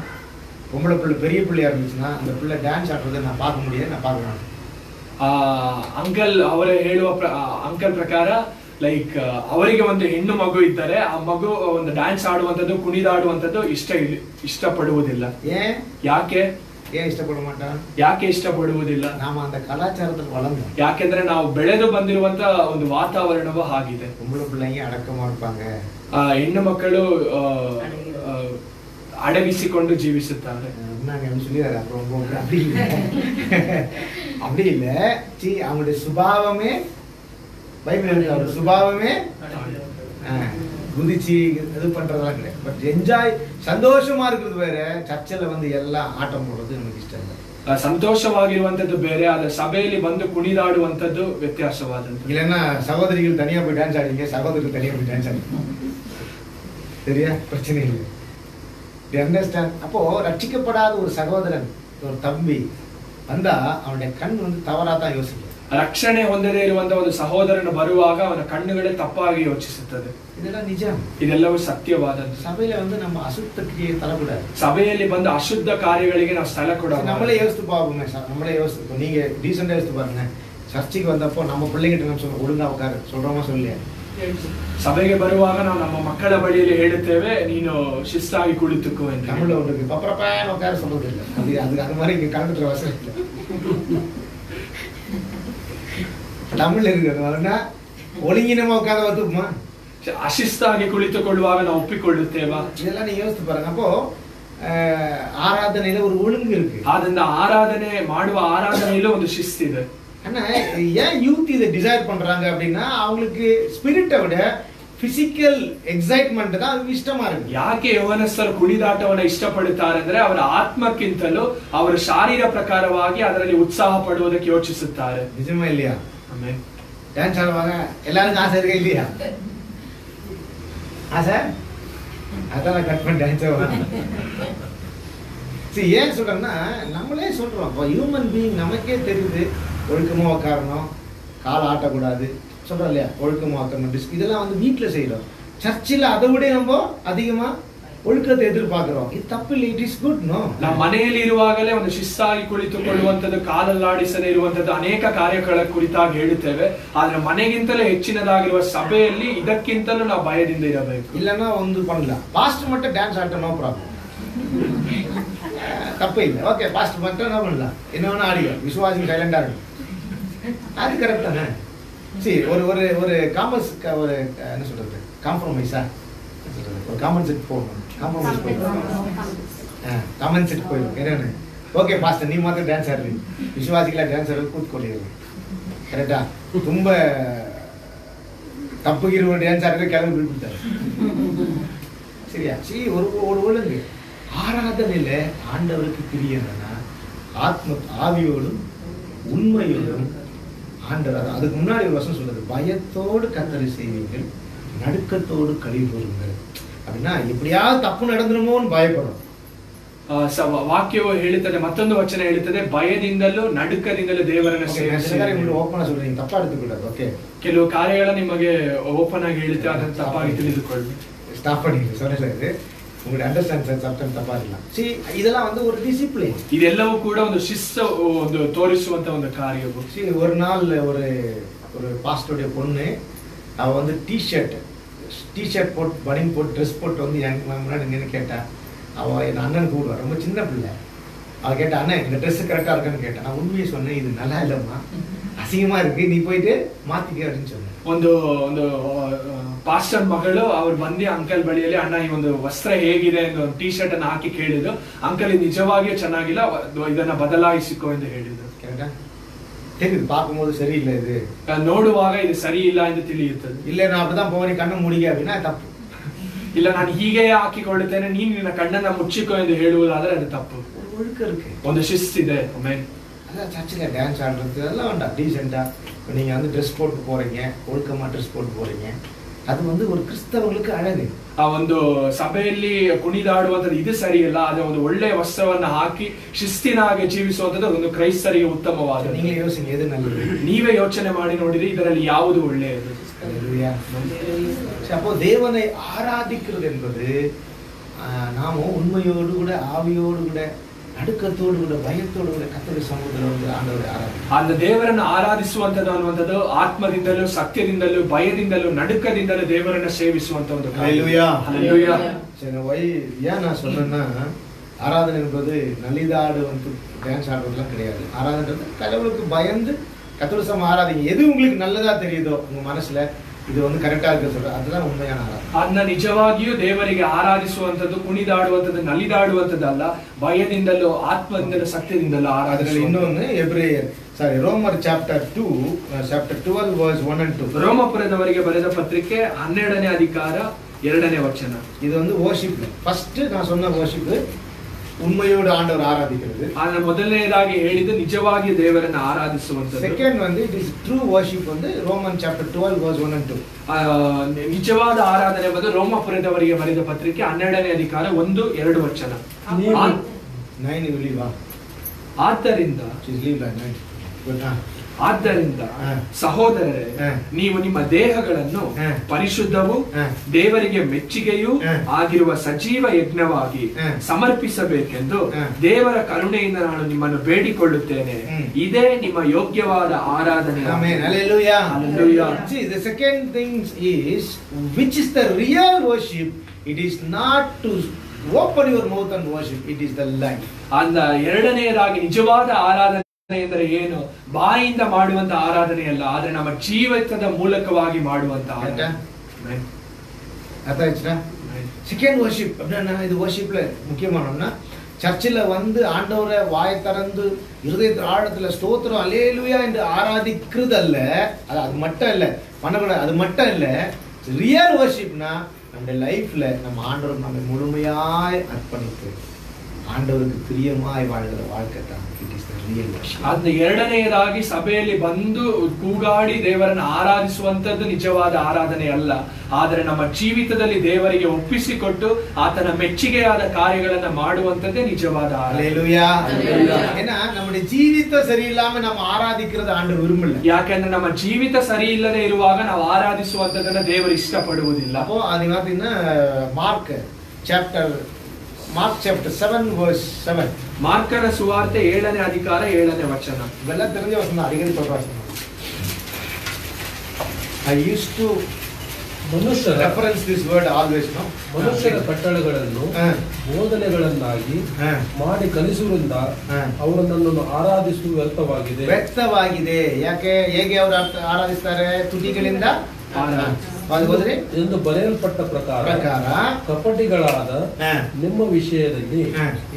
பொம்பளை பிள்ளை பெரிய பிள்ளையா இருந்துச்சுன்னா, அந்த பிள்ளை டான்ஸ் ஆடுறதை நான் பார்க்க முடியாது, நான் பார்க்க ಅಂಕಲ್ ಅವರ ಹೇಳುವ ಅಂಕಲ್ ಪ್ರಕಾರ ಲೈಕ್ ಅವರಿಗೆ ಒಂದು ಹೆಣ್ಣು ಮಗು ಇದ್ದರೆ ಆ ಮಗು ಒಂದು ಡ್ಯಾನ್ಸ್ ಆಡುವಂತದ್ದು, ಕುಣಿದಾಡುವಂತದ್ದು ಇಷ್ಟಪಡುವುದಿಲ್ಲ. ಯಾಕೆ ಇಷ್ಟಪಡ ಮಾಟ? ಯಾಕೆ ಇಷ್ಟಪಡುವುದಿಲ್ಲ? ನಾವು அந்த கலாச்சாரத்துல வளர்ந்தோம். ಯಾಕೆಂದ್ರೆ ನಾವು ಬೆಳೆದು ಬಂದಿರುವಂತ ಒಂದು ವಾತಾವರಣವು ಹಾಗಿದೆ. பொம்பளை பிள்ளைங்க அடக்கமா இருப்பாங்க, ಹೆಣ್ಣು ಮಕ್ಕಳು ಅಡಗಿಸಿಕೊಂಡು ಜೀವಿಸುತ್ತಾರೆ. அப்படி இல்ல, அவங்களுடைய சுபாவமே பைபிள் சுபாவமே குதிச்சு இது பண்றதெல்லாம் கிடையாது. பட் என்ஜாய், சந்தோஷமா இருக்கிறது வேற, சர்ச்சில் வந்து எல்லாம் ஆட்டம் போடுறது நமக்கு இஷ்டம் இல்லை. ಸಂತೋಷವಾಗಿರುವಂತದ್ದು ಬೇರೆ, ಆದ್ರೆ ಸಭೆಯಲ್ಲಿ ಬಂದು ಕುಣಿದಾಡುವಂತದ್ದು ವ್ಯತ್ಯಾಸವಾದಂತ. இல்லைன்னா சகோதரிகள் தனியா போய் டான்ஸ் ஆடுவீங்க, சகோதரர்கள் தனியா போய் டான்ஸ் ஆடுவீங்க, சரியா? பிரச்சனை இல்லை. அண்டர்ஸ்டாண்ட்? அப்போ ரட்சிக்கப்படாத ஒரு சகோதரன், ஒரு தம்பி வந்தா அவனுடைய கண் வந்து தவறா தான் யோசிக்கும். ರಕ್ಷಣೆ ಹೊಂದದೇ ಇರುವಂತಹ ಒಂದು ಸಹೋದರನು ಬರುವಾಗ ಅವನ ಕಣ್ಣುಗಳೇ ತಪ್ಪಾಗಿ ಯೋಚಿಸುತ್ತದೆ. ಇದೆಲ್ಲ ನಿಜ, ಇದೆಲ್ಲವೂ ಸತ್ಯವಾದದ್ದು. சபையில வந்து நம்ம அசுத்தத்துக்கு தரக்கூடாது. ಸಭೆಯಲ್ಲಿ ಬಂದು ಅಶುದ್ಧ ಕಾರ್ಯಗಳಿಗೆ ನಾವು ಸ್ಥಳ ಕೊಡೋದು. நம்மளே யோசித்து பாப்போமே, நம்மளே யோசித்து, நீங்க டீசெண்டா யோசித்து பாருங்க. சர்ச்சுக்கு வந்தப்போ நம்ம பிள்ளைகிட்ட நம்ம சொல்ல ஒழுங்கா உட்காரு சொல்றோமா சொல்லியா? ಸಭೆಗೆ ಬರುವಾಗ ನಾವು ನಮ್ಮ ಮಕ್ಕಳ ಬಳಿಯಲ್ಲಿ ಹೇಳುತ್ತೇವೆ ನೀನು ಶಿಸ್ತಾಗಿ ಕುಳಿತುಕೋ ಎಂದು. தமிழ்ல ஒன்று பப்பரப்பான உட்கார சொல்றது இல்லை. அது மாதிரி இங்க கலந்துட்டு வசனம் இல்லை. தமிழ்ல இருக்கிறதுனா ஒழுங்கினமா உட்கார வந்துமா, ಅಶಿಸ್ತಾಗಿ ಕುಳಿತುಕೊಳ್ಳುವಾಗ ನಾವು ಒಪ್ಪಿಕೊಳ್ಳುತ್ತೇವಾ? இதெல்லாம் நீ யோசித்து பாருங்க. அப்போ ஆராதனையில ஒரு ஒழுங்கு இருக்கு. ಆದ್ದರಿಂದ ಆರಾಧನೆ ಮಾಡುವ ಆರಾಧನೆಯಲ್ಲೂ ಒಂದು ಶಿಸ್ತಿದೆ. ஆனா ஏன் யூத் இதை டிசைர் பண்றாங்க அப்படின்னா அவங்களுக்கு ஸ்பிரிட்டை விட பிசிக்கல் ಎಕ್ಸೈಟ್ಮೆಂಟ್ தான் ಇಷ್ಟமா இருக்கு. ಯಾಕೆ ಯೌವನಸ್ಥರು ಕುಣಿದಾಟವನ್ನು ಇಷ್ಟಪಡುತ್ತಾರೆ ಅಂದ್ರೆ ಅವರ ಆತ್ಮಕ್ಕಿಂತಲೂ ಅವರ ಶಾರೀರ ಪ್ರಕಾರವಾಗಿ ಅದರಲ್ಲಿ ಉತ್ಸಾಹ ಪಡುವುದಕ್ಕೆ ಯೋಚಿಸುತ್ತಾರೆ. ನಿಜமா இல்லையா? ಆಮೆನ್. டான்ஸ் ஆடுவாங்க, எல்லாருக்கும் ஆசை இருக்கா இல்லையா? ஆசை அதான் கட் பண்ணி டான்ஸ் ஆடுவாங்க. சரி, ஏன் சொல்றேன்னா நம்மளே சொல்றோம், ஹியூமன் பீயிங் நமக்கே தெரியுது ஒழுக்கமா உட்காரணும், கால் ஆட்டக்கூடாது சொல்றோம் இல்லையா? ஒழுக்கமா உட்காரணும், இதெல்லாம் வந்து வீட்டுல செய்யறோம். சர்ச்சில் அதை விட நம்ம அதிகமா ಒಳ್ಕತೆ ಎದುರುಪಾಗಿರೋ ಇದು ತಪ್ಪಿಲ್ಲ. It is good. ನೋ, ನಾವು ಮನೆಯಲ್ಲಿ ಇರುವಾಗಲೇ ಒಂದು ಶಿಸ್ತಾಗಿ ಕುಳಿತುಕೊಳ್ಳುವಂಥದ್ದು, ಕಾಲಲ್ಲಾಡಿಸದೇ ಇರುವಂಥದ್ದು ಅನೇಕ ಕಾರ್ಯಗಳ ಕುರಿತಾಗಿ ಹೇಳುತ್ತೇವೆ. ಆದ್ರೆ ಮನೆಗಿಂತಲೂ ಹೆಚ್ಚಿನದಾಗಿರುವ ಸಭೆಯಲ್ಲಿ ಇದಕ್ಕಿಂತಲೂ ನಾವು ಭಯದಿಂದ ಇರಬೇಕು. ಇಲ್ಲನೋ ಒಂದು பண்ணல பாஸ்டர் மட்டும் டான்ஸ் ஆட்ட நோ ப்ராப்ளம், தப்பு இல்லை. ஓகே, பாஸ்டர் மட்டும் என்ன பண்ணலாம், இன்னொன்னு ஆடியோ விசுவாசி சைலண்டா இருக்கும், அது கரெக்ட் தானே? சரி, ஒரு ஒரு ஒரு காமர்ஸ் ஒரு என்ன சொல்றது காம்ப்ரமைஸா ஒரு காமன் செட் போடணும். காம்ப்ரமைஸ் போயிடும், காமன் செட் போயிடும். என்னன்னு ஓகே பாஸ்டர் நீ ಮಾತ್ರ ಡ್ಯಾನ್ಸ್ ಆಡ್ರಿ, ವಿಶ್ವಾಸಿಗಳ ಡ್ಯಾನ್ಸ್ ಆಡೋದು ಕೂತ್ಕೊಳ್ಳಿರಿ. ಕರೆಕ್ಟಾ? ತುಂಬಾ ತಪ್ಪಗಿರುವ ಡ್ಯಾನ್ಸ್ ಆಡಿದ್ರೆ ಕೆಲವರು ಬಿಡ್ಬಿಡ್ತಾರೆ. சரியா? சரி, ஒரு ஒழுங்கு ஆராதனையில ஆண்டவருக்கு பிரியன்னா ஆவியோடும் உண்மையோடும் ஆண்டவர். அதுக்கு முன்னாடி ஒரு வசனம் சொல்றது, பயத்தோடு கர்த்தரை செய்வீர்கள், நடுக்கத்தோடு கழிவு கூறுங்கள். அப்படின்னா எப்படியாவது ತಪ್ಪು நடந்துருமோன்னு பயப்படும். ವಾಕ್ಯವು ಹೇಳುತ್ತದೆ, ಮತ್ತೊಂದು ವಚನ ಹೇಳುತ್ತದೆ, ಭಯದಿಂದಲೂ ನಡುಕದಿಂದಲೂ ದೇವರನ್ನು ಸೇವಿಸಿ. ಓಪನ್ சொல்றீங்க, ತಪ್ಪಾ எடுத்துக்கூடாது. ಓಕೆ, ಕೆಲವು ಕಾರ್ಯಗಳ ನಿಮಗೆ ಓಪನ್ ಆಗಿ ಹೇಳುತ್ತೆ, ಅದನ್ನು ತಪ್ಪಾಗಿ ತಿಳಿದುಕೊಳ್ಳಿ. ஸ்டாப் பண்ணிடுங்க, சொல்லல உங்களுடைய அண்டர்ஸ்டாண்ட் சப்டம் தப்பா இருக்கலாம். சி, இதெல்லாம் வந்து ஒரு டிசிப்ளின். ಇದೆಲ್ಲವೂ ಕೂಡ ಒಂದು ಶಿಸ್ತು, ಒಂದು ತೋರಿಸುವಂತ ಒಂದು ಕಾರ್ಯವು. சி, ஒரு நாள் ஒரு பாஸ்டருடைய பொண்ணு அவ வந்து டிஷர்ட் போட்டு பனியன் போட்டு ட்ரெஸ் போட்டு வந்து எனக்கு முன்னாடி நின்று கேட்டா. அவ என் அண்ணன் கூடுவா, ரொம்ப சின்ன பிள்ளை. அவ கேட்டா, அண்ணன் இந்த ட்ரெஸ் கரெக்டா இருக்கான்னு கேட்டா. நான் உண்மையை சொன்னேன், இது நல்லா இல்லம்மா, அசிங்கமா இருக்கு, நீ போயிட்டு ಮಾತಿಗೆ அப்படின்னு சொன்னேன். ಒಂದು ಪಾಸ್ಟರ್ ಮಗಳು ಅವ್ರು ಬಂದು ಅಂಕಲ್ ಬಳಿಯಲ್ಲಿ, ಅಣ್ಣ ಈ ಒಂದು ವಸ್ತ್ರ ಹೇಗಿದೆ ಎಂದು ಟೀ ಶರ್ಟ್ ಅನ್ನು ಹಾಕಿ ಕೇಳಿದ್ರು. ಅಂಕಲ್ ಇದು ನಿಜವಾಗಿಯೂ ಚೆನ್ನಾಗಿಲ್ಲ, ಇದನ್ನ ಬದಲಾಯಿಸಿಕೋ ಎಂದು ಹೇಳಿದ್ರು. ಕರೆಕ್ಟಾ? தெரியுது, பார்க்கும்போது சரியில்லை, இது ನೋಡುವಾಗ ಇದು ಸರಿ ಇಲ್ಲ ಎಂದು ತಿಳಿಯುತ್ತದೆ. இல்ல நான் அப்படிதான் போவேன், கண்ணை மூடிக்க அப்படின்னா தப்பு. ಇಲ್ಲ ನಾನು ಹೀಗೆ ಹಾಕಿಕೊಳ್ಳುತ್ತೇನೆ, ನೀನು ನಿನ್ನ ಕಣ್ಣನ್ನ ಮುಚ್ಚಿಕೋ ಎಂದು ಹೇಳುವುದಾದ್ರೆ ಅದು ತಪ್ಪು. ஒழுக்க இருக்கு, ಒಂದು ಶಿಸ್ತಿದೆ. அதான் சர்ச்சில் டான்ஸ் ஆடுறது அதெல்லாம் வேண்டாம். டீசெண்டா நீங்க வந்து ட்ரெஸ் போட்டு போறீங்க, ஒழுக்கமா ட்ரெஸ் போட்டு போறீங்க, அது வந்து ஒரு கிறிஸ்தவங்களுக்கு அழகு. ಆ ಒಂದು ಸಭೆಯಲ್ಲಿ ಕುಣಿದಾಡುವಂಥದ್ದು ಇದು ಸರಿಯಲ್ಲ. ಅದೇ ಒಂದು ಒಳ್ಳೆಯ ವಸ್ತ್ರವನ್ನ ಹಾಕಿ ಶಿಸ್ತಿನಾಗಿ ಜೀವಿಸುವಂಥದ್ದು ಒಂದು ಕ್ರೈಸ್ತರಿಗೆ ಉತ್ತಮವಾದ. நீங்க யோசிங்க, எது நல்லது? ನೀವೇ ಯೋಚನೆ ಮಾಡಿ ನೋಡಿದ್ರೆ ಇದರಲ್ಲಿ ಯಾವುದು ಒಳ್ಳೆಯದು. அப்போ தேவனை ஆராதிக்கிறது என்பது நாம உண்மையோடு கூட ஆவியோடு கூட ನಡುಕತ್ತೋಡು ಕೂಡ ಭಯತ್ತೋಡು ಕೂಡ ಕರ್ತವ್ಯ ಸಮುದ್ರದಲ್ಲಿ ಒಂದು ಆಂಡವರೇ ಆರಾಧಿಸಿ. அந்த தேவರನ್ನು ಆರಾಧಿಸುವಂತದ್ದು ಅನ್ನುವಂಥದ್ದು ಆತ್ಮದಿಂದಲೂ ಸತ್ಯದಿಂದಲೂ ಭಯದಿಂದಲೂ ನಡುಕದಿಂದಲೂ ದೇವರನ್ನು ಸೇವಿಸುವಂತ ಒಂದು. ஹல்லேலூயா, ஹல்லேலூயா. சரி, ஏன் நான் சொன்னேன்னா, ஆராதனை என்பது நலிதாடு வந்து டான்ஸ் ஆடுறதுலாம் கிடையாது. ஆராதனைன்றது கடவுளுக்கு பயந்து கர்த்தர் சம ஆராதிங்க. எது உங்களுக்கு நல்லதா தெரியுதோ உங்க மனசுல, ಇದು ಒಂದು ಕರೆಕ್ಟ್ ಆಗಿ சொல்ற ಅದೆಲ್ಲ ಉண்மையான ಆರಾಧನೆ. ಅದನ್ನ ನಿಜವಾಗಿಯೂ ದೇವರಿಗೆ ಆರಾಧಿಸುವಂತದ್ದು, ಕುಣಿದಾಡುವಂತದ್ದು, ನಲಿದಾಡುವಂತದ್ದಲ್ಲ, ಭಯದಿಂದಲೂ ಆತ್ಮದಿಂದಲೂ ಸತ್ಯದಿಂದಲೂ ಆರಾಧನೆ. ಇನ್ನೊಂದು ರೋಮರ್ ಚಾಪ್ಟರ್ 12 ವರ್ಸ್ 1 and 2. ರೋಮಪುರದವರಿಗೆ ಬರೆದ ಪತ್ರಿಕೆ 12ನೇ ಅಧಿಕಾರ 2ನೇ ವಚನ. இது வந்து worship. ஃபர்ஸ்ட் நான் சொன்ன worship உண்மையோடு ஆண்டவர் ஆராதிக்கிறது. ಅದನ್ನ ಮೊದಲನೇದಾಗಿ ಹೇಳಿದ್ದು ನಿಜವಾಗಿ ದೇವರನ್ನು ಆರಾಧಿಸುವಂತದ್ದು. ಸೆಕೆಂಡ್ வந்து it is true worship வந்து ரோமன் chapter 12 verse 1 and 2. ನಿಜವಾದ ಆರಾಧನೆ ಬಂದು ರೋಮಪುರದವರಿಗೆ ಬರೆದ ಪತ್ರಿಕೆ 12ನೇ ಅಧಿಕಾರ 1-2 ವಚನ. 9 will leave. ಆದ್ದರಿಂದ she's leave by 9. Good. ಆದ್ದರಿಂದ ಸಹೋದರರೇ, ನೀವು ನಿಮ್ಮ ದೇಹಗಳನ್ನು ಪರಿಶುದ್ಧವೂ ದೇವರಿಗೆ ಮೆಚ್ಚುಗೆಯೂ ಆಗಿರುವ ಸಜೀವ ಯಜ್ಞವಾಗಿ ಸಮರ್ಪಿಸಬೇಕೆಂದು ದೇವರ ಕರುಣೆಯಿಂದ ನಾನು ನಿಮ್ಮನ್ನು ಬೇಡಿಕೊಳ್ಳುತ್ತೇನೆ. ಇದೇ ನಿಮ್ಮ ಯೋಗ್ಯವಾದ ಆರಾಧನೆ. Amen. Hallelujah. Hallelujah. See, the second thing is, which is the real worship? It is not to open your mouth and worship. It is the life. ಅಂದ ಎರಡನೆಯದಾಗಿ ನಿಜವಾದ ಆರಾಧನೆ ಎಂದರೆ ಏನು? ಬಾಯಿಂದ ಮಾಡುವಂತ ಆರಾಧನೆ ಅಲ್ಲ, ಆದ್ರೆ ನಮ್ಮ ಜೀವಿತದ ಮೂಲಕವಾಗಿ ಮಾಡುವಂತ ಆರಾಧನೆ. அர்த்தம் ஆயிடுச்சுனா? செகண்ட் வர்ஷிப் அப்படின்னா இது வர்ஷிப்ல முக்கியமானோம்னா சர்ச்சில் வந்து ஆண்டவரை வாயை திறந்து இருதயத்தின் ஆழத்துல ஸ்தோத்திரம் அல்லேலூயா என்று ஆராதிக்கிறது அல்ல, அது மட்டும் இல்ல பண்ணக்கூடாது, அது மட்டும் இல்ல. ரியல் வர்ஷிப்னா நம்ம லைஃப்ல நம்ம ஆண்டவருக்கு நம்ம முழுமையாய் அர்ப்பணித்து ஆண்டவருக்கு பிரியமாய் வாழ்கிற வாழ்க்கை தான் it is the real worship. ಅದನ್ನ ಎರಡನೆಯದಾಗಿ ಸಭೆಯಲ್ಲಿ ಬಂದು ಕೂಗಾಡಿ ದೇವರನ್ನು ಆರಾಧಿಸುವಂತದ್ದು ನಿಜವಾದ ಆರಾಧನೆ ಅಲ್ಲ, ಆದರೆ ನಮ್ಮ ಜೀವಿತದಲ್ಲಿ ದೇವರಿಗೆ ಒಪ್ಪಿಸಿಕೊಟ್ಟು ಆತನ ಮೆಚ್ಚುಗೆಯಾದ ಕಾರ್ಯಗಳನ್ನ ಮಾಡುವಂತದ್ದೇ ನಿಜವಾದ ஆராதனை. ஏன்னா நம்முடைய ஜீவிதம் சரியில்லாம நம்ம ஆராதிக்கிறது ஆண்டவர் விரும்பல. ಯಾಕಂದ್ರೆ ನಮ್ಮ ಜೀವಿತ ಸರಿ ಇಲ್ಲದೆ ಇರುವಾಗ ನಾವು ಆರಾಧಿಸುವಂತದನ್ನ ದೇವರು ಇಷ್ಟಪಡುವುದಿಲ್ಲ. அப்போ அது பாத்தீங்கன்னா Mark chapter 7 verse 7. ಮಾರ್ಕನ ಸುವಾರ್ತೆ 7ನೇ ಅಧಿಕಾರ 7ನೇ ವಚನ. ಇವೆಲ್ಲ ತಿಳಿದ ವಚನ ಅಡಿಗಡಿ ಪ್ರಕಾಶ. I used to reference this word always, no? ಮನುಷ್ಯರ ಕಟ್ಟಳೆಗಳನ್ನು ಬೋಧನೆಗಳನ್ನಾಗಿ ಮಾಡಿ ಕಲಿಸುವುದರಿಂದ ಅವರು ನನ್ನನ್ನು ಆರಾಧಿಸುವುದು ವ್ಯರ್ಥವಾಗಿದೆ. ಯಾಕೆ? ಹೇಗೆ ಅವರು ಆರಾಧಿಸ್ತಾರೆ? ತುಟಿಗಳಿಂದ ಎಂದು ಬರೆಯಲ್ಪಟ್ಟ ಪ್ರಕಾರ ಕಪಟಿಗಳಾದ ನಿಮ್ಮ ವಿಷಯದಲ್ಲಿ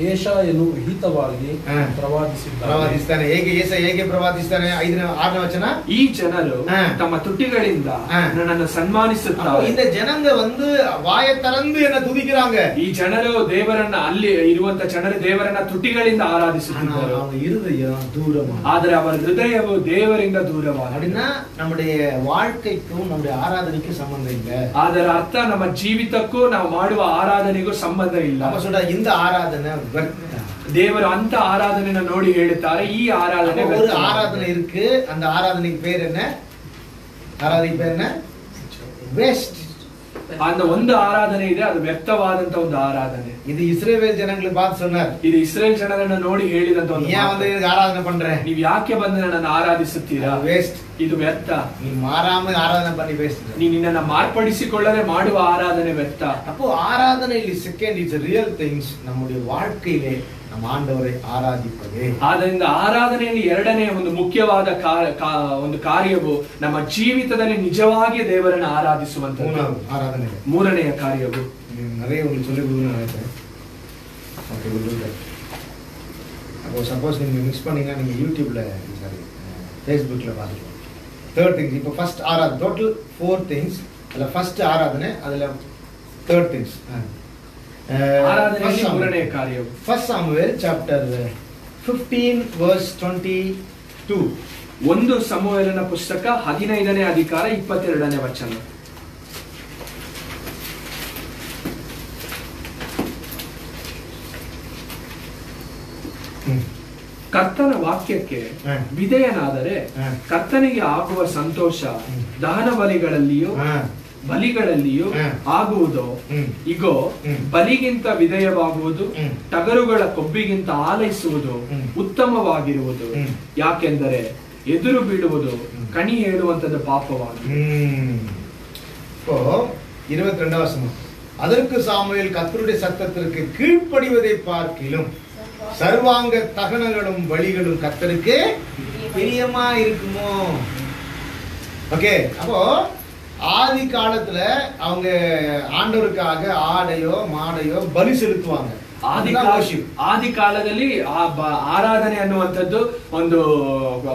ಏಷಾಯನು ಹಿತವಾಗಿ ಪ್ರವಾದಿಸ್ತಾನೆ. ಹೇಗೆ ಪ್ರವಾದಿಸ್ತಾನೆ? 6ನೇ ವಚನ. ಈ ಜನರು ತಮ್ಮ ತುಟಿಗಳಿಂದ ನನ್ನನ್ನು ಸನ್ಮಾನಿಸುತ್ತಾರೆ. இந்த ஜனங்க வந்து வாயை திறந்து என்ன துதிக்கிறாங்க. ಈ ಜನರು ದೇವರನ್ನ, ಅಲ್ಲಿ ಇರುವಂತ ಜನರು ದೇವರನ್ನ ತುಟಿಗಳಿಂದ ಆರಾಧಿಸುತ್ತಿದ್ದಾರೆ. இருதயம் தூரமா, ಆದರೆ ಅವರ ಹೃದಯವು ದೇವರಿಂದ ದೂರವಾಗಿದೆ. அப்படின்னா நம்முடைய வாழ்க்கைக்கும் நம்முடைய ஆராதனைக்கும் ಸಂಬಂಧ ಇಲ್ಲ. ಅದರ ಅರ್ಥ ನಮ್ಮ ಜೀವಿತಕ್ಕೂ ನಾವು ಮಾಡುವ ಆರಾಧನೆಗೂ ಸಂಬಂಧ ಇಲ್ಲ. இந்த ஆராதனை ದೇವರು ಅಂತ ಆರಾಧನೆಯನ್ನು ನೋಡಿ ಹೇಳುತ್ತಾರೆ, ಈ ಆರಾಧನೆ ஒரு ஆராதனை இருக்கு. அந்த ஆராதனைக்கு பேர் என்ன? ஆராதனைக்கு பேர் என்ன? வேஸ்ட். அந்த ಒಂದು ಆರಾಧನೆ ಇದೆ, ಅದು ವ್ಯರ್ಥವಾದಂತ ಒಂದು ಆರಾಧನೆ. இது இஸ்ரவேல் ஜனங்களை பார்த்து சொன்னார். ಇದು ಇಸ್ರೇಲ್ ಜನರನ್ನು ನೋಡಿ ಹೇಳಿದಂತ ಒಂದು ஏன் வந்து ஆராதனை பண்ற? ನೀವು ಯಾಕೆ ಬಂದು ನನ್ನನ್ನು ಆರಾಧಿಸುತ್ತೀರಾ? வேஸ்ட். ಇದು ವ್ಯರ್ಥ. நீ ಮಾರಾಮ ಆರಾಧನೆ பண்ணி வேஸ்ட். ನೀ ನಿನ್ನನ್ನು ಮಾರ್ಪಡಿಸಿಕೊಳ್ಳದೆ ಮಾಡುವ ಆರಾಧನೆ ವ್ಯರ್ಥ. அப்போ ஆராதனையில் செகண்ட் இட்ஸ் ரியல் திங்ஸ். நம்முடைய வாழ்க்கையிலே ನಮ್ಮ ಆಂಡವರೇ ಆರಾಧಿಪದೇ. ಆದ್ದರಿಂದ ಆರಾಧನೆಯಲ್ಲಿ ಎರಡನೇ ಒಂದು ಮುಖ್ಯವಾದ ಒಂದು ಕಾರ್ಯವು ನಮ್ಮ ಜೀವಿತದಲ್ಲಿ ನಿಜವಾಗಿ ದೇವರನ್ನು ಆರಾಧಿಸುವಂತದ್ದು. ಆರಾಧನೆ ಮೂರನೆಯ ಕಾರ್ಯವು நிறைய உங்களுக்கு சொல்லி கொடுக்கணும்னு நினைச்சேன். ஓகே, விடுங்க. அப்போ சப்போஸ் நீங்க மிக்ஸ் பண்ணீங்கன்னா நீங்க யூடியூப்ல சாரி ஃபேஸ்புக்ல பாத்துக்கலாம். Third things. இப்போ ஃபர்ஸ்ட் ஆராதனை டோட்டல் 4 திங்ஸ். அதுல ஃபர்ஸ்ட் ஆராதனை, அதுல தேர்ட் திங்ஸ். ಆರಾಧನೆಯಲ್ಲಿ ಮೂರನೇ ಕಾರ್ಯವು ಫಸ್ಟ್ ಸಾಮುವೇಲ್ ಚಾಪ್ಟರ್ 15 verse 22. 1 ಸಮುವೇಲನ ಪುಸ್ತಕ 15ನೇ ಅಧಿಕಾರ 22ನೇ ವಚನ. ಕರ್ತನ ವಾಕ್ಯಕ್ಕೆ ವಿಧೇಯನಾದರೆ ಕರ್ತನಿಗೆ ಆಗುವ ಸಂತೋಷ ದಹನ ಬಲಿಗಳಲ್ಲಿಯೂ ಆಗುವುದು. ಇಗೋ, ಬಲಿಗಿಂತ ವಿಧೇಯವಾಗುವುದು ಟಗರುಗಳ ಕೊಬ್ಬಿಗಿಂತ ಆಲೈಸುವುದು ಉತ್ತಮವಾಗಿರುವುದು. ಯಾಕೆಂದರೆ ಎದುರು ಬೀಳುವುದು ಕಣಿ ಹೇಳುವಂತದ್ದು ಪಾಪವಾಗಿದೆ. 22வது வசனம். அதற்கு சாமுவேல் கர்த்தருடைய சத்தத்திற்கு கீழ்ப்படிவதை பார்க்கிலும் சர்வாங்க தகனங்களும் பலிகளும் கர்த்தருக்கு பிரியமா இருக்குமோ. ஓகே, அப்போ ஆதி காலத்துல அவங்க ஆண்டவருக்காக ஆடையோ மாடையோ பலி செலுத்துவாங்க. ಆದಿ ಕಾಲದಲ್ಲಿ ಆರಾಧನೆ ಅನ್ನುವಂಥದ್ದು ಒಂದು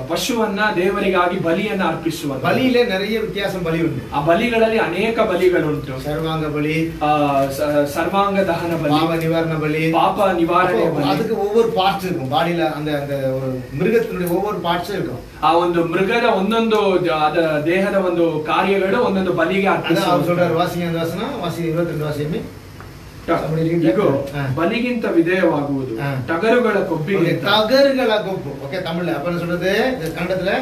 ಪಶುವನ್ನ ದೇವರಿಗಾಗಿ ಬಲಿಯನ್ನ ಅರ್ಪಿಸುವ. ಬಲಿயிலே நிறைய வித்தியாசம் பலி உண்டு. ಆ ಬಲಿಗಳಲ್ಲಿ ಅನೇಕ ಬಲಿಗಳುಂಟು. ಸರ್ವಾಂಗ ಬಲಿ, ಸರ್ವಾಂಗ ದಹನ ಬಲಿ, ಪಾಪ ನಿವಾರಣೆ ಬಲಿ, ಪಾಪ ನಿವಾರಣೆ ಬಲಿ. ಅದಕ್ಕೆ ஒவ்வொரு பார்ட்ஸ் இருக்கும். பாடியில அந்த அந்த மிருகத்தினுடைய ஒவ்வொரு பார்ட்ஸ் இருக்கும். ಆ ಒಂದು ಮೃಗದ ಒಂದೊಂದು ದೇಹದ ಒಂದು ಕಾರ್ಯಗಳು ಒಂದೊಂದು ಬಲಿಗೆ ಅರ್ಪಿಸುತ್ತಾರೆ. சொல்றார் வாசிங்க அந்த வசனம், வாசி 22 ವಾಸಿಯಮ್ಮೆ. ಬಲಿಗಿಂತ ವಿಧೇಯವಾಗುವುದು ಟಗರುಗಳ ಕೊಬ್ಬಿಗೆ. ಟಗರುಗಳ ಕೊಬ್ಬು. ಓಕೆ, தமிழ்ல அப்ப சொல்றது கன்னடத்துல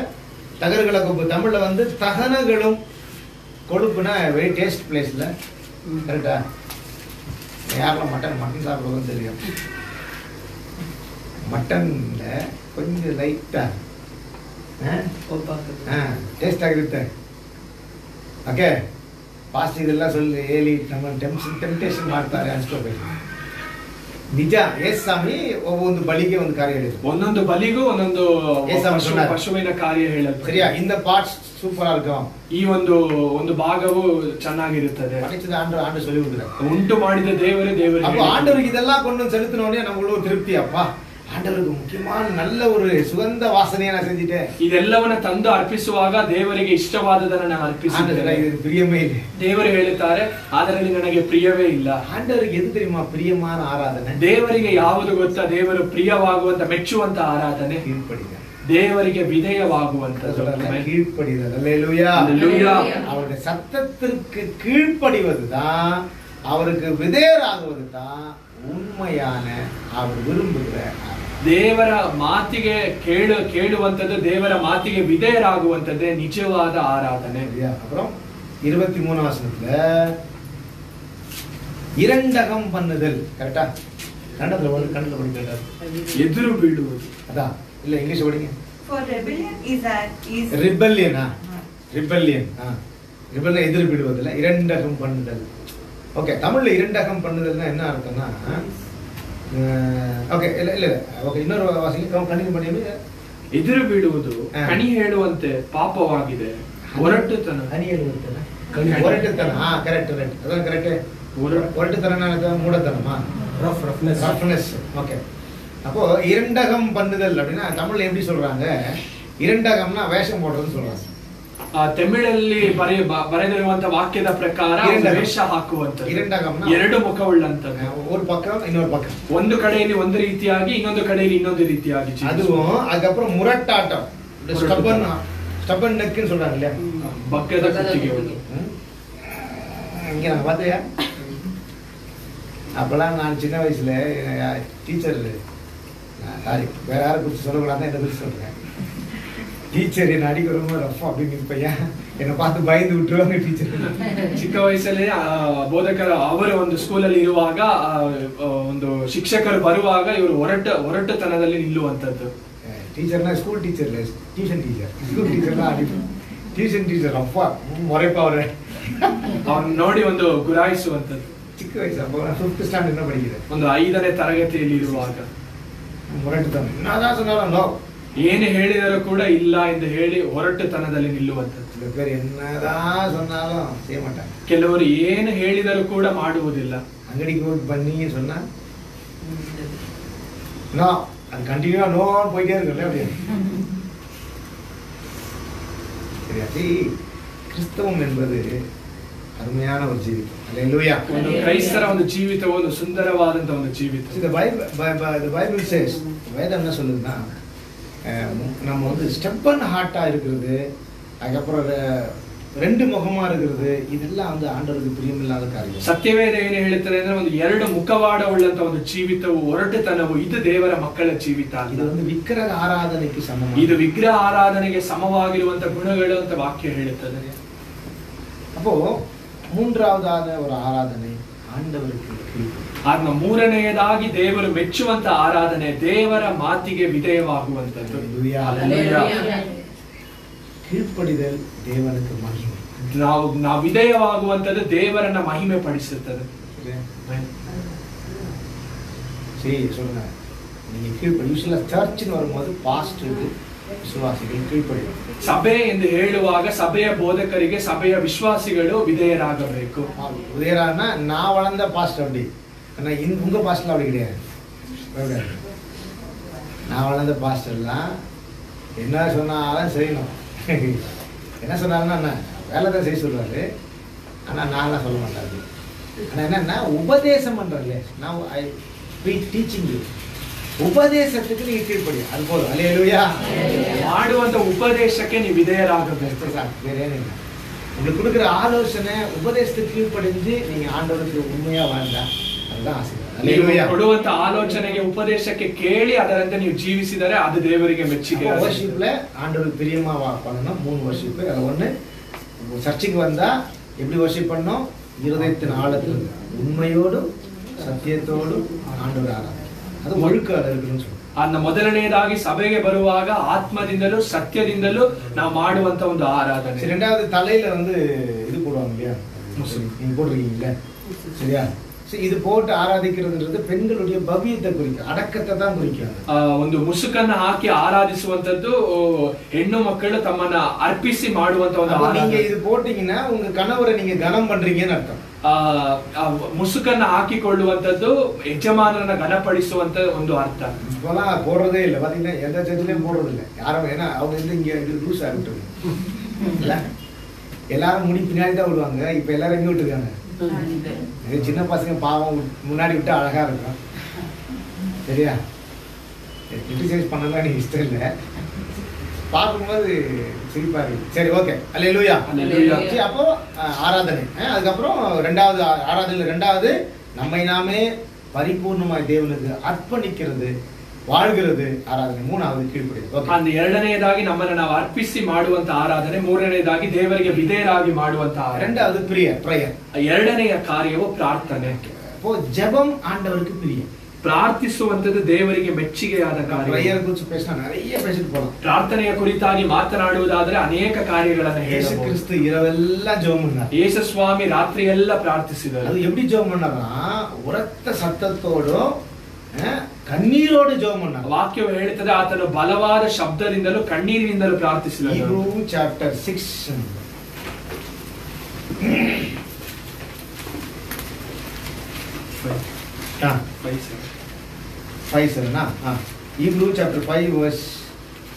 தகரகளை கொப்பு தமிழ்ல வந்து தகனங்களும் கொழுப்புனா வெரி டேஸ்ட் பிளேஸ்ல. கரெக்டா? யாரெல்லாம் மட்டன் சாப்பிடுவோம் தெரியும். மட்டன்ல கொஞ்சம் லைட்டா ಟೇಸ್ಟ್ ಆಗಿರುತ್ತೆ. ಓಕೆ ಫಾಸ್ಟ್ ಇದೆಲ್ಲ ಸ್ವಲ್ಪ ಹೇಳಿ ನಮ್ಮ ಟೆಂಪ್ಟೇಷನ್ ಮಾಡ್ತಾರೆ ಅನ್ಸ್ಕೋಬೇಕು. ನಿಜ ಯೇಸು ಸ್ವಾಮಿ ಒಂದು ಬಲಿಗೆ ಒಂದು ಕಾರ್ಯ ಹೇಳಿದ್ರು. ಒಂದೊಂದು ಬಲಿಗೂ ಒಂದೊಂದು ಪಶುವಿನ ಕಾರ್ಯ ಹೇಳಲ್ಪಟ್ಟಿದೆ. ಸರಿಯಾ? இந்த பார்ட்ஸ் சூப்பரா இருக்கும். ಈ ಒಂದು ಭಾಗವು ಚೆನ್ನಾಗಿರುತ್ತದೆ. படைச்சது ஆண்டவர் சொல்லி கொடுக்குறாரு. ಉಂಟು ಮಾಡಿದ ದೇವರೇ. அப்ப ஆண்டவருக்கு இதெல்லாம் கொண்டு செலுத்தினோடனே நம்மளுக்கு ஒரு திருப்தி. அப்பா ஆண்டவருக்கு முக்கியமான நல்ல ஒரு சுகந்த வாசனையை நான் செஞ்சுட்டேன். ಇದೆಲ್ಲವನ್ನ ತಂದು ಅರ್ಪಿಸುವಾಗ ದೇವರಿಗೆ ಇಷ್ಟವಾದದನ್ನ ನಾನು ಅರ್ಪಿಸಿದ್ದೇನೆ. ಪ್ರಿಯವೇ ಇಲ್ಲ. ದೇವರು ಹೇಳುತ್ತಾರೆ ಅದರಲ್ಲಿ ನನಗೆ ಪ್ರಿಯವೇ ಇಲ್ಲ. ಆಂಡವರಿಗೆ ಎದು தெரியுமா ಪ್ರಿಯமான ಆರಾಧನೆ? ದೇವರಿಗೆ ಯಾವುದು ಗೊತ್ತಾ? ದೇವರು ಪ್ರಿಯವಾಗುವಂತ ಮೆಚ್ಚುವಂತ ಆರಾಧನೆ ಕೀழ்ಪಡಿದ, தேவರಿಗೆ விதேயவாகுವಂತದ್ದು. கீழ்ப்படிதல். அல்லேலூயா. அல்லேலூயா. அவருடைய சத்தத்திற்கு கீழ்ப்படிவதுதான், அவருக்கு விதேயராகுவதுதான் உண்மையான அவர் விரும்புகிற ದೇವರ ಮಾತಿಗೆ ಕೇಳುವಂತದ್ದು, ದೇವರ ಮಾತಿಗೆ ವಿಧೇಯರಾಗುವಂತದ್ದೇ ನಿಜವಾದ ಆರಾಧನೆ. அப்புறம் 23 வசனத்துல இரண்டகம் பண்ணுதல். கரெக்டா? கண்டத்துல படிக்கிறா எதிரு ಬೀಳುವುದು. அதான் இல்ல, இங்கிலீஷ் படிங்க. For rebellion is rebellion. rebellion rebellion எதிரு பீடுவதுல இரண்டகம் பண்ணுதல். ஓகே, தமிழ்ல இரண்டகம் பண்ணுதல்னா என்ன அர்த்தம்னா, ಓಕೆ ಇಲ್ಲ ಓಕೆ, ಇನ್ನೊಂದು ವಾಸಿಗೆ ಕಂಟಿನ್ಯೂ ಮಾಡಿ. ಎದುರು ಬೀಳುವುದು ಕಣಿ ಹೇಳುವಂತೆ ಪಾಪವಾಗಿದೆ. ಹೊರಟುತನ, ಹನಿ ಹೇಳುವಂತೆ ಹೊರಟುತನ. ಕರೆಕ್ಟ್ ಅதான் ಕರೆಕ್ಟ್. ಹೊರಟುತನ மூடத்தனமா? ரஃப்னஸ். ஓகே, அப்போ இரண்டகம் பண்ணுதல் அப்படின்னா தமிழ்ல எப்படி சொல்றாங்க? இரண்டகம்னா வேஷம் போடுறதுன்னு சொல்றாங்க. ತಮಿಳಲ್ಲಿ ಬರೆದಿರುವಂತ ವಾಕ್ಯದ ಪ್ರಕಾರ ವೇಷ ಹಾಕುವಂತ. ಎರಡು ಮುಖವುಳ್ಳಂತದ್ದು. ஒரு பக்கம் இன்னொரு பக்கம், ಒಂದು ಕಡೆಯಲ್ಲಿ ಒಂದು ರೀತಿಯಾಗಿ ಇನ್ನೊಂದು ಕಡೆಯಲ್ಲಿ ಇನ್ನೊಂದು ರೀತಿಯಾಗಿ. அதுவும் அதுக்கப்புறம் முரட்டாட்டம், ஸ்டபன் நெக்னு சொல்றாங்க இல்லையா? பக்கದ ಕುತ್ತಿಗೆ. இங்க நான் பார்த்தியா? அப்பெல்லாம் நான் சின்ன வயசுல டீச்சர், சாரி வேற யாரை குறித்து சொல்லக்கூடாது, என்ன குறித்து சொல்றேன். ಟೀಚರ್ ಏನು ಅಡಿಗೆ ரொம்ப ರಫ್ அப்படின்னு இருப்பைಯ என்னை பார்த்து பயந்து விட்டுருவாங்க ಟೀಚರ್. ಚಿಕ್ಕ ವಯಸ್ಸಲ್ಲಿ ಬೋಧಕರು ಅವರು ಒಂದು ಸ್ಕೂಲಲ್ಲಿ ಇರುವಾಗ ಒಂದು ಶಿಕ್ಷಕರು ಬರುವಾಗ ಇವರು ಒರಟುತನದಲ್ಲಿ ನಿಲ್ಲುವಂತದ್ದು. ಟೀಚರ್ನ ಸ್ಕೂಲ್ ಟೀಚರ್ ಇಲ್ಲ, ಟ್ಯೂಷನ್ ಟೀಚರ್. ಸ್ಕೂಲ್ ಟೀಚರ್ನ ಟ್ಯೂಷನ್ ಟೀಚರ್ ರಫ್ ಮೊರೆಪ್ಪ ಅವ್ರೆ ಅವ್ರನ್ನ ನೋಡಿ ಒಂದು ಗುರಾಯಿಸುವಂತದ್ದು. ಚಿಕ್ಕ ವಯಸ್ಸು 5th ಸ್ಟ್ಯಾಂಡರ್ಡ್ படிக்கிறேன். ಒಂದು 5ನೇ ತರಗತಿಯಲ್ಲಿ ಇರುವಾಗ ಮೊರಟುತನ. ನಾನಾ சொன்னாலும் நோ, ಏನು ಹೇಳಿದರೂ ಕೂಡ ಇಲ್ಲ ಎಂದು ಹೇಳಿ ಹೊರಟುತನದಲ್ಲಿ ನಿಲ್ಲುವಂತದ್ದು. ಬೇರೆ என்னதா சொன்னாலும் செய்ய மாட்டாங்க. ಕೆಲವರು ಏನು ಹೇಳಿದರೂ ಕೂಡ ಮಾಡುವುದಿಲ್ಲ. ಅಂಗಡಿಗೆ ಹೋಗಿ ಬನ್ನಿ சொன்னா நோ, அது கண்டினியூவா நோன்னு போயிட்டே இருக்குல்ல அப்படியே. சரியா? கிறிஸ்தவம் என்பது அருமையான ஒரு ஜீவிதம். அல்லேலூயா. ಒಂದು ಕ್ರೈಸ್ತರ ಒಂದು ಜೀವಿತವು ಒಂದು ಸುಂದರವಾದಂತ ಒಂದು ಜೀವಿತ. The Bible says, வேதம் என்ன சொல்லுதுன்னா, நம்ம வந்து ஸ்டெப்பன் ஹார்ட்டா இருக்கிறது, அதுக்கப்புறம் ரெண்டு முகமா இருக்கிறது, இதெல்லாம் வந்து ஆண்டவருக்கு பிரியமில்லாத காரியம். ಸತ್ಯವೇದ ಏನು ಹೇಳುತ್ತದೆ ಅಂದ್ರೆ ಒಂದು ಎರಡು ಮುಖವಾಡ ಉಳ್ಳಂತ ಒಂದು ಜೀವಿತವು, ಒರಟುತನವು ಇದು ದೇವರ ಮಕ್ಕಳ ಜೀವಿತ. ಇದು ಒಂದು ವಿಗ್ರಹ ಆರಾಧನೆಗೆ ಸಮ. ಇದು ವಿಗ್ರಹ ಆರಾಧನೆಗೆ ಸಮವಾಗಿರುವಂತ ಗುಣಗಳು ಅಂತ ವಾಕ್ಯ ಹೇಳುತ್ತದೆ. அப்போ மூன்றாவதான ஒரு ஆராதனை ஆண்டவருக்கு ಆದ್ನ ಮೂರನೆಯದಾಗಿ ದೇವರು ಮೆಚ್ಚುವಂತ ಆರಾಧನೆ ದೇವರ ಮಾತಿಗೆ ವಿಧೇಯವಾಗುವಂತದ್ದು. ಕೀழ்ಪಡಿದಲ್ ದೇವರಿಗೆ ಮಹಿಮೆ. ನಾವು ವಿಧೇಯವಾಗುವಂತದ್ದು ದೇವರನ್ನ ಮಹಿಮೆ ಪಡಿಸುತ್ತದೆ. சரி சொல்லுங்க, நீங்க கீழ்ப்படி. யூசுவலா சர்ச்னு வரும்போது பாஸ்டருக்கு ವಿಶ್ವಾಸಿಗಳು ಕೀழ்ಪಡಿಬೇಕು. ಸಭೆ ಎಂದು ಹೇಳುವಾಗ ಸಭೆಯ ಬೋಧಕರಿಗೆ ಸಭೆಯ ವಿಶ್ವಾಸಿಗಳು ವಿಧೇಯರಾಗಬೇಕು. விதேயரானா நான் வளர்ந்த பாஸ்டர் அப்படி, ஆனா உங்க பாஸ்டர்லாம் அப்படி கிடையாது. நான் வளர்ந்த பாஸ்டர்லாம் என்ன சொன்னாலும் செய்யணும். என்ன சொன்னாலும் என்ன வேலை தான் செய்ய சொல்றாரு, ஆனா நான்லாம் சொல்ல மாட்டாரு. ஆனா என்னன்னா உபதேசம் பண்றேன், நான் ஐ டீச்சிங் யூ. ಉಪದೇಶಕ್ಕೆ ನೀವು ಕೀழ்ಪಡಿ, ಅದು ಬೋದು. அல்லேலூயா. ಮಾಡುವಂತ ಉಪದೇಶಕ್ಕೆ ನೀವು ವಿಧೇಯರಾಗಬೇಕು. வேற ஏனில்ல. உங்களுக்கு கொடுக்குற ஆலோசனை உபதேசத்துக்கு கீழ்ப்படிஞ்சு நீங்க ஆண்டவருக்கு உண்மையா வாழ்ந்தா அதுதான் ஆசீர்வாதம். ನೀವು Hallelujah. ಕೊಡುವಂತ ಆಲೋಚನೆಗೆ ಉಪದೇಶಕ್ಕೆ ಕೇಳಿ ಅದರಂತೆ ನೀವು ಜೀವಿಸಿದರೆ ಅದು ದೇವರಿಗೆ ಮೆಚ್ಚುಗೆ. வர்ஷிப்ல ஆண்டவருக்கு பிரியமா பண்ணணும். 3 வர்ஷிப். அதுல ஒண்ணு சர்ச்சுக்கு வந்தா எப்படி வர்ஷிப் பண்ணணும்? இருதயத்தின் ஆழத்தில் உண்மையோடும் சத்தியத்தோடும் ஆண்டவரை ஆராதிக்கணும். அது ஒழுக்க இருக்குன்னு சொல்லுவோம். அந்த ಮೊದಲನೆಯದಾಗಿ ಸಭೆಗೆ ಬರುವಾಗ ಆತ್ಮದಿಂದಲೂ ಸತ್ಯದಿಂದಲೂ ನಾವು ಮಾಡುವಂತ ಒಂದು ಆರಾಧನೆ. ரெண்டாவது தலையில வந்து இது போடுவாங்க இல்லையா? நீங்க போட்டிருக்கீங்களா? சரியா? இது போட்டு ஆராதிக்கிறதுன்றது பெண்களுடைய பவியத்தை குறிக்கும், அடக்கத்தை தான் குறிக்கும். ಒಂದು ಮುಸುಕನ್ನ ಹಾಕಿ ಆರಾಧಿಸುವಂತದ್ದು ಹೆಣ್ಣು ಮಕ್ಕಳು ತಮ್ಮನ್ನ ಅರ್ಪಿಸಿ ಮಾಡುವಂತ ಒಂದು ಆರಾಧನೆ. நீங்க இது போட்டீங்கன்னா உங்க கணவரை நீங்க கனம் பண்றீங்கன்னு அர்த்தம். ಮುಸುಕನ್ನ ಹಾಕಿಕೊಳ್ಳುವಂತದ್ದು ಯಜಮಾನರನ್ನ ಘನಪಡಿಸುವಂತ ಒಂದು ಅರ್ಥ. இப்பெல்லாம் போடுறதே இல்லை பாத்தீங்கன்னா, எந்த சர்ச்சிலையும் போடுறது இல்லை யாரும். ஏன்னா அவங்க வந்து இங்க லூஸ் ஆகிட்டு இல்ல, எல்லாரும் முடி பின்னாடி தான் விடுவாங்க. இப்ப எல்லாரும் எங்க விட்டுருக்காங்க? சின்ன பசங்க பாவம் முன்னாடி விட்டு அழகா இருக்கும். சரியா? கிரிட்டிசைஸ் பண்ணலாம் எனக்கு இஷ்டம் இல்லை, பார்க்கும்போது சிரிப்பா இருக்கு. சரி, ஓகே. அல்லேலூயா. அப்போ ஆராதனை. அதுக்கப்புறம் ரெண்டாவது ஆராதனை, ரெண்டாவது நம்மை நாமே பரிபூர்ணமாய் தேவனுக்கு அர்ப்பணிக்கிறது, வாழ்கிறது ஆராதನೆ. ಮೂರನೇದು ಕೀழ்ಪಡಿಯೋದು. அந்த ಎರಡನೆಯದಾಗಿ ನಮ್ಮನ್ನು ನಾವು ಅರ್ಪಿಸಿ ಮಾಡುವಂತ ಆರಾಧನೆ, ಮೂರನೆಯದಾಗಿ ದೇವರಿಗೆ ವಿಧೇಯರಾಗಿ ಮಾಡುವಂತ ಆರಾಧನೆ. ரெண்டாவது பிரேயர். ಎರಡನೆಯ ಕಾರ್ಯವು ಪ್ರಾರ್ಥನೆ. அப்போ ஜெபம் ஆண்டவருக்கு பிரியம். ಪ್ರಾರ್ಥಿಸುವಂತದ್ದು ದೇವರಿಗೆ ಮೆಚ್ಚುಗೆಯಾದ ಕಾರ್ಯ. பிரேயர் குறித்து பேசினா நிறைய பேசிட்டு போலாம். ಪ್ರಾರ್ಥನೆಯ ಕುರಿತಾಗಿ ಮಾತನಾಡುವುದಾದ್ರೆ ಅನೇಕ ಕಾರ್ಯಗಳನ್ನು ಯೇಸು ಕ್ರಿಸ್ತು இரவெல்லாம் ஜெபம் பண்ணார். ಯೇಸು ಸ್ವಾಮಿ ರಾತ್ರಿ ಎಲ್ಲ ಪ್ರಾರ್ಥಿಸಿದರು. அது எப்படி ஜெபம் பண்ணார்னா, உரத்த சத்தத்தோடு ಕಣ್ಣೀರೋಡು ಜೋಮ್ ಅನ್ನ ವಾಕ್ಯವು ಹೇಳುತ್ತದೆ, ಆತನು ಬಲವಾದ ಶಬ್ದದಿಂದಲೂ ಕಣ್ಣೀರಿನಿಂದಲೂ ಪ್ರಾರ್ಥಿಸಿದನು. Hebrew chapter 6 Hebrew chapter 5 verse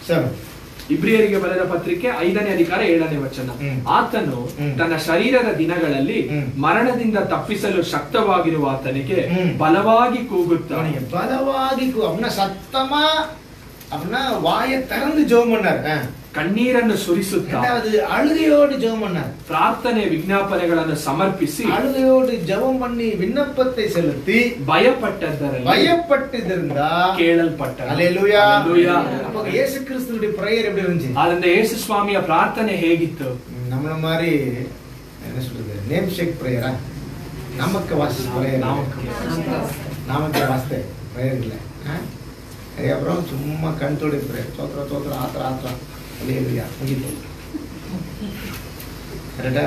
7. ಇಬ್ರಿಯರಿಗೆ ಬರೆದ ಪತ್ರಿಕೆ 5ನೇ ಅಧಿಕಾರ 7ನೇ ವಚನ. ಆತನು ತನ್ನ ಶರೀರದ ದಿನಗಳಲ್ಲಿ ಮರಣದಿಂದ ತಪ್ಪಿಸಲು ಶಕ್ತವಾಗಿರುವ ಆತನಿಗೆ ಬಲವಾಗಿ ಕೂಗುತ್ತಾನೆ. ಬಲವಾಗಿ ಅವನ ಸತ್ತಮಾ ಅವನ ವಾಯ ತರಂದು ಜೋಮ್ பண்ணார். ಕಣ್ಣೀರನ್ನು ಸುರಿಸುತ್ತಾ அழுகையோடு ஜெபம் பண்ணார். ಪ್ರಾರ್ಥನೆ ವಿಜ್ಞಾಪನೆಗಳನ್ನು ಸಮರ್ಪಿಸಿ அழுகையோடு ஜெபம் பண்ணி விண்ணப்பத்தை செலுத்தி பயப்பட்டதிருந்த ಕೇಳಲ್ಪಟ್ಟರು. ஹalleluya. அப்ப இயேசு கிறிஸ்துவுடைய பிரேயர் எப்படி இருந்துச்சு? ಅದರಿಂದ ಯೇಸು ಸ್ವಾಮಿಯ ಪ್ರಾರ್ಥನೆ ಹೇಗಿತ್ತು? நம்மள மாதிரி என்ன சொல்றது, நேம் ஷேக் பிரேயரா? நமக்கு வாசி பிரேயர், நமக்கு வாஸ்தே பிரேயர் இல்ல. அப்புறம் சும்மா கண்தோட பிரேயர், தோத்திர ஆத்திர ஹalleluya முடிஞ்சு. கரெக்டா?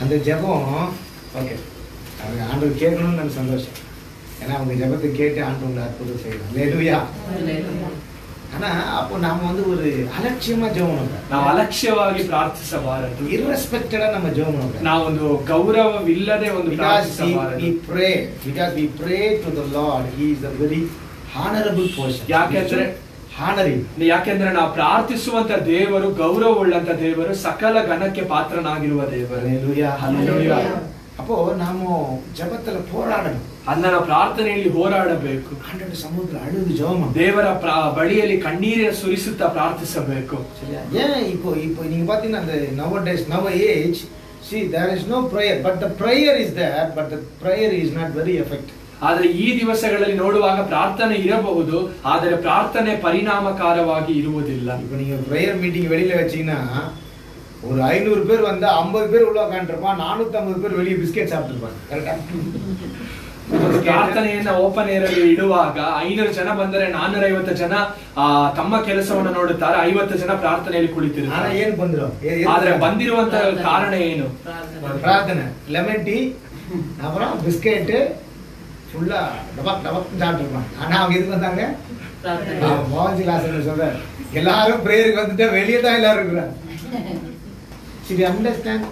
அந்த ஜெபம் ஓகே, அவங்க ஆண்டவர் கேட்கணும்னு எனக்கு சந்தோஷம். ஏன்னா அவங்க ஜெபத்தை கேட்டு ஆண்டவர் அற்புதம் செய்யணும். ஹalleluya. ஆனா அப்போ நாம வந்து ஒரு அலட்சியமா ஜெபம் பண்ணோம். ನಾವು ಅಲಕ್ಷ್ಯವಾಗಿ ಪ್ರಾರ್ಥಿಸಬಾರದು. irrespected நம்ம ஜெபம் பண்ணோம். ನಾವು ಒಂದು ಗೌರವವಿಲ್ಲದೆ ಒಂದು ಪ್ರಾರ್ಥಿಸಬಾರದು. because we pray to the Lord, he is a very honorable person. ಯಾಕೆಂದ್ರೆ ನಾವು ಪ್ರಾರ್ಥಿಸುವಂತ ದೇವರು ಗೌರವವುಳ್ಳಂತ ದೇವರು, ಸಕಲ ಘನಕ್ಕೆ ಪಾತ್ರನಾಗಿರುವ ದೇವರು. ಹalleluya. அப்போ நாம ஜெபத்துல போராடணும். ಅದನ್ನ ನಾವು ಪ್ರಾರ್ಥನೆಯಲ್ಲಿ ಹೋರಾಡಬೇಕು. ಆಂಡವರ ಸಮುದ್ರ ಅಳುವುದು ಜೋಮ ದೇವರ ಬಳಿಯಲ್ಲಿ ಕಣ್ಣೀರಿನ ಸುರಿಸುತ್ತಾ ಪ್ರಾರ್ಥಿಸಬೇಕು. ஏன் இப்போ நீங்க பாத்தீங்கன்னா அந்த now age see there is no prayer but the prayer is there but the prayer is not very effective. ಆದ್ರೆ ಈ ದಿವಸಗಳಲ್ಲಿ ನೋಡುವಾಗ ಪ್ರಾರ್ಥನೆ ಇರಬಹುದು, ಆದರೆ ಪ್ರಾರ್ಥನೆ ಪರಿಣಾಮಕಾರವಾಗಿ ಇರುವುದಿಲ್ಲ. இப்போ நீங்க prayer meeting வெளியில வச்சீங்கன்னா ஒரு 500 பேர் வந்தா 50 பேர் உள்ள உட்கார்ந்திருப்பான், 450 பேர் வெளிய பிஸ்கட் சாப்பிட்டுருப்பாங்க. கரெக்ட்டா? ಪ್ರಾರ್ಥನೆಯನ್ನ ಓಪನ್ ಏರ್ ಅಲ್ಲಿ ಇಡುವಾಗ 500 ಜನ ಬಂದರೆ 450 ಜನ ತಮ್ಮ ಕೆಲಸವನ್ನು ನೋಡುತ್ತಾರೆ, 50 ಜನ ಪ್ರಾರ್ಥನೆಯಲ್ಲಿ ಕುಳಿತಿರುತ್ತಾರೆ. ಏನು ಬಂದ್ರು? ಆದ್ರೆ ಬಂದಿರುವಂತ ಕಾರಣ ಏನು? ಪ್ರಾರ್ಥನೆ, ಲೆಮನ್ ಟೀ, அப்புறம் பிஸ்கட் ஃபுல்லா டபக் சாப்பிட்டுருப்பாங்க. ஆனா அவங்க எதுக்கு வந்தாங்க? மோகன் கிளாஸ் சொல்ற எல்லாரும் பிரேயருக்கு வந்துட்டா வெளியே தான் எல்லாரும் இருக்கிறாங்க. Should you understand?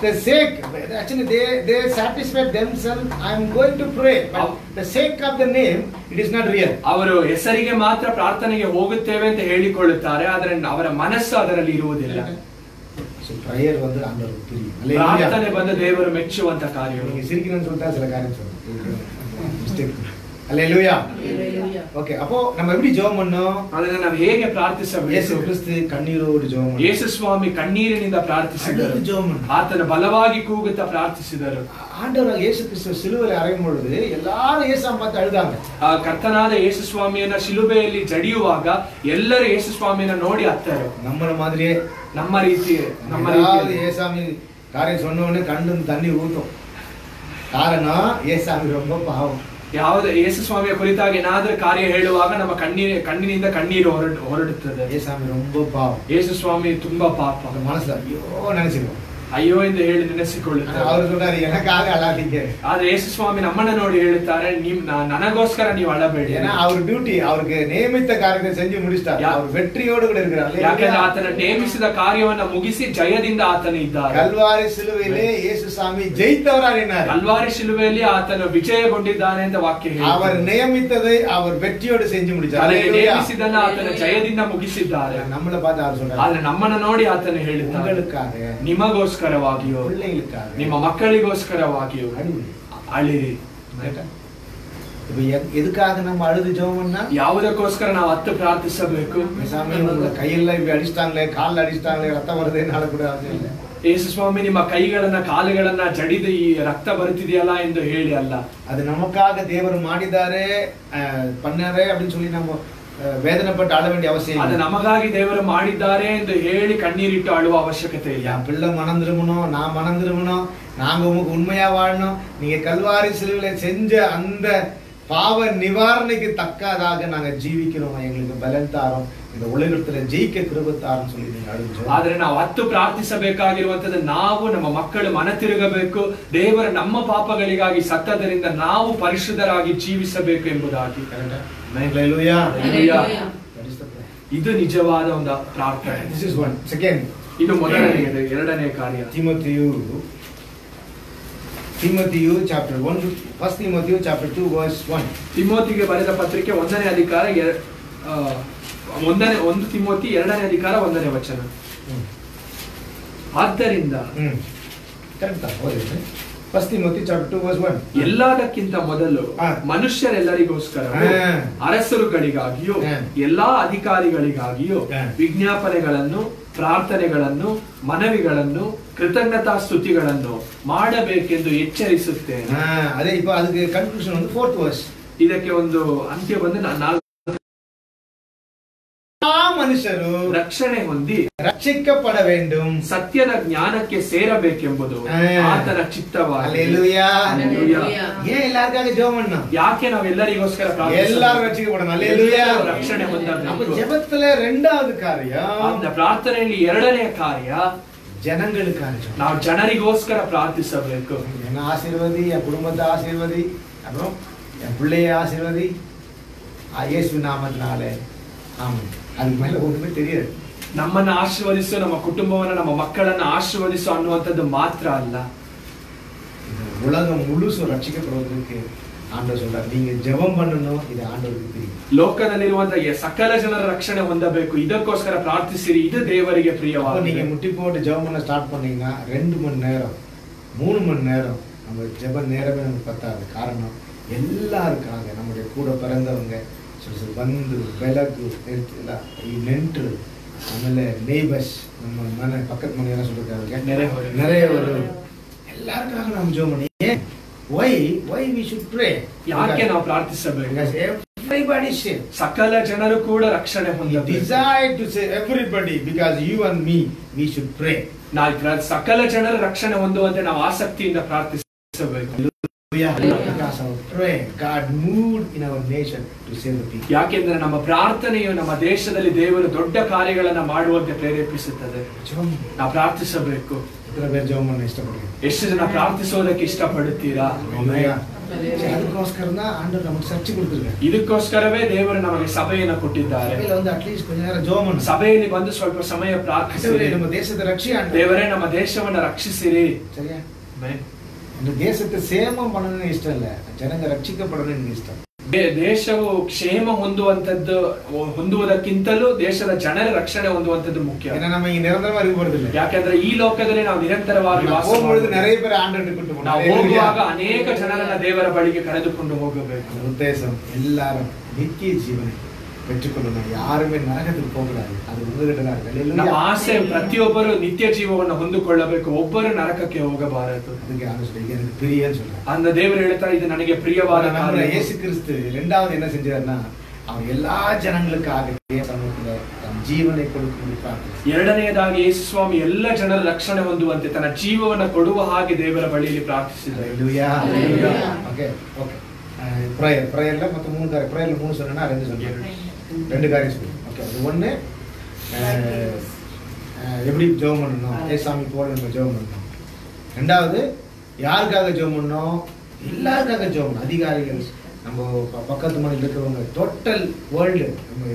The sake, actually they satisfy themselves. I am going to pray, but the sake of the name, it is not real. ಅವರು ಹೆಸರಿಗೆ ಮಾತ್ರ ಪ್ರಾರ್ಥನೆಗೆ ಹೋಗುತ್ತೇವೆ ಅಂತ ಹೇಳಿಕೊಳ್ಳುತ್ತಾರೆ, ಆದರೆ ಅವರ ಮನಸ್ಸು ಅದರಲ್ಲಿ ಇರುವುದಿಲ್ಲ. So prayer வந்து ஆண்டவருக்கு பிரியம். ಪ್ರಾರ್ಥನೆ ಬಂದು ದೇವರು ಮೆಚ್ಚುವಂತ ಕಾರ್ಯ. நீங்க சிரிக்கணும்னு சொல்லிட்டா சில காரியம் சொல்லுங்க. அல்லேலூயா. ஓகே, அப்போ நம்ம எப்படி ஜெபம் பண்ணோம்? ಅದನ್ನ ನಾವು ಹೇಗೆ ಪ್ರಾರ್ಥಿಸಬೇಕು? ಯೇಸು ಕ್ರಿಸ್ತು ಕಣ್ಣೀರೋಡು ಜೆಬ ಮಾಡಿದರು. ಯೇಸು ಸ್ವಾಮಿ ಕಣ್ಣೀರಿನಿಂದ ಪ್ರಾರ್ಥಿಸಿದರು. ಆತನ ಬಲವಾಗಿ ಕೂಗುತ್ತಾ ಪ್ರಾರ್ಥಿಸಿದರು. ஆண்டவராக இயேசு கிறிஸ்து சிலுவையில் அறையும் பொழுது எல்லாரும் இயேசுவை பார்த்து அழுதாங்க. ಆ ಕರ್ತನಾದ ಯೇಸು ಸ್ವಾಮಿಯನ್ನ ಶಿಲುಬೆಯಲ್ಲಿ ಜಡಿಯುವಾಗ ಎಲ್ಲರೂ ಯೇಸು ಸ್ವಾಮಿಯನ್ನ ನೋಡಿ ಅತ್ತರು. நம்மள மாதிரியே ನಮ್ಮ ರೀತಿ ஏசாமி காரியம் சொன்ன உடனே கண்ணு தண்ணி ஊத்தும். காரணம் ஏசாமி ரொம்ப பாவம். ಯಾವುದೇ ಯೇಸು ಸ್ವಾಮಿಯ ಕುರಿತಾಗಿ ಏನಾದ್ರೂ ಕಾರ್ಯ ಹೇಳುವಾಗ ನಮ್ಮ ಕಣ್ಣಿನಿಂದ ಕಣ್ಣೀರು ಹೊರಡುತ್ತದೆ. ஏசாமி ரொம்ப பாவம். ಯೇಸು ಸ್ವಾಮಿ ತುಂಬಾ ಪಾಪ. மனசுல ஐயோ நினைச்சிருவோம். ಅಯ್ಯೋ ಎಂದು ಹೇಳಿ ನೆನೆಸಿಕೊಳ್ಳುತ್ತಾರೆ. ಅವರು சொல்றாரு எனக்காக அழாதீங்க. ಆದ್ರೆ ಯೇಸು ಸ್ವಾಮಿ ನಮ್ಮನ್ನ ನೋಡಿ ಹೇಳುತ್ತಾರೆ ನನಗೋಸ್ಕರ ನೀವು ಅಳಬೇಡಿ. ஏன்னா அவர் டியூட்டி அவருக்கு நியமித்த காரியத்தை செஞ்சு முடிச்சிட்டார். அவர் வெற்றியோடு கூட இருக்கிறார். ಯಾಕಂದ್ರೆ ಆತನ ನೇಮಿಸಿದ ಕಾರ್ಯವನ್ನ ಮುಗಿಸಿ ಜಯದಿಂದ ಆತನ ಇದ್ದಾರೆ. ಕಲ್ವಾರಿ ಶಿಲುವೆಯಲ್ಲಿ ಯೇಸು ಸ್ವಾಮಿ ಜಯಿத்தவராயினார். ಕಲ್ವಾರಿ ಶಿಲುವೆಯಲ್ಲಿ ಆತನು ವಿಜಯಗೊಂಡಿದ್ದಾನೆ ಅಂತ ವಾಕ್ಯ ಹೇಳುತ್ತದೆ. அவர் நியமித்ததை அவர் வெற்றியோடு செஞ்சு முடிச்சார். ನೇಮಿಸಿದನ್ನ ಆತನ ಜಯದಿಂದ ಮುಗಿಸಿದ್ದಾರೆ. நம்மள பார்த்து அவர் சொல்றாரு. ಆದ್ರೆ ನಮ್ಮನ್ನ ನೋಡಿ ಆತನು ಹೇಳುತ್ತಾನೆ உங்களுக்காக ನಿಮಗೋಸ್ಕರವಾಗಿಯೋ ನಿಮ್ಮ ಮಕ್ಕಳಿಗೋಸ್ಕರವಾಗಿಯೋ ಅಳಿರಿ. எதுக்காக நம்ம அழுது ஜெபம் பண்ணா? ಯಾವುದಕ್ಕೋಸ್ಕರ ನಾವು ಅತ್ತು ಪ್ರಾರ್ಥಿಸಬೇಕು? சாமி உங்க கையில இப்படி அடிச்சிட்டாங்களே, கால்ல அடிச்சிட்டாங்களே, ரத்தம் வருதுனால கூட இல்ல. ಯೇಸು ಸ್ವಾಮಿ ನಿಮ್ಮ ಕೈಗಳನ್ನ ಕಾಲುಗಳನ್ನ ಜಡಿದು ಈ ರಕ್ತ ಬರುತ್ತಿದೆಯಲ್ಲ ಎಂದು ಹೇಳಿ ಅಲ್ಲ. அது நமக்காக தேவர் ಮಾಡಿದ್ದಾರೆ பண்ணாரே அப்படின்னு சொல்லி நம்ம வேதனைப்பட்டு அழ வேண்டிய அவசியம் அது நமಗಾಗಿ ದೇವರು ಮಾಡಿದ್ದಾರೆ ಎಂದು ಹೇಳಿ ಕಣ್ಣೀರಿಟ್ಟು ಅಳುವ ಅವಶ್ಯಕತೆ ಇಲ್ಲ. என் பிள்ளை மனம் திரும்பணும், நான் மனம் திரும்பணும், நாங்க உங்களுக்கு உண்மையா வாழணும். நீங்க கல்வாரி சிலுவையில செஞ்ச அந்த பாவ நிவாரணைக்கு தக்கதாக நாங்க ஜீவிக்கிறோம், எங்களுக்கு பலன் தாரோம், இந்த உலகத்துல ஜெயிக்க கிருபை தாரோம் சொல்லி நீங்க அழுஞ்சோம். ಆದ್ರೆ ನಾವು ಹತ್ತು ಪ್ರಾರ್ಥಿಸಬೇಕಾಗಿರುವಂತದ್ದು ನಾವು ನಮ್ಮ ಮಕ್ಕಳು ಮನ ತಿರುಗಬೇಕು, ದೇವರ ನಮ್ಮ ಪಾಪಗಳಿಗಾಗಿ ಸತ್ತದರಿಂದ ನಾವು ಪರಿಶುದ್ಧರಾಗಿ ಜೀವಿಸಬೇಕು ಎಂಬುದಾಗಿ. Hallelujah. ಇದು ನಿಜವಾದ ಒಂದು ಪ್ರಾರ್ಥನೆ. This is one. Second. ಇದು ಮೊದಲನೆಯದು. ಎರಡನೇ ಕಾರ್ಯ Timothy chapter 1, 1 Timothy chapter 2 verse 1. ತಿಮೋತಿಗೆ ಬರೆದ ಪತ್ರಿಕೆ 1ನೇ ಅಧಿಕಾರ 1 ತಿಮೋತಿ 2ನೇ ಅಧಿಕಾರ 1ನೇ ವಚನ. ಆದ್ದರಿಂದ First Timothy chapter 2 verse 1. ಎಲ್ಲದಕ್ಕಿಂತ ಮೊದಲು ಮನುಷ್ಯರೆಲ್ಲರಿಗೋಸ್ಕರ ಅರಸರುಗಳಿಗಾಗಿಯೂ ಎಲ್ಲಾ ಅಧಿಕಾರಿಗಳಿಗಾಗಿಯೂ ವಿಜ್ಞಾಪನೆಗಳನ್ನು, ಪ್ರಾರ್ಥನೆಗಳನ್ನು, ಮನವಿಗಳನ್ನು, ಕೃತಜ್ಞತಾ ಸ್ತುತಿಗಳನ್ನು ಮಾಡಬೇಕೆಂದು ಎಚ್ಚರಿಸುತ್ತೇನೆ. ಅದೇ ಇಪ್ಪ ಅದಕ್ಕೆ ಕನ್ಕ್ಲೂಷನ್ ಒಂದು 4th verse. ಇದಕ್ಕೆ ಒಂದು ಅಂತ್ಯ ಬಂದು ಮನುಷ್ಯರು ರಕ್ಷಣೆ ಹೊಂದಿ ರಕ್ಷಿಸಲ್ಪಡ வேண்டும், ಸತ್ಯದ ಜ್ಞಾನಕ್ಕೆ ಸೇರಬೇಕೆಂಬುದು ಆತನ ಚಿತ್ತವಾಗಿದೆ. அல்லேலூயா. ஏன் எல்லாருக்காக ஜெபம் பண்ணோம்? ಯಾಕೆ ನಾವು ಎಲ್ಲರಿಗೋಸ್ಕರ எல்லாரும் ரட்சிக்கப்படணும். அல்லேலூயா. ರಕ್ಷಣೆ ಹೊಂದಬೇಕು. ஜெபத்துல இரண்டாவது காரியம், அந்த ಪ್ರಾರ್ಥನೆಯಲ್ಲಿ ಎರಡನೇ ಕಾರ್ಯ ಜನங்களுக்காக ನಾವು ಜನರಿಗೋಸ್ಕರ ಪ್ರಾರ್ಥಿಸಬೇಕು. என்ன ஆசீர்வதி, என் குடும்பத்தை ஆசீர்வதி, அப்புறம் என் பிள்ளையை ஆசீர்வதி, இயேசு நாமத்தினாலே ஆமென். அதுக்கு மேல ஒண்ணுமே தெரியாது. ನಮ್ಮನ್ನ ಆಶೀರ್ವದಿಸು, ನಮ್ಮ ಕುಟುಂಬವನ್ನ, ನಮ್ಮ ಮಕ್ಕಳನ್ನ ಆಶೀರ್ವದಿಸು ಅನ್ನುವಂಥದ್ದು ಮಾತ್ರ ಅಲ್ಲ. உலகம் முழுசும் ரட்சிக்கப்படுவதற்கு ஆண்டவர் சொல்றார், நீங்க ஜெபம் பண்ணணும். இது ஆண்டவருக்கு தெரியும். ಲೋಕದಲ್ಲಿರುವಂತಹ ಸಕಲ ಜನರ ರಕ್ಷಣೆ ಹೊಂದಬೇಕು, ಇದಕ್ಕೋಸ್ಕರ ಪ್ರಾರ್ಥಿಸಿರಿ, ಇದು ದೇವರಿಗೆ ಪ್ರಿಯವಾದ. நீங்க முட்டி போட்டு ஜெபம் பண்ண ஸ்டார்ட் பண்ணீங்கன்னா 2 மணி நேரம் 3 மணி நேரம் நம்ம ஜெப நேரமே நமக்கு பத்தாது. காரணம் எல்லாருக்காக நம்முடைய கூட பிறந்தவங்க ಬಂಧು ಬೆಳಕು ಈ ನೆಂಟರು, ಆಮೇಲೆ ನೇಬರ್ಸ್, ನಮ್ಮ ಮನೆ ಪಕ್ಕದ ಮನೆಯೆಲ್ಲ சொல்லிருக்காங்க, ನೆರೆಯವರು, ಎಲ್ಲರಿಗಾಗ ನಾವು ಜೋಮ್ ಮಾಡಿ. why we should pray? ಯಾಕೆ ನಾವು ಪ್ರಾರ್ಥಿಸಬೇಕು? everybody should. ಸಕಲ ಜನರು ಕೂಡ ರಕ್ಷಣೆ ಹೊಂದಬೇಕು. desire to say everybody, because you and me we should pray. ನಾವು ಸಕಲ ಜನರು ರಕ್ಷಣೆ ಹೊಂದುವಂತೆ ನಾವು ಆಸಕ್ತಿಯಿಂದ ಪ್ರಾರ್ಥಿಸಬೇಕು. God moved in our nation to save the people. ಯಾಕೆಂದ್ರೆ ನಮ್ಮ ಪ್ರಾರ್ಥನೆಯು ನಮ್ಮ ದೇಶದಲ್ಲಿ ದೇವರು ದೊಡ್ಡ ಕಾರ್ಯಗಳನ್ನ ಮಾಡುವಂತೆ ಪ್ರೇರೇಪಿಸುತ್ತದೆ. ನಾವು ಪ್ರಾರ್ಥಿಸಬೇಕು. ಎಷ್ಟು ಜನ ಪ್ರಾರ್ಥಿಸೋದಕ್ಕೆ ಇಷ್ಟಪಡುತ್ತೀರಾ? ಅದಕ್ಕೋಸ್ಕರ ಆಂಡವರು ನಮಗೆ ಚರ್ಚೆ ಕೊಡ್ತಿದ್ದಾರೆ. ಇದಕ್ಕೋಸ್ಕರವೇ ದೇವರು ನಮಗೆ ಸಭೆಯನ್ನು ಕೊಟ್ಟಿದ್ದಾರೆ. ಅಟ್ಲೀಸ್ಟ್ ಕೊಂಚ ನೇರ ಜೋಮನ್ ಸಭೆಯಲ್ಲಿ ಬಂದು ಸ್ವಲ್ಪ ಸಮಯ ಪ್ರಾರ್ಥಿಸಿರಿ. ನಮ್ಮ ದೇಶದ ರಕ್ಷೆ ದೇವರೇ ನಮ್ಮ ದೇಶವನ್ನು ರಕ್ಷಿಸಿರಿ. சரியா? இந்த தேசத்தை சேமம் பண்ணணும்னு இஷ்டம் இல்ல, ஜனங்க ரட்சிக்கப்படணும்னு இஷ்டம். ದೇಶವು ಕ್ಷೇಮ ಹೊಂದುವುದಕ್ಕಿಂತಲೂ ದೇಶದ ಜನರ ರಕ್ಷಣೆ ಹೊಂದುವಂತದ್ದು ಮುಖ್ಯ. ನಮಗೆ ನಿರಂತರವಾಗಿ ಬರುವುದಿಲ್ಲ, ಯಾಕಂದ್ರೆ ಈ ಲೋಕದಲ್ಲಿ ನಾವು ನಿರಂತರವಾಗಿ ನಾವು ಹೋಗುವಾಗ ಅನೇಕ ಜನರನ್ನ ದೇವರ ಬಳಿಗೆ ಕರೆದುಕೊಂಡು ಹೋಗಬೇಕು. ಉದ್ದೇಶ ಎಲ್ಲರೂ ನಿತ್ಯ ಜೀವನ பெற்றுக்கொள்ளணும். யாருமே நரகத்துக்கு போகக்கூடாது. அது உங்ககிட்ட ನಮ್ಮ ಆಸೆ ಪ್ರತಿಯೊಬ್ಬರು ನಿತ್ಯ ಜೀವವನ್ನು ಹೊಂದಿಕೊಳ್ಳಬೇಕು, ಒಬ್ಬರು ನರಕಕ್ಕೆ ಹೋಗಬಾರದು. ಅದಕ್ಕೆ எனக்கு பிரியன்னு சொல்றாரு. அந்த தேவன் ಹೇಳ್ತಾರೆ ಇದು ನನಗೆ ಪ್ರಿಯವಾದ ಕಾರ್ಯ. ಯೇಸು கிறிஸ்து இரண்டாவது என்ன செஞ்சாருன்னா அவர் எல்லா ஜனங்களுக்காக தன் ஜீவனை கொடுக்க ಪ್ರಾರ್ಥಿಸಿದರು. ಎರಡನೆಯದಾಗಿ ಯೇಸು ಸ್ವಾಮಿ ಎಲ್ಲ ಜನರ ರಕ್ಷಣೆ ಹೊಂದುವಂತೆ ತನ್ನ ಜೀವವನ್ನು ಕೊಡುವ ಹಾಗೆ ದೇವರ ಬಳಿಯಲ್ಲಿ ಪ್ರಾರ್ಥಿಸಿದರು. ஹalleluya. Okay okay. பிரேயர்ல மொத்தம் 3 காரியம். பிரேயர்ல 3 சொன்னா 2 சொல்றேன். 2 காரியம் சொல்றேன். ஓகே. அது ஒண்ணு எப்படி ஜெபம் பண்ணணும், ஏசாமி போல நம்ம ஜெபம் பண்ணணும். ரெண்டாவது யாருக்காக ஜெபம் பண்ணணும், எல்லாருக்காக ஜெபம் பண்ணணும். அதிகாரிகள், நம்ம பக்கத்து மனையில் இருக்கிறவங்க, டோட்டல் வேர்ல்டு,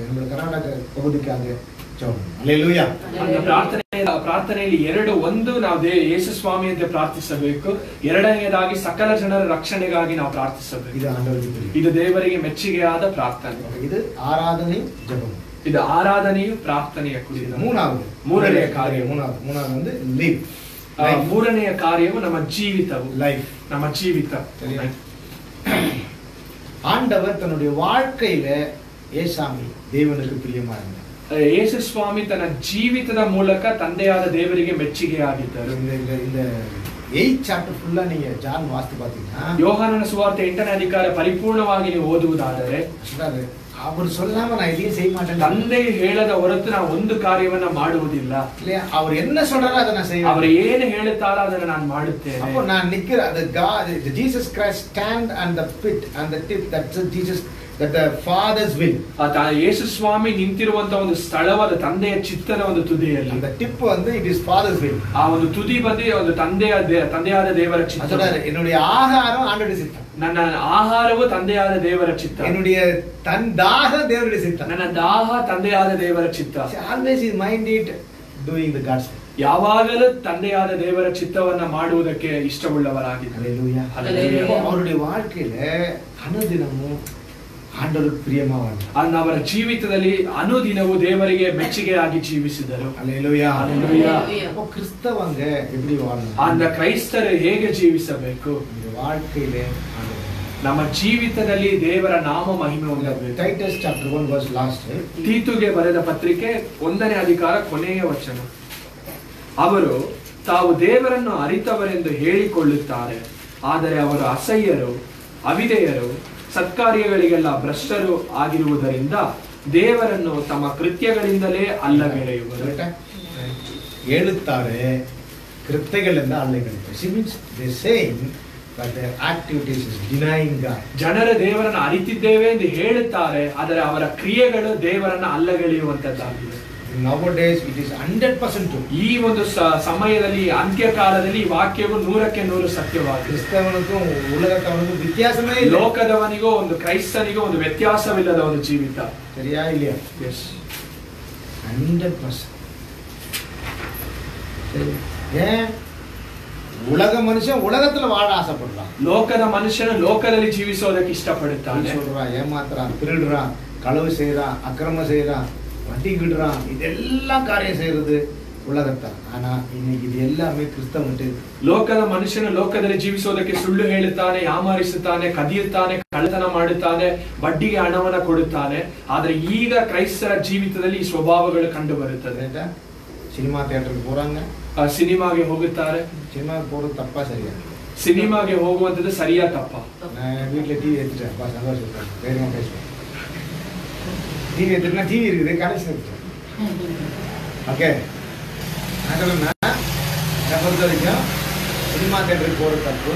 நம்ம கர்நாடக பகுதிக்காக ஜெபம் பண்ணணும். அல்லேலூயா. அந்த ಪ್ರಾರ್ಥನೆಯಲ್ಲಿ ಒಂದು ನಾವು ಯೇಸು ಸ್ವಾಮಿ ಅಂತ ಪ್ರಾರ್ಥಿಸಬೇಕು, ಎರಡನೆಯದಾಗಿ ಸಕಲ ಜನರ ರಕ್ಷಣೆಗಾಗಿ ನಾವು ಪ್ರಾರ್ಥಿಸಬೇಕು. ಇದು ದೇವರಿಗೆ ಮೆಚ್ಚುಗೆಯಾದ ಪ್ರಾರ್ಥನೆ. ಇದು ಆರಾಧನೆ ಜಪಂ. ಇದು ಆರಾಧನೆಯು ಪ್ರಾರ್ಥನೆಯ ಕುರಿತು. ಮೂರನೆಯ ಕಾರ್ಯ ಮೂರನೇ ಲೀವ್. ಮೂರನೆಯ ಕಾರ್ಯವು ನಮ್ಮ ಜೀವಿತವು, ಲೈಫ್, ನಮ್ಮ ಜೀವಿತ. ஆண்டவர் தன்னுடைய வாழ்க்கையில ஏசாமி தேவனுக்கு பிரியமா இருந்தார். ಯೇಸು ಸ್ವಾಮಿ ತನ್ನ ಜೀವಿತದ ಮೂಲಕ ತಂದೆಯಾದ ದೇವರಿಗೆ ಮೆಚ್ಚುಗೆಯಾಗಿದ್ದರು. இந்த 8th chapter ಫುಲ್ಲಾ நீங்க ಜಾನ್ ವಾಸ್ತು பாத்தீங்கன்னா, ಯೋಹಾನನ ಸುವಾರ್ತೆ 8ನೇ ಅಧಿಕಾರ ಪರಿಪೂರ್ಣವಾಗಿ ನೀವು ಓದುವುದಾದರೆ அவர் சொல்லாம நான் எதையும் செய்ய மாட்டேன், ತಂದೆ ಹೇಳದ ಹೊರತು ನಾವು ಒಂದು ಕಾರ್ಯವನ್ನ ಮಾಡುವುದಿಲ್ಲ. அவர் என்ன சொல்றாரோ அதை நான் செய்வேன், ಅವರು ಏನು ಹೇಳುತ್ತಾರೋ ಅದನ್ನ ನಾನು ಮಾಡುತ್ತೇನೆ. அப்போ நான் நிக்கிற the God, Jesus Christ stand and the pit and the tip, that's Jesus, that the father's will. ಯೇಸು ಸ್ವಾಮಿ ನಿಂತಿರುವಂತ ಒಂದು ಸ್ಥಳವಾದ ತಂದೆಯ ಚಿತ್ತದ ಒಂದು ತುದಿಯಲ್ಲಿ, அந்த டிப் வந்து it is father's will. ಆ ಒಂದು ತುದಿ ಬಂದು ಒಂದು ತಂದೆಯಾದ ದೇವರ ಚಿತ್ತ. என்னுடைய ஆகாரம் ஆண்டவருடைய சித்தம், ನನ್ನ ಆಹಾರವು ತಂದೆಯಾದ ದೇವರ ಚಿತ್ತ, என்னுடைய தாக தேவருடைய சித்தம், ನನ್ನ ದಾಹ ತಂದೆಯಾದ ದೇವರ ಚಿತ್ತ. always is minded doing the God's will. ಯಾವಾಗಲೂ ತಂದೆಯಾದ ದೇವರ ಚಿತ್ತವನ್ನ ಮಾಡುವುದಕ್ಕೆ ಇಷ್ಟವುಳ್ಳವರಾಗಿದ್ದಾರೆ. ஹalleluya. அவருடைய வாழ்க்கையில அனுதினமும் ஆண்டவருக்கு பிரியமாவாங்க. ಅವರ ಜೀವಿತದಲ್ಲಿ ಅನುದಿನವೂ ದೇವರಿಗೆ ಮೆಚ್ಚುಗೆಯಾಗಿ ಜೀವಿಸಿದರು. ஹalleluya. ஹalleluya. அப்போ கிறிஸ்தவங்க எப்படி வாழணும், அந்த ಕ್ರೈಸ್ತರು ಹೇಗೆ ಜೀವಿಸಬೇಕು, இந்த வாழ்க்கையிலே ನಮ್ಮ ಜೀವಿತದಲ್ಲಿ ದೇವರ ನಾಮ ಮಹಿಮೆ ಹೊಂದಬೇಕು. ಟೈಟಸ್ chapter 1 verse last, ತೀತುಗೆ ಬರೆದ ಪತ್ರಿಕೆ 1ನೇ ಅಧಿಕಾರ ಕೊನೆಯ ವಚನ. ಅವರು ತಾವು ದೇವರನ್ನು ಅರಿತವರೆಂದು ಹೇಳಿಕೊಳ್ಳುತ್ತಾರೆ, ಆದರೆ ಅವರು ಅಸಹ್ಯರು, ಅವಿಧೇಯರು, ಸತ್ಕಾರ್ಯಗಳಿಗೆಲ್ಲ ಭ್ರಷ್ಟರು ಆಗಿರುವುದರಿಂದ ದೇವರನ್ನು ತಮ್ಮ ಕೃತ್ಯಗಳಿಂದಲೇ ಅಲ್ಲಗಳೆಯುವರು. ಹೇಳುತ್ತಾರೆ, ಕೃತ್ಯಗಳಿಂದ ಅಲ್ಲಗಳೆಯುವರು. She means they saying but their activities is denying God. ಜನರು ದೇವರನ್ನು ಅರಿತಿದ್ದೇವೆ ಎಂದು ಹೇಳುತ್ತಾರೆ, ಆದರೆ ಅವರ ಕ್ರಿಯೆಗಳು ದೇವರನ್ನ ಅಲ್ಲಗಳೆಯುವಂತದ್ದಾಗಿದೆ. Nowadays it is 100% true. ಈ ಒಂದು ಸಮಯದಲ್ಲಿ ಅಂತ್ಯಕಾಲದಲ್ಲಿ ಈ ವಾಕ್ಯವು 100ಕ್ಕೆ 100 ಸತ್ಯವಾಗಿದೆ. ಕ್ರಿಸ್ತವನಿಗೂ ಉಲಗದವನಿಗೂ ವ್ಯತ್ಯಾಸವೇ ಇಲ್ಲ. ಲೋಕದವನಿಗೂ ಒಂದು ಕ್ರೈಸ್ತನಿಗೂ ಒಂದು ವ್ಯತ್ಯಾಸವಿಲ್ಲದ ಒಂದು ಜೀವಿತ. ಸರಿಯಾ ಇಲ್ಲಿಯಾ? Yes. 100%. ஏன் உலக மனுஷன் உலகத்துல வாழ ஆசைப்படுறான், ಲೋಕದ ಮನುಷ್ಯನು ಲೋಕದಲ್ಲಿ ಜೀವಿಸೋದಕ್ಕೆ ಇಷ್ಟಪಡುತ್ತಾನೆ. சொல்றான், ஏமாத்துறான், திருடுறான், களவு செய்யறான், அக்கிரமம் செய்யறான், வட்டி கிடுறான், இதெல்லாம் காரியம் செய்யறது உலகத்தான். ஆனா இன்னைக்கு இது எல்லாமே கிறிஸ்தவன்ட்டு. ಲೋಕದ ಮನುಷ್ಯನು ಲೋಕದಲ್ಲಿ ಜೀವಿಸೋದಕ್ಕೆ ಸುಳ್ಳು ಹೇಳುತ್ತಾನೆ, ಯಾಮಾರಿಸುತ್ತಾನೆ, ಕದಿಯುತ್ತಾನೆ, ಕಳ್ಳತನ ಮಾಡುತ್ತಾನೆ, ಬಡ್ಡಿಗೆ ಹಣವನ್ನ ಕೊಡುತ್ತಾನೆ. ಆದ್ರೆ ಈಗ ಕ್ರೈಸ್ತರ ಜೀವಿತದಲ್ಲಿ ಈ ಸ್ವಭಾವಗಳು ಕಂಡು ಬರುತ್ತದೆ. ಸಿನಿಮಾ ಥಿಯೇಟರ್ಗೆ போறாங்க, ಸಿನಿಮಾಗೆ ಹೋಗುತ್ತಾರೆ. ಸಿನಿಮಾಗೆ போறது தப்பா சரியா? ಸಿನಿಮಾಗೆ ಹೋಗುವಂತದ್ದು ಸರಿಯಾ ತಪ್ಪಾ? வீட்டுல டிவி எடுத்துட்டேன், சந்தோஷம், வேகமா பேசுவேன். டிவி எடுத்துட்டா டிவி இருக்குது, கனெக்ஷன் இருக்கு. ஓகே, நான் சொல்லுன்னா என்னை பொறுத்த வரைக்கும் சினிமா தேட்டருக்கு போகிறது தப்பு,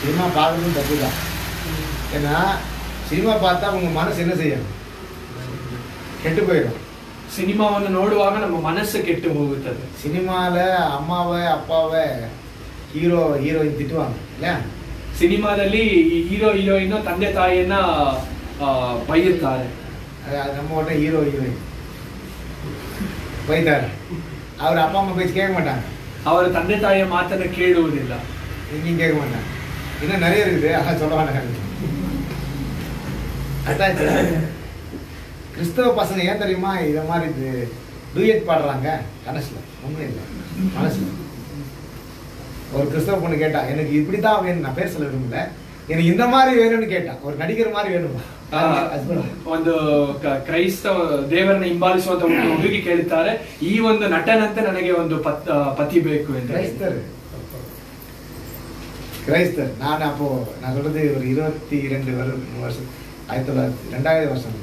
சினிமா பார்க்கறதும் தப்பு தான். ஏன்னா சினிமா பார்த்தா உங்க மனசு என்ன செய்யும், கெட்டு போயிடும். ಸಿನಿಮಾವನ್ನು ನೋಡುವಾಗ ನಮ್ಮ ಮನಸ್ಸು ಕೆಟ್ಟು ಹೋಗುತ್ತದೆ. ಸಿನಿಮಾல ಅಮ್ಮಾவை ಅಪ್ಪಾவை ಹೀರೋಯಿನ್ ತಿಟ್ಟುವಾங்க ಇಲ್ಲ? ಸಿನಿಮಾದಲ್ಲಿ ಹೀರೋಯಿನ್ ತಂದೆ ತಾಯಿಯನ್ನ ಬೈಯುತ್ತಾರೆ. நம்ம உடனே ஹீரோயின் ಬೈತಾರೆ. ಅವ್ರ ಅಪ್ಪ ಅಮ್ಮ பேச்சு கேட்க மாட்டாங்க, ಅವರ ತಂದೆ ತಾಯಿಯ ಮಾತನ್ನ ಕೇಳುವುದಿಲ್ಲ. எங்கேயும் கேட்க மாட்டாங்க. இன்னும் நிறைய இருக்குது, சொல்ல மாட்டாங்க. அட்டாச்சு. கிறிஸ்தவ பசங்க ஏன் தெரியுமா இதை மாதிரி இது டூயட் பாடுறாங்க? கனசுல ஒன்றும் இல்லை, மனசுல. ஒரு கிறிஸ்தவ பொண்ணு கேட்டா, எனக்கு இப்படிதான் வேணும், நான் பேர் சொல்ல விரும்பல, எனக்கு இந்த மாதிரி வேணும்னு கேட்டா, ஒரு நடிகர் மாதிரி வேணுமா? ಒಂದು ಕ್ರೈಸ್ತವ ದೇವರನ್ನ ಹಿಂಬಾಲಿಸುವಂತ ಒಂದು ಹುಡುಗಿ ಕೇಳುತ್ತಾರೆ, ಈ ಒಂದು ನಟನಂತೆ ನನಗೆ ಒಂದು ಪತಿ ಬೇಕು ಎಂದು. கிரைஸ்தர். நான் அப்போ நான் சொல்றது ஒரு 22 வருஷம், 2000 வருஷம்,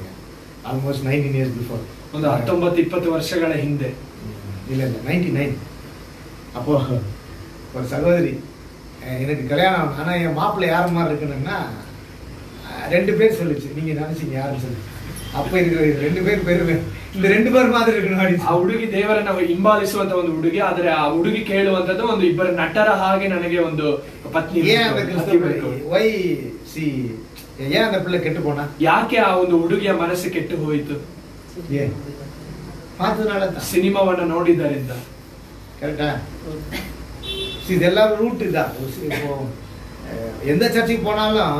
ஆல்மோஸ்ட் 19 years பிஃபோர். ಒಂದು 19-20 ವರ್ಷಗಳ ಹಿಂದೆ. இல்லை 99. அப்போ ஒரு சகோதரி எனக்கு கல்யாணம், ஆனா என் மாப்பிள்ளை யார மாதிரி இருக்குன்னா 2 பேர் சொல்லிச்சு, நீங்க நினைச்சீங்க யாருன்னு சொல்லி. அப்ப இருக்கிற 2 பேர் பேரு இந்த 2 பேர் மாதிரி இருக்கணும். ಆ ಹುಡುಗಿ ದೇವರನ್ನ ಹಿಂಬಾಲಿಸುವಂತ ಒಂದು ಹುಡುಗಿ, ಆದ್ರೆ ಆ ಹುಡುಗಿ ಕೇಳುವಂತದ್ದು ಒಂದು ಇಬ್ಬರು ನಟರ ಹಾಗೆ ನನಗೆ ಒಂದು ಪತ್ನಿ. ஏன் அந்த பிள்ளை கெட்டு போனா? ಯಾಕೆ ಆ ಒಂದು ಹುಡುಗಿಯ ಮನಸ್ಸು ಕೆಟ್ಟು ಹೋಯಿತು? ಸಿನಿಮಾವನ್ನ ನೋಡಿದ್ದರಿಂದ. கரெக்டா? இதெல்லாம் ரூட் இதான். எந்த சர்ச்சுக்கு போனாலும்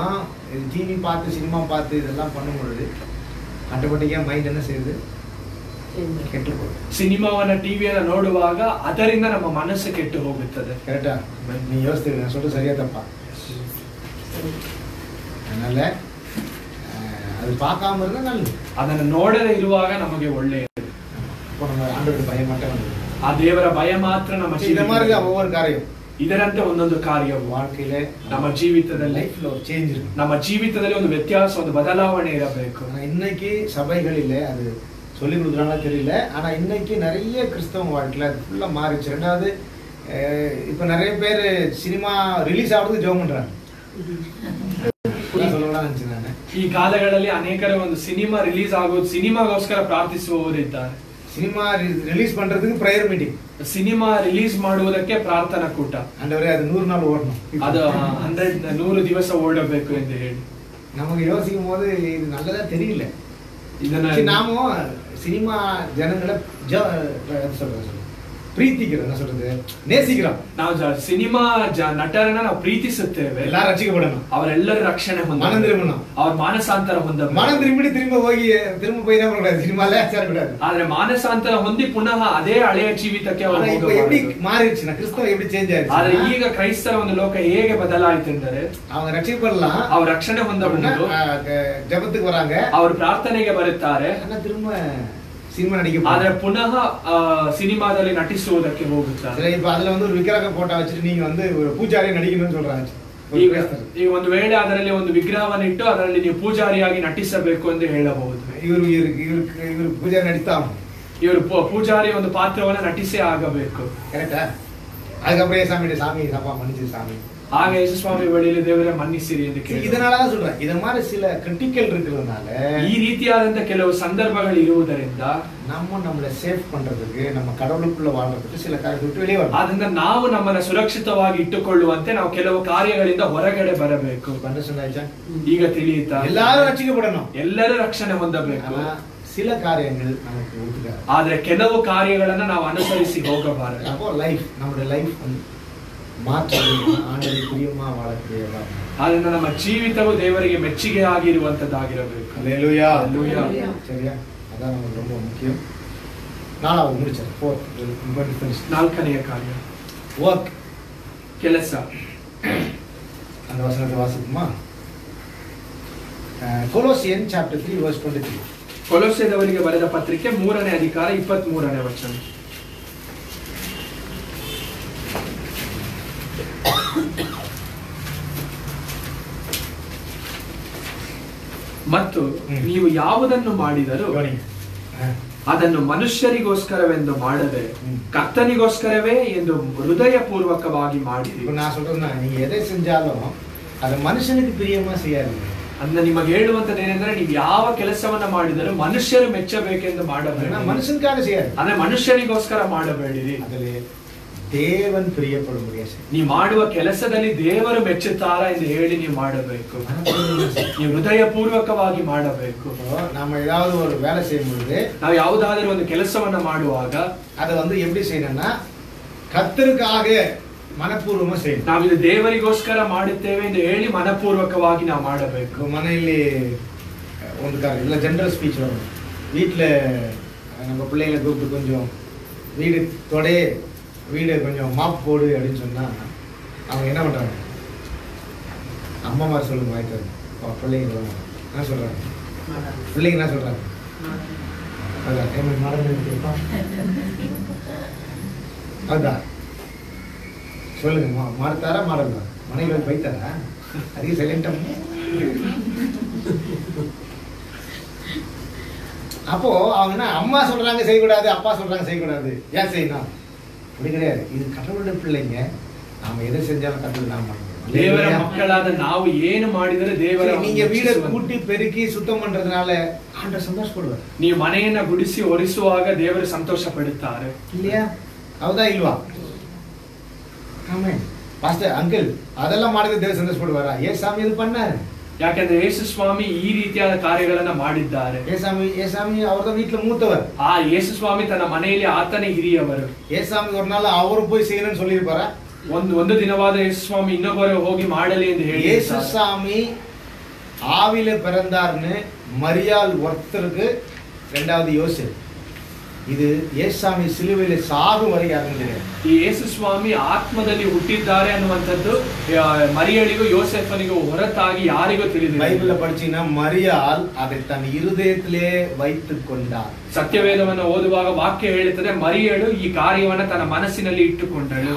டிவி பார்த்து சினிமா பார்த்து இதெல்லாம் பண்ணும்பொழுது ಆಟೋಮೆಟಿಕ್ ಮೈಂಡ್ என்ன செய்யுது? ಕೆಟ್ಟು ಹೋಗುತ್ತೆ. ಸಿನಿಮಾವನ್ನ ಟಿವಿಯನ್ನ ನೋಡುವಾಗ ಅದರಿಂದ ನಮ್ಮ ಮನಸ್ಸು ಕೆಟ್ಟು ಹೋಗುತ್ತದೆ. ಕರೆಕ್ಟಾ? ನೀ ಯೋಚಿಸ್ತೀವಿ, ನಾನು சொல்றது சரியா தப்பா? அதனால அது பார்க்காம இருந்தா நல்லது. ಅದನ್ನು ನೋಡದೇ ಇರುವಾಗ ನಮಗೆ ಒಳ್ಳೆಯದು. நம்ம ஆண்டவருக்கு பயம் மட்டும் வந்து ಆ ದೇವರ ಭಯ ಮಾತ್ರ ನಮ್ಮ இந்த மாதிரி ஒவ்வொரு காரியம் ಇದರಂತೆ ಒಂದೊಂದು ಕಾರ್ಯವು வாழ்க்கையிலே ನಮ್ಮ ಜೀವಿತದಲ್ಲಿ ಲೈಫ್ல ஒரு சேஞ்ச் இருக்கு. ನಮ್ಮ ಜೀವಿತದಲ್ಲಿ ಒಂದು ವ್ಯತ್ಯಾಸ, ಒಂದು ಬದಲಾವಣೆ ಇರಬೇಕು. இன்னைக்கு சபைகளிலே அது சொல்லி கொடுக்குறாங்களா தெரியல, ஆனா இன்னைக்கு நிறைய கிறிஸ்தவ வாழ்க்கையில அது ஃபுல்லா மாறிச்சு. ரெண்டாவது இப்ப நிறைய பேர் சினிமா ரிலீஸ் ஆகுறது ஜெபம் பண்றாங்க. ಈ ಕಾಲಗಳಲ್ಲಿ ಅನೇಕರ ಒಂದು ಸಿನಿಮಾ ರಿಲೀಸ್ ಆಗೋದು, ಸಿನಿಮಾಗೋಸ್ಕರ ಪ್ರಾರ್ಥಿಸುವವರಿದ್ದಾರೆ. ಸಿನಿಮಾ ರಿಲೀಸ್ பண்றதுக்கு பிரேயர் மீட்டிங், ಸಿನಿಮಾ ರಿಲೀಸ್ ಮಾಡುವುದಕ್ಕೆ ಪ್ರಾರ್ಥನಾ ಕೂಟ. ಅಂದ್ರೆ ಅದು 100 ನಾள் ಓಡணும், ಅದು 100 ದಿವಸ ಓಡಬೇಕು ಎಂದು ಹೇಳಿ ನಮಗೆ ಯೋಚಿக்கும் போது இது நல்லதா தெரியல. ಇದನ್ನ நாம சினிமா ஜனங்களை சொல்றது ಪ್ರೀತಿக்கிறோம், என்ன சொல்றது, நேசிக்கிறோம். ನಾವು ಸಿನಿಮಾ ನಟರನ್ನ ನಾವು ಪ್ರೀತಿಸುತ್ತೇವೆ. எல்லாரும் ரட்சிக்கப்படணும், ಅವರೆಲ್ಲರೂ ರಕ್ಷಣೆ ಹೊಂದಬೇಕು, மனம் திரும்பணும், ಅವ್ರ ಮಾನಸಾಂತರ ಹೊಂದಬೇಕು. மனம் திரும்ப போய் தான் கூடாது, சினிமால சேரக்கூடாது. ಆದ್ರೆ ಮಾನಸಾಂತರ ಹೊಂದಿ ಪುನಃ ಅದೇ ಹಳೆಯ ಜೀವಿತಕ್ಕೆ ಅವರು இப்ப எப்படி மாறிடுச்சுன்னா கிறிஸ்தவ எப்படி சேஞ்ச் ಆಯ್ತು. ಆದ್ರೆ ಈಗ ಕ್ರೈಸ್ತರ ಒಂದು ಲೋಕ ಹೇಗೆ ಬದಲಾಯಿತೆಂದರೆ, அவங்க ரட்சிக்கப்படலாம், ಅವ್ರ ರಕ್ಷಣೆ ಹೊಂದಬಹುದು, ஜெபத்துக்கு வராங்க, ಅವರು ಪ್ರಾರ್ಥನೆಗೆ ಬರುತ್ತಾರೆ, ஆனா திரும்ப சினிமா நடிக்க, ಆದ್ರೆ ಪುನಃ ಸಿನಿಮಾದಲ್ಲಿ ನಟಿಸುವುದಕ್ಕೆ ಹೋಗುತ್ತಾರೆ. இப்ப அதுல வந்து ஒரு விக்கிரக போட்டோ வச்சுட்டு நீங்க வந்து ஒரு பூஜாரி நடிக்கணும்னு சொல்றாங்க. ಈಗ ಒಂದು ವೇಳೆ ಅದರಲ್ಲಿ ಒಂದು ವಿಗ್ರಹವನ್ನು ಇಟ್ಟು ಅದರಲ್ಲಿ ನೀವು ಪೂಜಾರಿಯಾಗಿ ನಟಿಸಬೇಕು ಎಂದು ಹೇಳಬಹುದು. ಇವರು ಪೂಜಾರಿ ನಟಿಸ್ತಾ, ಇವರು ಪೂಜಾರಿ ಒಂದು ಪಾತ್ರವನ್ನು ನಟಿಸೇ ಆಗಬೇಕು. ಕರೆಕ್ಟಾ? அதுக்கப்புறம் சாமி தப்பா மன்னிச்சு சாமி, ஆக இயேசுஸ்வாமி வழியில தேவரே மன்னிಸಿರಿ ಎಂದು ಕೇಳಿ. இதனாலதான் சொல்றேன், இத மாதிரி சில கிரிட்டிக்கல் இருக்கிறதுனால, ಈ ರೀತಿಯಾದಂತ ಕೆಲವು ಸಂದರ್ಭಗಳು ಇರುವುದರಿಂದ நம்மளை ಸೇಫ್ பண்றதுக்கு, நம்ம கடவுளுக்குள்ள வாழ்றதுக்கு சில ಕಾರ್ಯ ಬಿಟ್ಟು வெளியே வரணும். ಅದರಿಂದ ನಾವು ನಮ್ಮನ್ನ ಸುರಕ್ಷಿತವಾಗಿ ಇಟ್ಟುಕೊಳ್ಳುವಂತೆ ನಾವು ಕೆಲವು ಕಾರ್ಯಗಳಿಂದ ಹೊರಗಡೆ ಬರಬೇಕು. ಈಗ ತಿಳಿಯುತ್ತಾ? ಎಲ್ಲರೂ ರಕ್ಷಿಸಲ್ಪಡணும், ಎಲ್ಲರೂ ರಕ್ಷಣೆ ಹೊಂದಬೇಕು. சில காரியங்கள் நமக்கு ஒத்துக்காது, ಆದ್ರೆ ಕೆಲವು ಕಾರ್ಯಗಳನ್ನ ನಾವು ಅನುಸರಿಸಿ ಹೋಗಬಾರದು. அப்போ லைஃப், நம்மளுடைய லைஃப் ಮಾತ್ರವೇ ಆಂಡವರಿಗೆ ಪ್ರಿಯமா வாழக்கூடியதா. ಆದ್ದರಿಂದ ನಮ್ಮ ಜೀವಿತವು ದೇವರಿಗೆ ಮೆಚ್ಚುಗೆ ಆಗಿರುವಂತದ್ದಾಗಿರಬೇಕು. ஹல்லேலூயா, ஹல்லேலூயா. சரியா? அதான் நமக்கு ரொம்ப முக்கியம். நாலாவது முடிச்சேன். ನಾಲ್ಕನೆಯ ಕಾರ್ಯ ವರ್ಕ್, ಕೆಲಸ. அந்த வசனத்தை வாசிக்குமா? Colossian chapter 3 verse 23. ಕೊಲೊಸ್ಸೆದವರಿಗೆ ಬರೆದ ಪತ್ರಿಕೆ 3ನೇ ಅಧಿಕಾರ 23ನೇ ವಚನ. ಮತ್ತು ನೀವು ಯಾವುದನ್ನು ಮಾಡಿದರೂ ಅದನ್ನು ಮನುಷ್ಯರಿಗೋಸ್ಕರವೆಂದು ಮಾಡದೆ ಕರ್ತನಿಗೋಸ್ಕರವೇ ಎಂದು ಹೃದಯ ಪೂರ್ವಕವಾಗಿ ಮಾಡಿರಿ. நான் சொல்றேன்னா, நீங்க எதை செஞ்சாலும் அது மனுஷனுக்கு பிரியமா செய்யாதீங்க. ಅಂದ್ರೆ ನಿಮಗೆ ಹೇಳುವಂತದ್ದು ಏನಂದ್ರೆ, ನೀವು ಯಾವ ಕೆಲಸವನ್ನ ಮಾಡಿದರೂ ಮನುಷ್ಯರು ಮೆಚ್ಚಬೇಕೆಂದು ಮಾಡಬೇಡಿ. ಮನುಷ್ಯನಿಗಾಗ செய்யாது, ಅಂದ್ರೆ ಮನುಷ್ಯನಿಗೋಸ್ಕರ ಮಾಡಬೇಡಿರಿ. ಅದರಲ್ಲಿ ದೇವನ್ ಪ್ರಿಯಪಡುವ ನೀವು ಮಾಡುವ ಕೆಲಸದಲ್ಲಿ ದೇವರು ಮೆಚ್ಚುತ್ತಾರಾ ಎಂದು ಹೇಳಿ ನೀವು ಮಾಡಬೇಕು. ನೀವು ಹೃದಯ ಪೂರ್ವಕವಾಗಿ ಮಾಡಬೇಕು. நம்ம ஏதாவது ஒரு வேலை செய்யும் பொழுது, ನಾವು ಯಾವುದಾದರೂ ಒಂದು ಕೆಲಸವನ್ನ ಮಾಡುವಾಗ அதை வந்து எப்படி செய்யணும்னா, கர்த்தருக்காக ಮನಪೂರ್ವಕ செய்யணும். ನಾವು ಇದು ದೇವರಿಗೋಸ್ಕರ ಮಾಡುತ್ತೇವೆ ಎಂದು ಹೇಳಿ ಮನಪೂರ್ವಕವಾಗಿ ನಾವು ಮಾಡಬೇಕು. ಮನೆಯಲ್ಲಿ ஒன்றுக்காரு இல்லை ஜென்ரல் ஸ்பீச் வரும். வீட்டில் நம்ம பிள்ளைங்களை கூப்பிட்டு கொஞ்சம் வீடு தொடையே வீடு கொஞ்சம் மாப் போடு அப்படின்னு சொன்னால் அவங்க என்ன பண்ணுறாங்க? அம்மா மாதிரி சொல்லுங்க வாய்ட்டு பிள்ளைங்க என்ன சொல்கிறாங்க? பிள்ளைங்க என்ன சொல்கிறாங்க? அதான் எங்களுக்கு மறந்து அதுதான் சொல்லுங்க. மாறுத்தாரா மாறலாம்? மனைவி வந்து பைத்தாரா? அதிக சைலண்டம். அப்போ அவங்க என்ன அம்மா சொல்றாங்க செய்யக்கூடாது, அப்பா சொல்றாங்க செய்யக்கூடாது, ஏன் செய்யணும்? அப்படி கிடையாது. இது கடவுளுடைய பிள்ளைங்க. நாம எதை செஞ்சாலும் கடவுள் நாம ದೇವರ ಮಕ್ಕಳಾದ ನಾವು ಏನು ಮಾಡಿದರೆ ದೇವರ நீங்க வீட கூட்டி பெருக்கி சுத்தம் பண்றதுனால ஆண்டவர் சந்தோஷப்படுவார். ನೀವು ಮನೆಯನ್ನ ಗುಡಿಸಿ ಒರೆಸುವಾಗ ದೇವರು ಸಂತೋಷ ಪಡುತ್ತಾರೆ இல்லையா? ಹೌದಾ ಇಲ್ವಾ? ಆಮೆನ್. ಪಾಸ್ಟರ್ ಅಂಕಲ್ ಅದೆಲ್ಲ ಮಾಡಿದ್ರೆ ದೇವರು ಸಂತೋಷப்படுவாரா? ஏசாமி இது பண்ணாரு. ಯಾಕಂದ್ರೆ ಯೇಸು ಸ್ವಾಮಿ ಈ ರೀತಿಯಾದ ಕಾರ್ಯಗಳನ್ನ ಮಾಡಿದ್ದಾರೆ. ஏசாமி அவர்தான் வீட்டுல மூத்தவர். ಯೇಸು ಸ್ವಾಮಿ ತನ್ನ ಮನೆಯಲ್ಲಿ ಆತನೇ ಹಿರಿಯವರು. ஏசாமி ஒரு நாள் ಅವರು போய் செய்யணும்னு சொல்லியிருப்பாரா? ಒಂದು ದಿನವಾದ ಯೇಸು ಸ್ವಾಮಿ ಇನ್ನೊಬ್ಬರು ಹೋಗಿ ಮಾಡಲಿ ಎಂದು ಹೇಳಿ ಯೇಸು ಸ್ವಾಮಿ ஆவில பிறந்தார்னு மரியாள் ஒருத்தருக்கு ரெண்டாவது யோசேப்பு. இது ஏசாமி சிலுவையில சாகும் வரை யாரும் தெரியாது. ಈ ಯೇಸು ಸ್ವಾಮಿ ಆತ್ಮದಲ್ಲಿ ಹುಟ್ಟಿದ್ದಾರೆ ಅನ್ನುವಂಥದ್ದು ಮರಿಯಳಿಗೂ ಯೋಸೆಫನಿಗೂ ಹೊರತಾಗಿ ಯಾರಿಗೂ ತಿಳಿದಿಲ್ಲ. ಬೈಬಲ್ படிச்சீங்கன்னா மரியாள் அதை தன் இருதயத்திலே வைத்துக் கொண்டார். ಸತ್ಯವೇದವನ್ನು ಓದುವಾಗ ವಾಕ್ಯ ಹೇಳುತ್ತದೆ ಮರಿಯಳು ಈ ಕಾರ್ಯವನ್ನ ತನ್ನ ಮನಸ್ಸಿನಲ್ಲಿ ಇಟ್ಟುಕೊಂಡಳು.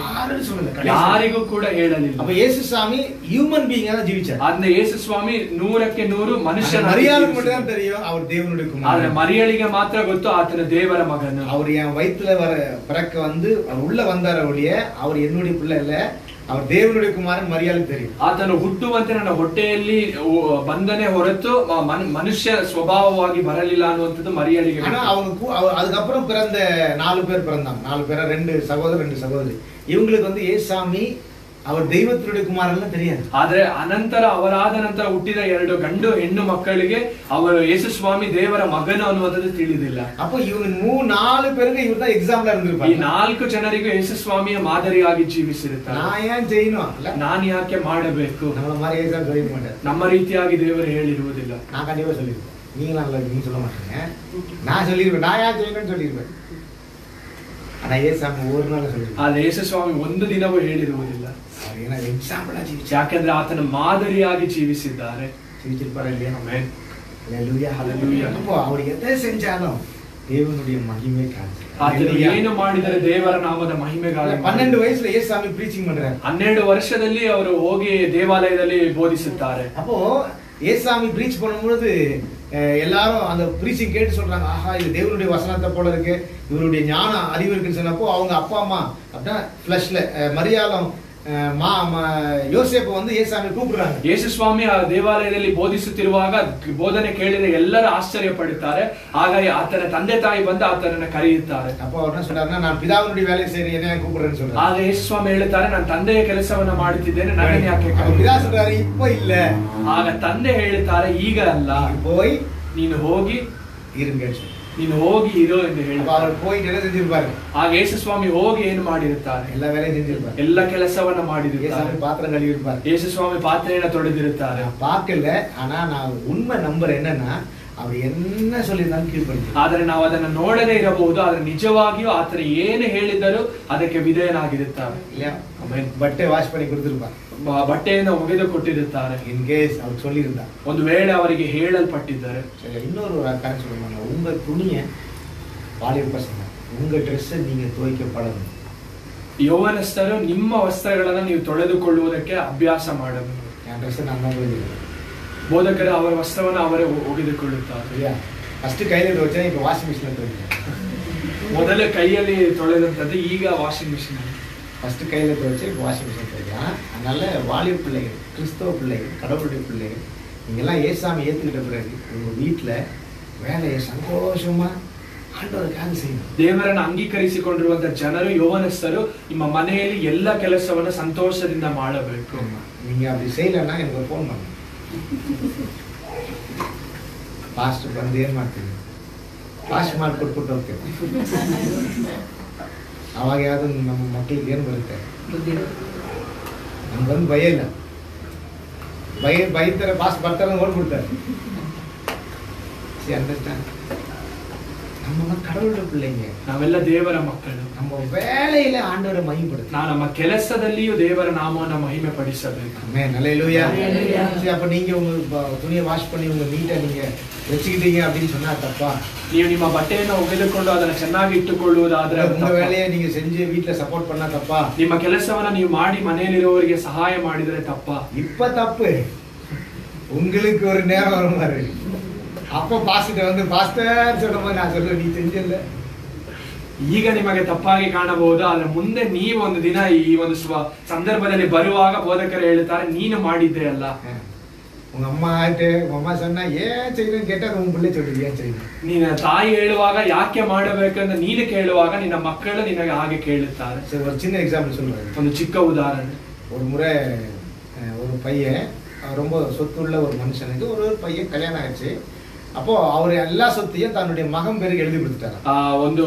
ಯಾರಿಗೂ ಕೂಡ ಹೇಳಲಿಲ್ಲ. அப்ப இயேசு சாமி ஹியூமன் பீயிங் ஆக ஜீவிச்சார். அந்த ಯೇಸು ಸ್ವಾಮಿ 100% ಮನುಷ್ಯ. மரியாளுக்கு மட்டும் தான் தெரியும் அவர் தேவனுடைய குமாரன். ಆದ್ರೆ ಮರಿಯಳಿಗೆ ಮಾತ್ರ ಗೊತ್ತು ಆತನ ದೇವರ ಮಗನು. அவர் என் வயித்துல பிறக்க வந்து அவர் உள்ள வந்தார ஒழிய அவர் என்னுடைய பிள்ளை இல்ல, அவர் ದೇವನುடைய குமாரன். மரியாளுக்கு தெரியும். ಆತನು ಹುಟ್ಟುವಂತೆ ನನ್ನ ಹೊಟ್ಟೆಯಲ್ಲಿ ಬಂದನೆ ಹೊರತು ಮನುಷ್ಯ ಸ್ವಭಾವವಾಗಿ ಬರಲಿಲ್ಲ ಅನ್ನುವಂಥದ್ದು ಮರಿಯಳಿಗೆ. ஆனா அவங்க அதுக்கப்புறம் பிறந்த 4 பேர் பிறந்தாங்க. 4 பேரா 2 சகோதரர் 2 சகோதரி. இவங்களுக்கு வந்து ஏசாமி அவர் தெய்வத்தினுடைய குமாரன் தெரியாது. ಆದ್ರೆ ಅನಂತರ ಅವರಾದ ನಂತರ ಹುಟ್ಟಿದ 2 ಗಂಡು ಹೆಣ್ಣು ಮಕ್ಕಳಿಗೆ ಅವರು ಯೇಸು ಸ್ವಾಮಿ ದೇವರ ಮಗನು ಅನ್ನುವಂಥದ್ದು ತಿಳಿದಿಲ್ಲ. அப்போ இவங்க 4 பேருக்கு இவர் தான் எக்ஸாம்பிளா இருந்திருப்பாங்க. ಈ 4 ಜನರಿಗೂ ಯೇಸು ಸ್ವಾಮಿಯ ಮಾದರಿಯಾಗಿ ಜೀವಿಸಿರುತ್ತಾರೆ. நான் ஏன் செய்யணும்? ನಾನು ಯಾಕೆ ಮಾಡಬೇಕು? நம்மள மாதிரி ஏசாமி சொல்ல மாட்டார். ನಮ್ಮ ರೀತಿಯಾಗಿ ದೇವರು ಹೇಳಿರುವುದಿಲ್ಲ. நான் கண்டிப்பா சொல்லிருப்பேன். நீங்க சொல்ல மாட்டீங்க. நான் சொல்லிருப்பேன். நான் ஏன் செய்யணும்னு சொல்லிருப்பேன். ஆனா ஏசாமி ஒரு நாள் சொல்லிருப்பார். ಆದ್ರೆ ಯೇಸು ಸ್ವಾಮಿ ಒಂದು ದಿನವೂ ಹೇಳಿರುವುದಿಲ್ಲ. ಯಾಕೆಂದ್ರೆ ಆತನ ಮಾದರಿಯಾಗಿ ಜೀವಿಸಿದ್ದಾರೆ. ஜீவிச்சிருப்பாரு இல்லையா? ஆமென். ஹல்லேலூயா ஹல்லேலூயா. அப்போ அவர் எதை செஞ்சாலும் தேவனுடைய மகிமை காண்பிச்சு. ಆತನು ಏನು ಮಾಡಿದರೆ ದೇವರ ನಾಮದ ಮಹಿಮೆಗಾಗಿ. 12 வயசுல ஏசாமி ப்ரீச்சிங் பண்றாரு. 12 ವರ್ಷದಲ್ಲಿ ಅವರು ಹೋಗಿ ದೇವಾಲಯದಲ್ಲಿ ಬೋಧಿಸುತ್ತಾರೆ. அப்போ ஏசாமி ப்ரீச் பண்ணும்போது எல்லாரும் அந்த ப்ரீச்சிங் கேட்டு சொல்றாங்க, ஆஹா இது தேவனுடைய வசனத்தை போல இருக்கு, இவருடைய ஞான அறிவு இருக்குன்னு சொன்னப்போ அவங்க அப்பா அம்மா அப்படின்னா ஃபிளஷ்ல மரியாளும் யோசேப்பு வந்து ஏசாமி கூப்பிடுறாங்க. ಯೇಸು ಸ್ವಾಮಿ ಆ ದೇವಾಲಯದಲ್ಲಿ ಬೋಧಿಸುತ್ತಿರುವಾಗ ಬೋಧನೆ ಕೇಳಿದ ಎಲ್ಲರೂ ಆಶ್ಚರ್ಯ ಪಡುತ್ತಾರೆ. ಹಾಗಾಗಿ ಆತನ ತಂದೆ ತಾಯಿ ಬಂದು ಆತನನ್ನು ಕರೆಯುತ್ತಾರೆ. அப்போ அவர் என்ன சொல்றாருன்னா நான் பிதாவினுடைய வேலையை செய்றேன் என்ன கூப்பிடுறேன்னு சொல்றாரு. ಆಗ ಯೇಸು ಸ್ವಾಮಿ ಹೇಳುತ್ತಾರೆ ನಾನು ತಂದೆಯ ಕೆಲಸವನ್ನು ಮಾಡುತ್ತಿದ್ದೇನೆ ನನ್ನನ್ನು ಯಾಕೆ ಕರೆಯುತ್ತೀರಿ? பிதா சொல்றாரு இப்போ இல்ல. ಆಗ ತಂದೆ ಹೇಳುತ್ತಾರೆ ಈಗ ಅಲ್ಲ, போய் ನೀನು ಹೋಗಿ இருங்க, ನೀನು ಹೋಗಿ ಇರೋ ಎಂದು ಹೇಳಿ ಅವರು போய் என்ன செஞ்சிருப்பாரு. ಆಗ ಯೇಸು ಸ್ವಾಮಿ ಹೋಗಿ ಏನು ಮಾಡಿರುತ್ತಾರೆ? ಎಲ್ಲ வேலையும் செஞ்சிருப்பாரு. ಎಲ್ಲ ಕೆಲಸವನ್ನ ಮಾಡಿರುತ್ತಾರೆ. ಯೇಸು ಪಾತ್ರೆ ಕழுவிருப்பாரு. ಯೇಸು ಸ್ವಾಮಿ ಪಾತ್ರೆಯನ್ನು ತೊಳೆದಿರುತ್ತಾರೆ. பார்க்கல, ஆனா நான் உண்மை நம்புறேன் என்னன்னா அவர் என்ன சொல்லிஇருந்தாலும் ಕೀழ்ಪಡಿಸಿ. ಆದರೆ ನಾವು ಅದನ್ನು ನೋಡದೇ ಇರಬಹುದು, ಆದರೆ ನಿಜವಾಗಿಯೂ ಆತನ ಏನು ಹೇಳಿದರೂ ಅದಕ್ಕೆ ವಿಧೇಯನಾಗಿರುತ್ತಾರೆ. ಇಲ್ಲ ಬಟ್ಟೆ ವಾಶ್ ಮಾಡಿ ಕೊಡ್ತಿರ್ತಾರೆ, ಬಟ್ಟೆಯನ್ನು ಒಗೆದು ಕೊಟ್ಟಿರುತ್ತಾರೆ. ಇನ್ ಕೇಸ್ ಅವ್ರು சொல்லியிருந்த ಒಂದು ವೇಳೆ ಅವರಿಗೆ ಹೇಳಲ್ಪಟ್ಟಿದ್ದಾರೆ. இன்னொரு காரியம் சொல்லுவாங்க, உங்க துணியை வாலிப பசங்க உங்க ட்ரெஸ் நீங்க துவைக்கப்படணும். ಯೌವನಸ್ಥರು ನಿಮ್ಮ ವಸ್ತ್ರಗಳನ್ನು ನೀವು ತೊಳೆದುಕೊಳ್ಳುವುದಕ್ಕೆ ಅಭ್ಯಾಸ ಮಾಡಬೇಕು. ನನ್ನ ಡ್ರೆಸ್ ನಾನು ಒಗೆದಿಲ್ಲ. ಬೋಧಕರು ಅವರ ವಸ್ತ್ರವನ್ನು ಅವರೇ ಒಗೆದುಕೊಳ್ಳುತ್ತಾರೆ. ಫಸ್ಟ್ ಕೈಯಲ್ಲಿ ತೊಳೆದ, ಈಗ ವಾಷಿಂಗ್ ಮಿಷಿನ್ ತೊಳೆದ. ಮೊದಲೇ ಕೈಯಲ್ಲಿ ತೊಳೆದಂಥದ್ದು, ಈಗ ವಾಷಿಂಗ್ ಮಿಷಿನ್. ஃபர்ஸ்ட் கையில் துவைச்சு இப்போ வாஷிங் மிஷின் துவைக்கலாம். அதனால் வாலிப பிள்ளைகள், கிறிஸ்தவ பிள்ளைகள், கடவுளுடைய பிள்ளைகள், நீங்கள்லாம் ஏசாமி ஏற்றுக்கிட்ட பிறகு உங்கள் வீட்டில் வேலையை சந்தோஷமாக ಆಂಡವರಿಗಾಗಿ செய்யணும். ದೇವರನ್ನು ಅಂಗೀಕರಿಸಿಕೊಂಡಿರುವಂತ ಜನರು ಯೌವನಸ್ಥರು ನಿಮ್ಮ ಮನೆಯಲ್ಲಿ ಎಲ್ಲ ಕೆಲಸವನ್ನು ಸಂತೋಷದಿಂದ ಮಾಡಬೇಕು. நீங்க அப்படி செய்யலன்னா எனக்கு ಫೋನ್ ಮಾಡಿ, ಪಾಸ್ಟರ್ ಬಂದು ಏನು ಮಾಡ್ತೀವಿ, ಪಾಸ್ಟ್ ಮಾಡಿಕೊಟ್ಬಿಟ್ಟು ಹೋಗ್ತೇವೆ. ಅವಾಗ ಯಾವುದು ನಮ್ಮ ಮಕ್ಕಳಿಗೆ ಏನು ಬರುತ್ತೆ, ನಮ್ಗೆ ಬಂದು ಭಯ ಇಲ್ಲ, ಬೈತಾರೆ ಪಾಸ್ ಬರ್ತಾರೆ ಓಡ್ಬಿಡ್ತಾರೆ. See, understand? நம்ம கடவுளோட பிள்ளைங்க, ನಾವೆಲ್ಲ ದೇವರ ಮಕ್ಕಳು. நம்ம வேலையில ஆண்டவரை மகிமைப்படுத்து. ನಾವು ನಮ್ಮ ಕೆಲಸದಲ್ಲಿಯೂ ದೇವರ ನಾಮವನ್ನು ಮಹಿಮೆ ಪಡಿಸಬೇಕು. ஆமென். ஹல்லேலூயா. சரி, அப்ப நீங்க உங்க துணியை வாஷ் பண்ணி உங்க நீட்டா நீங்க வெச்சிட்டீங்க அப்படி சொன்னா தப்பா? ನೀವು ನಿಮ್ಮ ಬಟ್ಟೆಯನ್ನು ಒಗೆದುಕೊಂಡು ಅದನ್ನು ಚೆನ್ನಾಗಿ ಇಟ್ಟುಕೊಳ್ಳುವುದಾದ್ರೆ உங்க வேலையை நீங்க செஞ்சு வீட்ல சப்போர்ட் பண்ணா தப்பா? ನಿಮ್ಮ ಕೆಲಸವನ್ನ ನೀವು ಮಾಡಿ ಮನೆಯಲ್ಲಿರುವವರಿಗೆ ಸಹಾಯ ಮಾಡಿದರೆ ತಪ್ಪಾ? இப்ப தப்பு. உங்களுக்கு ஒரு நேரம் வரும் பாரு, அப்ப பாஸ்டர் வந்து பாஸ்டர் சொல்லும்போது நான் சொல்லுவேன் நீ செஞ்சல. ಈಗ ನಿಮಗೆ ತಪ್ಪಾಗಿ ಕಾಣಬಹುದು, ಆದ್ರೆ ಮುಂದೆ ನೀವು ಒಂದು ದಿನ ಈ ಒಂದು ಸಂದರ್ಭದಲ್ಲಿ ಬರುವಾಗ ಬೋಧಕರು ಹೇಳ್ತಾರೆ ನೀನು ಮಾಡಿದ್ದೆ ಅಲ್ಲ. உங்க அம்மா ஆயிட்டு உங்க அம்மா சொன்னா ஏன் செய்யணும் கேட்டா உங்க பிள்ளை சொல்லுது ஏன் செய்யணும். ನಿನ್ನ ತಾಯಿ ಹೇಳುವಾಗ ಯಾಕೆ ಮಾಡಬೇಕಂತ ನೀನು ಕೇಳುವಾಗ ನಿನ್ನ ಮಕ್ಕಳು ನಿನಗೆ ಹಾಗೆ ಕೇಳುತ್ತಾರೆ. சரி, ஒரு சின்ன எக்ஸாம்பிள் சொல்றேன். ಒಂದು ಚಿಕ್ಕ ಉದಾಹರಣೆ. ஒரு முறை ஒரு பையன், ரொம்ப சொத்துள்ள ஒரு மனுஷனுக்கு ஒரு பையன் கல்யாணம் ஆயிடுச்சு. அப்போ அவர் எல்லா சொத்தையும் தன்னுடைய மகன் பேருக்கு எழுதி கொடுத்துட்டாரு. ಒಂದು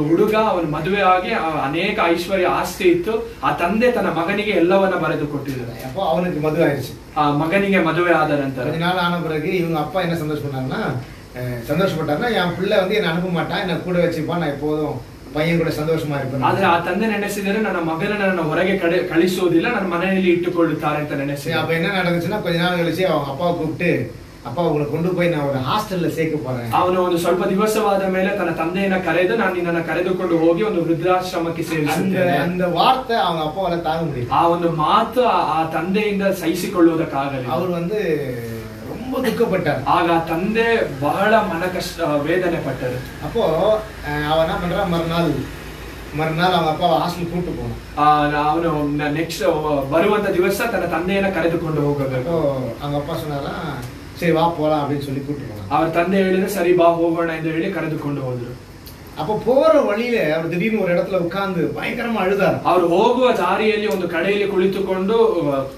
ಹುಡುಗ ಅವನ ಮದುವೆ ಆಗಿ ಅನೇಕ ಐಶ್ವರ್ಯ ಆಸ್ತಿ ಇತ್ತು, ಆ ತಂದೆ ತನ್ನ ಮಗನಿಗೆ ಎಲ್ಲವನ್ನ ಬರೆದು ಕೊಟ್ಟಿದ್ದಾರೆ. அப்போ அவனுக்கு மதுவை ஆயிடுச்சு. ಆ ಮಗನಿಗೆ ಮದುವೆ ಆದ ನಂತರ கொஞ்ச நாள் ஆன பிறகு இவங்க அப்பா என்ன சந்தோஷப்பட்டாருன்னா என் பிள்ளை வந்து என்ன அனுப்ப மாட்டான், என்ன கூட வச்சுப்பான், நான் எப்போதும் பையன் கூட சந்தோஷமா இருப்பேன். ಆದ್ರೆ ಆ ತಂದೆ ನೆನೆಸಿದರೆ ನನ್ನ ಮಗನ ನನ್ನ ಹೊರಗೆ ಕಳಿಸುವುದಿಲ್ಲ, ನನ್ನ ಮನೆಯಲ್ಲಿ ಇಟ್ಟುಕೊಳ್ಳುತ್ತಾರೆ ಅಂತ ನೆನೆಸಿ. அப்ப என்ன நடந்துச்சுன்னா கொஞ்ச நாள் கழிச்சு அவங்க அப்பாவை கூப்பிட்டு, அப்பா உங்களை கொண்டு போய் நான் ஒரு ஹாஸ்டல்ல சேர்க்க போறேன். ಅವನು ಒಂದು ಸ್ವಲ್ಪ ದಿವಸವಾದ ಮೇಲೆ ತನ್ನ ತಂದೆಯನ್ನ ಕರೆದು ನಾನು ನಿನ್ನನ್ನ ಕರೆದುಕೊಂಡು ಹೋಗಿ ಒಂದು ವೃದ್ಧಾಶ್ರಮಕ್ಕೆ ಸೇರಿಸುತ್ತೇನೆ. அந்த வார்த்தை அவங்க அப்பாவால தாங்க முடியல. ಆ ಒಂದು ಮಾತು ಆ ತಂದೆಯಿಂದ ಸಹಿಸಿಕೊಳ್ಳುವುದಕ್ಕಾಗಲಿಲ್ಲ. அவர் வந்து ரொம்ப துக்கப்பட்டார். ಆಗ ತಂದೆ ಬಹಳ ಮನ ಕಷ್ಟ ವೇದನೆ ಪಟ್ಟರು. அப்போ அவன் என்ன பண்றான், மறுநாள் அவங்க அப்பாவை ஹாஸ்டல் கூப்பிட்டு போனான். ಅವನು ನೆಕ್ಸ್ಟ್ ಬರುವಂತ ದಿವಸ ತನ್ನ ತಂದೆಯನ್ನ ಕರೆದುಕೊಂಡು ಹೋಗಬೇಕು. அவங்க அப்பா சொன்னாரா, சரி வா போலாம் அப்படின்னு சொல்லி கூப்பிட்டு போனான். ಅವ್ರ ತಂದೆ ಹೇಳಿದ್ರೆ ಸರಿ ಬಾ ಹೋಗೋಣ ಎಂದು ಹೇಳಿ ಕರೆದುಕೊಂಡು ಹೋದ್ರು. அப்ப போற வழியில அவர் திடீர்னு ஒரு இடத்துல உட்கார்ந்து பயங்கரமா அழுதார். ಅವರು ಹೋಗುವ ದಾರಿಯಲ್ಲಿ ಒಂದು ಕಡೆಯಲ್ಲಿ ಕುಳಿತುಕೊಂಡು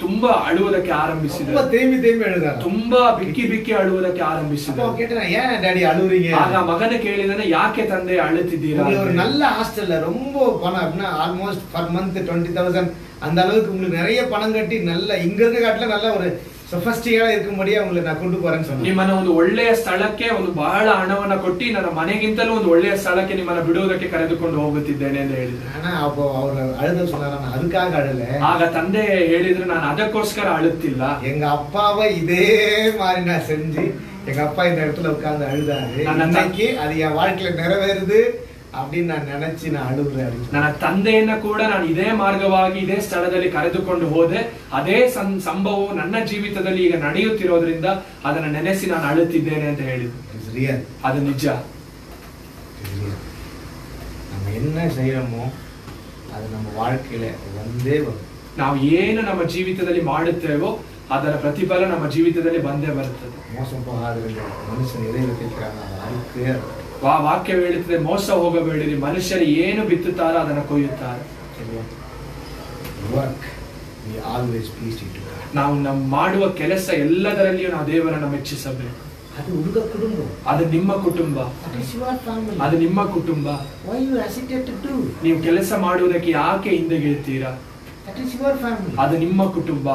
ತುಂಬಾ ಅಳುವುದಕ್ಕೆ ಆರಂಭಿಸಿದರು. தேம்பி அழுதார். ತುಂಬಾ ಬಿಕ್ಕಿ ಅಳುವುದಕ್ಕೆ ಆರಂಭಿಸಿದರು. அப்ப கேட்டேன், ஏன் டாடி அழுறீங்க? ಆಗ ಮಗನ ಕೇಳಿದಾನೆ, ಯಾಕೆ ತಂದೆ ಅಳುತ್ತಿದ್ದೀರಾ? ஒரு நல்ல ஹாஸ்டல்ல ரொம்ப பணம் அப்படின்னா ஆல்மோஸ்ட் பர் மந்த் 20,000 அந்த அளவுக்கு உங்களுக்கு நிறைய பணம் கட்டி நல்ல இங்க இருக்க காட்டுல நல்ல ஒரு ಸೊಫಿಸ್ಟಿಕೇಟೆಡ್ இருக்கும்படியா உங்களை நான் கொண்டு போறேன்னு சொன்னேன். ನಿಮ್ಮನ್ನ ಒಂದು ಒಳ್ಳೆಯ ಸ್ಥಳಕ್ಕೆ ಒಂದು ಬಹಳ ಹಣವನ್ನ ಕೊಟ್ಟು ನನ್ನ ಮನೆಗಿಂತಲೂ ಒಂದು ಒಳ್ಳೆಯ ಸ್ಥಳಕ್ಕೆ ನಿಮ್ಮನ್ನ ಬಿಡುವುದಕ್ಕೆ ಕರೆದುಕೊಂಡು ಹೋಗುತ್ತಿದ್ದೇನೆ ಎಂದು ಹೇಳಿದ್ರು. ஆனா அப்போ அவர் அழுத சொன்னாரா, நான் அதுக்காக அழல. ಆಗ ತಂದೆ ಹೇಳಿದ್ರು, ನಾನು ಅದಕ್ಕೋಸ್ಕರ ಅಳುತ್ತಿಲ್ಲ. எங்க அப்பாவை இதே மாதிரி நான் செஞ்சு எங்க அப்பா இந்த இடத்துல உட்கார்ந்து அழுதாரு, இன்னைக்கு அது என் வாழ்க்கையில நிறைவேறுது அப்படின்னு நான் நினைச்சு நான் அழுகுறேன். ನನ್ನ ತಂದೆಯನ್ನ ಕೂಡ ನಾನು ಇದೇ ಮಾರ್ಗವಾಗಿ ಇದೇ ಸ್ಥಳದಲ್ಲಿ ಕರೆದುಕೊಂಡು ಹೋದೆ, ಅದೇ ಸಂಭವವು ನನ್ನ ಜೀವಿತದಲ್ಲಿ ಈಗ ನಡೆಯುತ್ತಿರೋದ್ರಿಂದ ಅದನ್ನ ನೆನೆಸಿ ನಾನು ಅಳುತ್ತಿದ್ದೇನೆ ಅಂತ ಹೇಳಿದ್ರು. ಅದು ನಿಜ. நம்ம என்ன செய்யறோமோ அது நம்ம வாழ்க்கையில ಒಂದೇ வரும். ನಾವು ಏನು ನಮ್ಮ ಜೀವಿತದಲ್ಲಿ ಮಾಡುತ್ತೇವೋ ಅದರ ಪ್ರತಿಫಲ ನಮ್ಮ ಜೀವಿತದಲ್ಲಿ ಬಂದೇ ಬರುತ್ತದೆ. ಮೋಸ ಹೋಗದಿರಲಿ, ಮನುಷ್ಯನ ಎದೆಯಲ್ಲಿ ಅದಕ್ಕೆ ವಾಕ್ಯ ಹೇಳುತ್ತದೆ, ಮೋಸ ಹೋಗಬೇಡಿರಿ, ಮನುಷ್ಯರು ಏನು ಬಿತ್ತುತ್ತಾರೋ ಅದನ್ನು ಕೊಯ್ಯುತ್ತಾರೆ. ನಾವು ನಮ್ಮ ಮಾಡುವ ಕೆಲಸ ಎಲ್ಲದರಲ್ಲಿಯೂ ನಾವು ದೇವರನ್ನು ಮೆಚ್ಚಿಸಬೇಕು. ಅದು ನಿಮ್ಮ ಕುಟುಂಬ, ಅದು ನಿಮ್ಮ ಕುಟುಂಬ. ನೀವು ಕೆಲಸ ಮಾಡುವುದಕ್ಕೆ ಯಾಕೆ ಹಿಂದೆಗೆಳ್ತೀರಾ? ಅದು ನಿಮ್ಮ ಕುಟುಂಬ.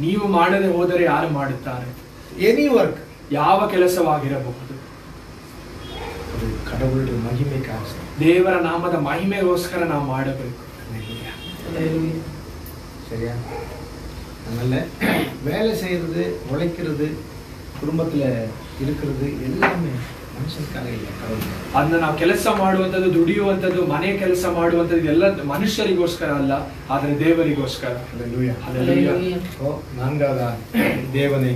ನೀವು ಮಾಡದೆ ಹೋದರೆ ಯಾರು ಮಾಡುತ್ತಾರೆ? ಎನಿ ವರ್ಕ್, ಯಾವ ಕೆಲಸವಾಗಿರಬಹುದು, கடவுளுடைய மகிமைக்காக ದೇವರ ನಾಮದ ಮಹಿಮೆಗೋಸ್ಕರ ನಾವು ಮಾಡಬೇಕು. சரியா? அதனால வேலை செய்யறது, உழைக்கிறது, குடும்பத்துல இருக்கிறது எல்லாமே ಮನುಷ್ಯನಿಗಾಗ ಇಲ್ಲ, ಅದನ್ನ ನಾವು ಕೆಲಸ ಮಾಡುವಂತದ್ದು, ದುಡಿಯುವಂತದ್ದು, ಮನೆ ಕೆಲಸ ಮಾಡುವಂತದ್ದು ಎಲ್ಲ ಮನುಷ್ಯರಿಗೋಸ್ಕರ ಅಲ್ಲ, ಆದ್ರೆ ದೇವರಿಗೋಸ್ಕರ. ನಾಲ್ಕಾದ ದೇವನೇ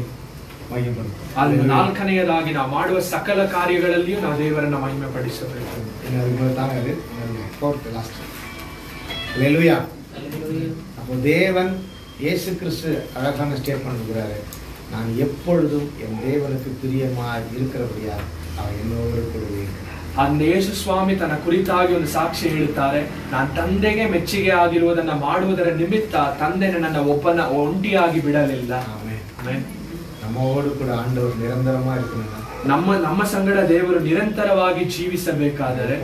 ಅಲ್ಲಿ ನಾಲ್ಕನೆಯದಾಗಿ ನಾವು ಮಾಡುವ ಸಕಲ ಕಾರ್ಯಗಳಲ್ಲಿಯೂ ನಾವು ದೇವರನ್ನ ಮಹಿಮೆ ಪಡಿಸಬೇಕು. அப்போ தேவன் இயேசு கிறிஸ்து அழகான ஸ்டேட்மெண்ட் கொடுக்கிறாரு, நான் எப்பொழுதும் என் தேவனுக்கு பிரியமா இருக்கிறபடியா அவன் என்னோடு கூடவே இருக்கிறார். அந்த ಯೇಸು ಸ್ವಾಮಿ ತನ್ನ ಕುರಿತಾಗಿ ಒಂದು ಸಾಕ್ಷಿ ಹೇಳುತ್ತಾರೆ, ನಾನು ತಂದೆಗೆ ಮೆಚ್ಚುಗೆ ಆಗಿರುವುದನ್ನ ಮಾಡುವುದರ ನಿಮಿತ್ತ ತಂದೆ ನನ್ನ ಒಬ್ಬನ ಒಂಟಿಯಾಗಿ ಬಿಡಲಿಲ್ಲ. ನಮ್ಮೋಡು ಕೂಡ ಆಂಡವರು ನಿರಂತರமா ಇರ್ತಾನೆ. ನಮ್ಮ ಸಂಗಡ ದೇವರು ನಿರಂತರವಾಗಿ ಜೀವಿಸಬೇಕಾದರೆ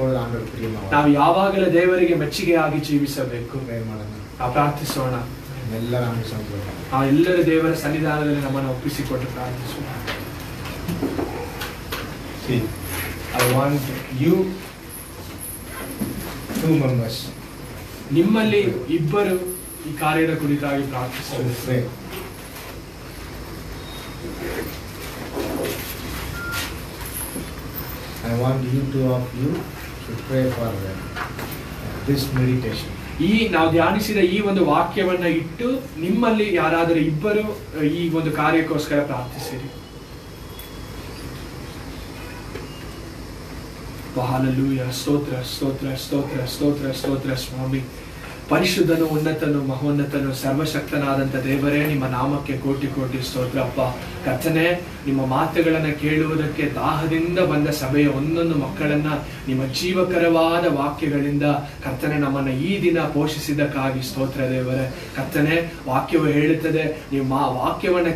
ನಾವು ಯಾವಾಗಲೂ ದೇವರಿಗೆ ಮೆಚ್ಚುಗೆಯಾಗಿ ಜೀವಿಸಬೇಕು. ನಾವು ಪ್ರಾರ್ಥಿಸೋಣ. ಎಲ್ಲರೂ ದೇವರ ಸನ್ನಿಧಾನದಲ್ಲಿ ನಮ್ಮನ್ನು ಒಪ್ಪಿಸಿಕೊಟ್ಟು ಪ್ರಾರ್ಥಿಸೋಣ. See, I want you 2 members ನಿಮ್ಮಲ್ಲಿ ಇಬ್ಬರು ಈ ಕಾರ್ಯದ ಕುರಿತಾಗಿ ಪ್ರಾರ್ಥಿಸಲು to pray. I want you 2 of you to pray for this meditation. ಈ ನಾವು ಧ್ಯಾನಿಸಿದ ಈ ಒಂದು ವಾಕ್ಯವನ್ನ ಇಟ್ಟು ನಿಮ್ಮಲ್ಲಿ ಯಾರಾದರೂ ಇಬ್ಬರು ಈ ಒಂದು ಕಾರ್ಯಕ್ಕೋಸ್ಕರ ಪ್ರಾರ್ಥಿಸಿರಿ. ಹಲ್ಲೆಲೂಯಾ. ಸ್ತೋತ್ರ ಸ್ತೋತ್ರ ಸ್ತೋತ್ರ ಸ್ತೋತ್ರ ಸ್ತೋತ್ರ ಸ್ವಾಮಿ. ಪರಿಶುದ್ಧನು, ಉನ್ನತನು, ಮಹೋನ್ನತನು, ಸರ್ವಶಕ್ತನಾದಂಥ ದೇವರೇ, ನಿಮ್ಮ ನಾಮಕ್ಕೆ ಕೋಟಿ ಕೋಟಿ ಸ್ತೋತ್ರ ಅಪ್ಪ. ಕರ್ತನೇ, ನಿಮ್ಮ ಮಾತುಗಳನ್ನ ಕೇಳುವುದಕ್ಕೆ ದಾಹದಿಂದ ಬಂದ ಸಭೆಯ ಒಂದೊಂದು ಮಕ್ಕಳನ್ನ ನಿಮ್ಮ ಜೀವಕರವಾದ ವಾಕ್ಯಗಳಿಂದ ಕರ್ತನೆ ನಮ್ಮನ್ನ ಈ ದಿನ ಪೋಷಿಸಿದ್ದಕ್ಕಾಗಿ ಸ್ತೋತ್ರ ದೇವರೇ. ಕರ್ತನೆ, ವಾಕ್ಯವು ಹೇಳುತ್ತದೆ, ನಿಮ್ಮ ವಾಕ್ಯವನ್ನ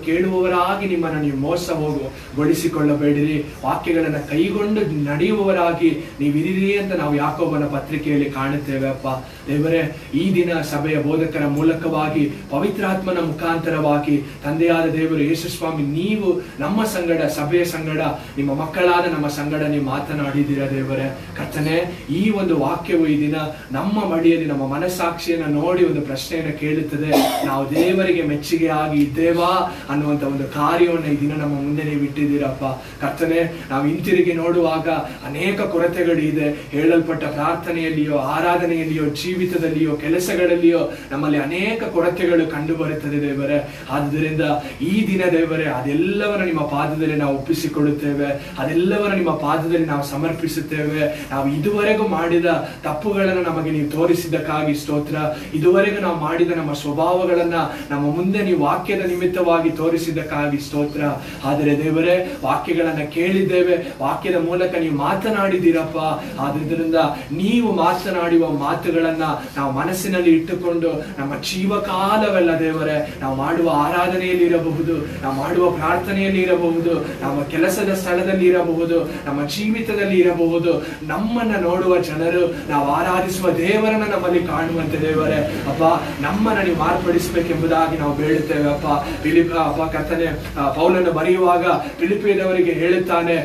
ಕೇಳುವವರಾಗಿ ನಿಮ್ಮನ್ನ ನೀವು ಮೋಸಗೊಳಿಸಿಕೊಳ್ಳಬೇಡಿರಿ, ವಾಕ್ಯಗಳನ್ನ ಕೈಗೊಂಡು ನಡೆಯುವವರಾಗಿ ನೀವಿರಿರಿ ಅಂತ ನಾವು ಯಾಕೋಬನ ಪತ್ರಿಕೆಯಲ್ಲಿ ಕಾಣುತ್ತೇವೆ ಅಪ್ಪ. ದೇವರೇ, ಈ ದಿನ ಸಭೆಯ ಬೋಧಕರ ಮೂಲಕವಾಗಿ ಪವಿತ್ರಾತ್ಮನ ಮುಖಾಂತರವಾಗಿ ತಂದೆಯಾದ ದೇವರು ಯೇಸು ಸ್ವಾಮಿ, ನೀವು ನಮ್ಮ ಸಂಗಡ, ಸಭೆಯ ಸಂಗಡ, ನಿಮ್ಮ ಮಕ್ಕಳಾದ ನಮ್ಮ ಸಂಗಡ ನೀವು ಮಾತನಾಡಿದ್ದೀರಾ ದೇವರೇ. ಕರ್ತನೆ, ಈ ಒಂದು ವಾಕ್ಯವು ಈ ದಿನ ನಮ್ಮ ಮಡಿಯಲ್ಲಿ ನಮ್ಮ ಮನಸ್ಸಾಕ್ಷಿಯನ್ನು ನೋಡಿ ಒಂದು ಪ್ರಶ್ನೆಯನ್ನು ಕೇಳುತ್ತದೆ. ನಾವು ದೇವರಿಗೆ ಮೆಚ್ಚುಗೆ ಆಗಿ ಇದ್ದೇವಾ ಅನ್ನುವಂಥ ಒಂದು ಕಾರ್ಯವನ್ನು ಈ ದಿನ ನಮ್ಮ ಮುಂದೆ ನೀವು ಇಟ್ಟಿದ್ದೀರಪ್ಪ. ಕರ್ತನೆ, ನಾವು ಹಿಂತಿರುಗಿ ನೋಡುವಾಗ ಅನೇಕ ಕೊರತೆಗಳು ಇದೆ. ಹೇಳಲ್ಪಟ್ಟ ಪ್ರಾರ್ಥನೆಯಲ್ಲಿಯೋ, ಆರಾಧನೆಯಲ್ಲಿಯೋ, ಜೀವಿತದಲ್ಲಿಯೋ, ಕೆಲಸಗಳಲ್ಲಿಯೋ ನಮ್ಮಲ್ಲಿ ಅನೇಕ ಕೊರತೆಗಳು ಕಂಡು ಬರುತ್ತದೆ ದೇವರೇ. ಆದುದರಿಂದ ಈ ದಿನ ದೇವರೇ, ಅದೆಲ್ಲವನ್ನ ನಿಮ್ಮ ಪಾದದಲ್ಲಿ ನಾವು ಒಪ್ಪಿಸಿಕೊಡುತ್ತೇವೆ, ಅದೆಲ್ಲವನ್ನ ನಿಮ್ಮ ಪಾದದಲ್ಲಿ ನಾವು ಸಮರ್ಪಿಸುತ್ತೇವೆ. ನಾವು ಇದುವರೆಗೂ ಮಾಡಿದ ತಪ್ಪುಗಳನ್ನು ನಮಗೆ ನೀವು ತೋರಿಸಿದ್ದಕ್ಕಾಗಿ ಸ್ತೋತ್ರ. ಇದುವರೆಗೂ ನಾವು ಮಾಡಿದ ನಮ್ಮ ಸ್ವಭಾವಗಳನ್ನ ನಮ್ಮ ಮುಂದೆ ನೀವು ವಾಕ್ಯದ ನಿಮಿತ್ತವಾಗಿ ತೋರಿಸಿದ್ದಕ್ಕಾಗಿ ಸ್ತೋತ್ರ. ಆದರೆ ದೇವರೇ, ವಾಕ್ಯಗಳನ್ನ ಕೇಳಿದ್ದೇವೆ, ವಾಕ್ಯದ ಮೂಲಕ ನೀವು ಮಾತನಾಡಿದ್ದೀರಪ್ಪ. ಆದ್ರಿಂದ ನೀವು ಮಾತನಾಡುವ ಮಾತುಗಳನ್ನ ನಾವು ಮನಸ್ಸಿನಲ್ಲಿ ಇಟ್ಟುಕೊಂಡು ನಮ್ಮ ಜೀವಕಾಲವೆಲ್ಲ ದೇವರೇ, ನಾವು ಮಾಡುವ ಆರಾಧನೆಯಲ್ಲಿ ಇರಬಹುದು, ನಾವು ಮಾಡುವ ಪ್ರಾರ್ಥನೆಯಲ್ಲಿ ಇರಬಹುದು, ನಮ್ಮ ಕೆಲಸದ ಸ್ಥಳದಲ್ಲಿ ಇರಬಹುದು, ನಮ್ಮ ಜೀವಿತದಲ್ಲಿ ಇರಬಹುದು, ನಮ್ಮನ್ನ ನೋಡುವ ಜನರು ನಾವು ಆರಾಧಿಸುವ ದೇವರನ್ನ ನಮ್ಮಲ್ಲಿ ಕಾಣುವಂತೆ ದೇವರೇ ಅಪ್ಪ, ನಮ್ಮನ್ನ ನೀವು ಮಾರ್ಪಡಿಸಬೇಕೆಂಬುದಾಗಿ ನಾವು ಬೇಡುತ್ತೇವೆ ಅಪ್ಪ. ಅಪ್ಪ ಕರ್ತನೆ, ಪೌಲನ್ನು ಬರೆಯುವಾಗ ಫಿಲಿಪ್ಪಿಯದವರಿಗೆ ಹೇಳುತ್ತಾನೆ,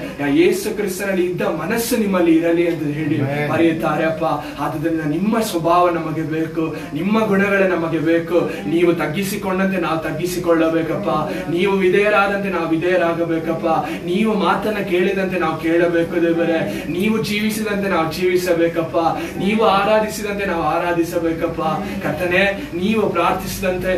ಯೇಸು ಕ್ರಿಸ್ತನಲ್ಲಿ ಇದ್ದ ಮನಸ್ಸು ನಿಮ್ಮಲ್ಲಿ ಇರಲಿ ಎಂದು ಹೇಳಿ ಬರೆಯುತ್ತಾರೆ ಅಪ್ಪ. ಆದುದರಿಂದ ನಿಮ್ಮ ಸ್ವಭಾವ ನಮಗೆ ಬೇಕು, ನಿಮ್ಮ ಗುಣಗಳೇ ನಮಗೆ ಬೇಕು. ನೀವು ತಗ್ಗಿಸಿಕೊಂಡಂತೆ ನಾವು ತಗ್ಗಿಸಿಕೊಳ್ಳಬೇಕಪ್ಪ, ನೀವು ವಿಧೇಯರಾದಂತೆ ನಾವು ವಿಧೇಯರಾಗಬೇಕಪ್ಪ, ನೀವು ಮಾತನ್ನ ಕೇಳಿದಂತೆ ನಾವು ಕೇಳಬೇಕು ದೇವರೇ, ನೀವು ಜೀವಿಸಿದಂತೆ ನಾವು ಜೀವಿಸಬೇಕಪ್ಪ, ನೀವು ಆರಾಧಿಸಿದಂತೆ ನಾವು ಆರಾಧಿಸಬೇಕಪ್ಪ. ಕರ್ತನೆ, ನೀವು ಪ್ರಾರ್ಥಿಸಿದಂತೆ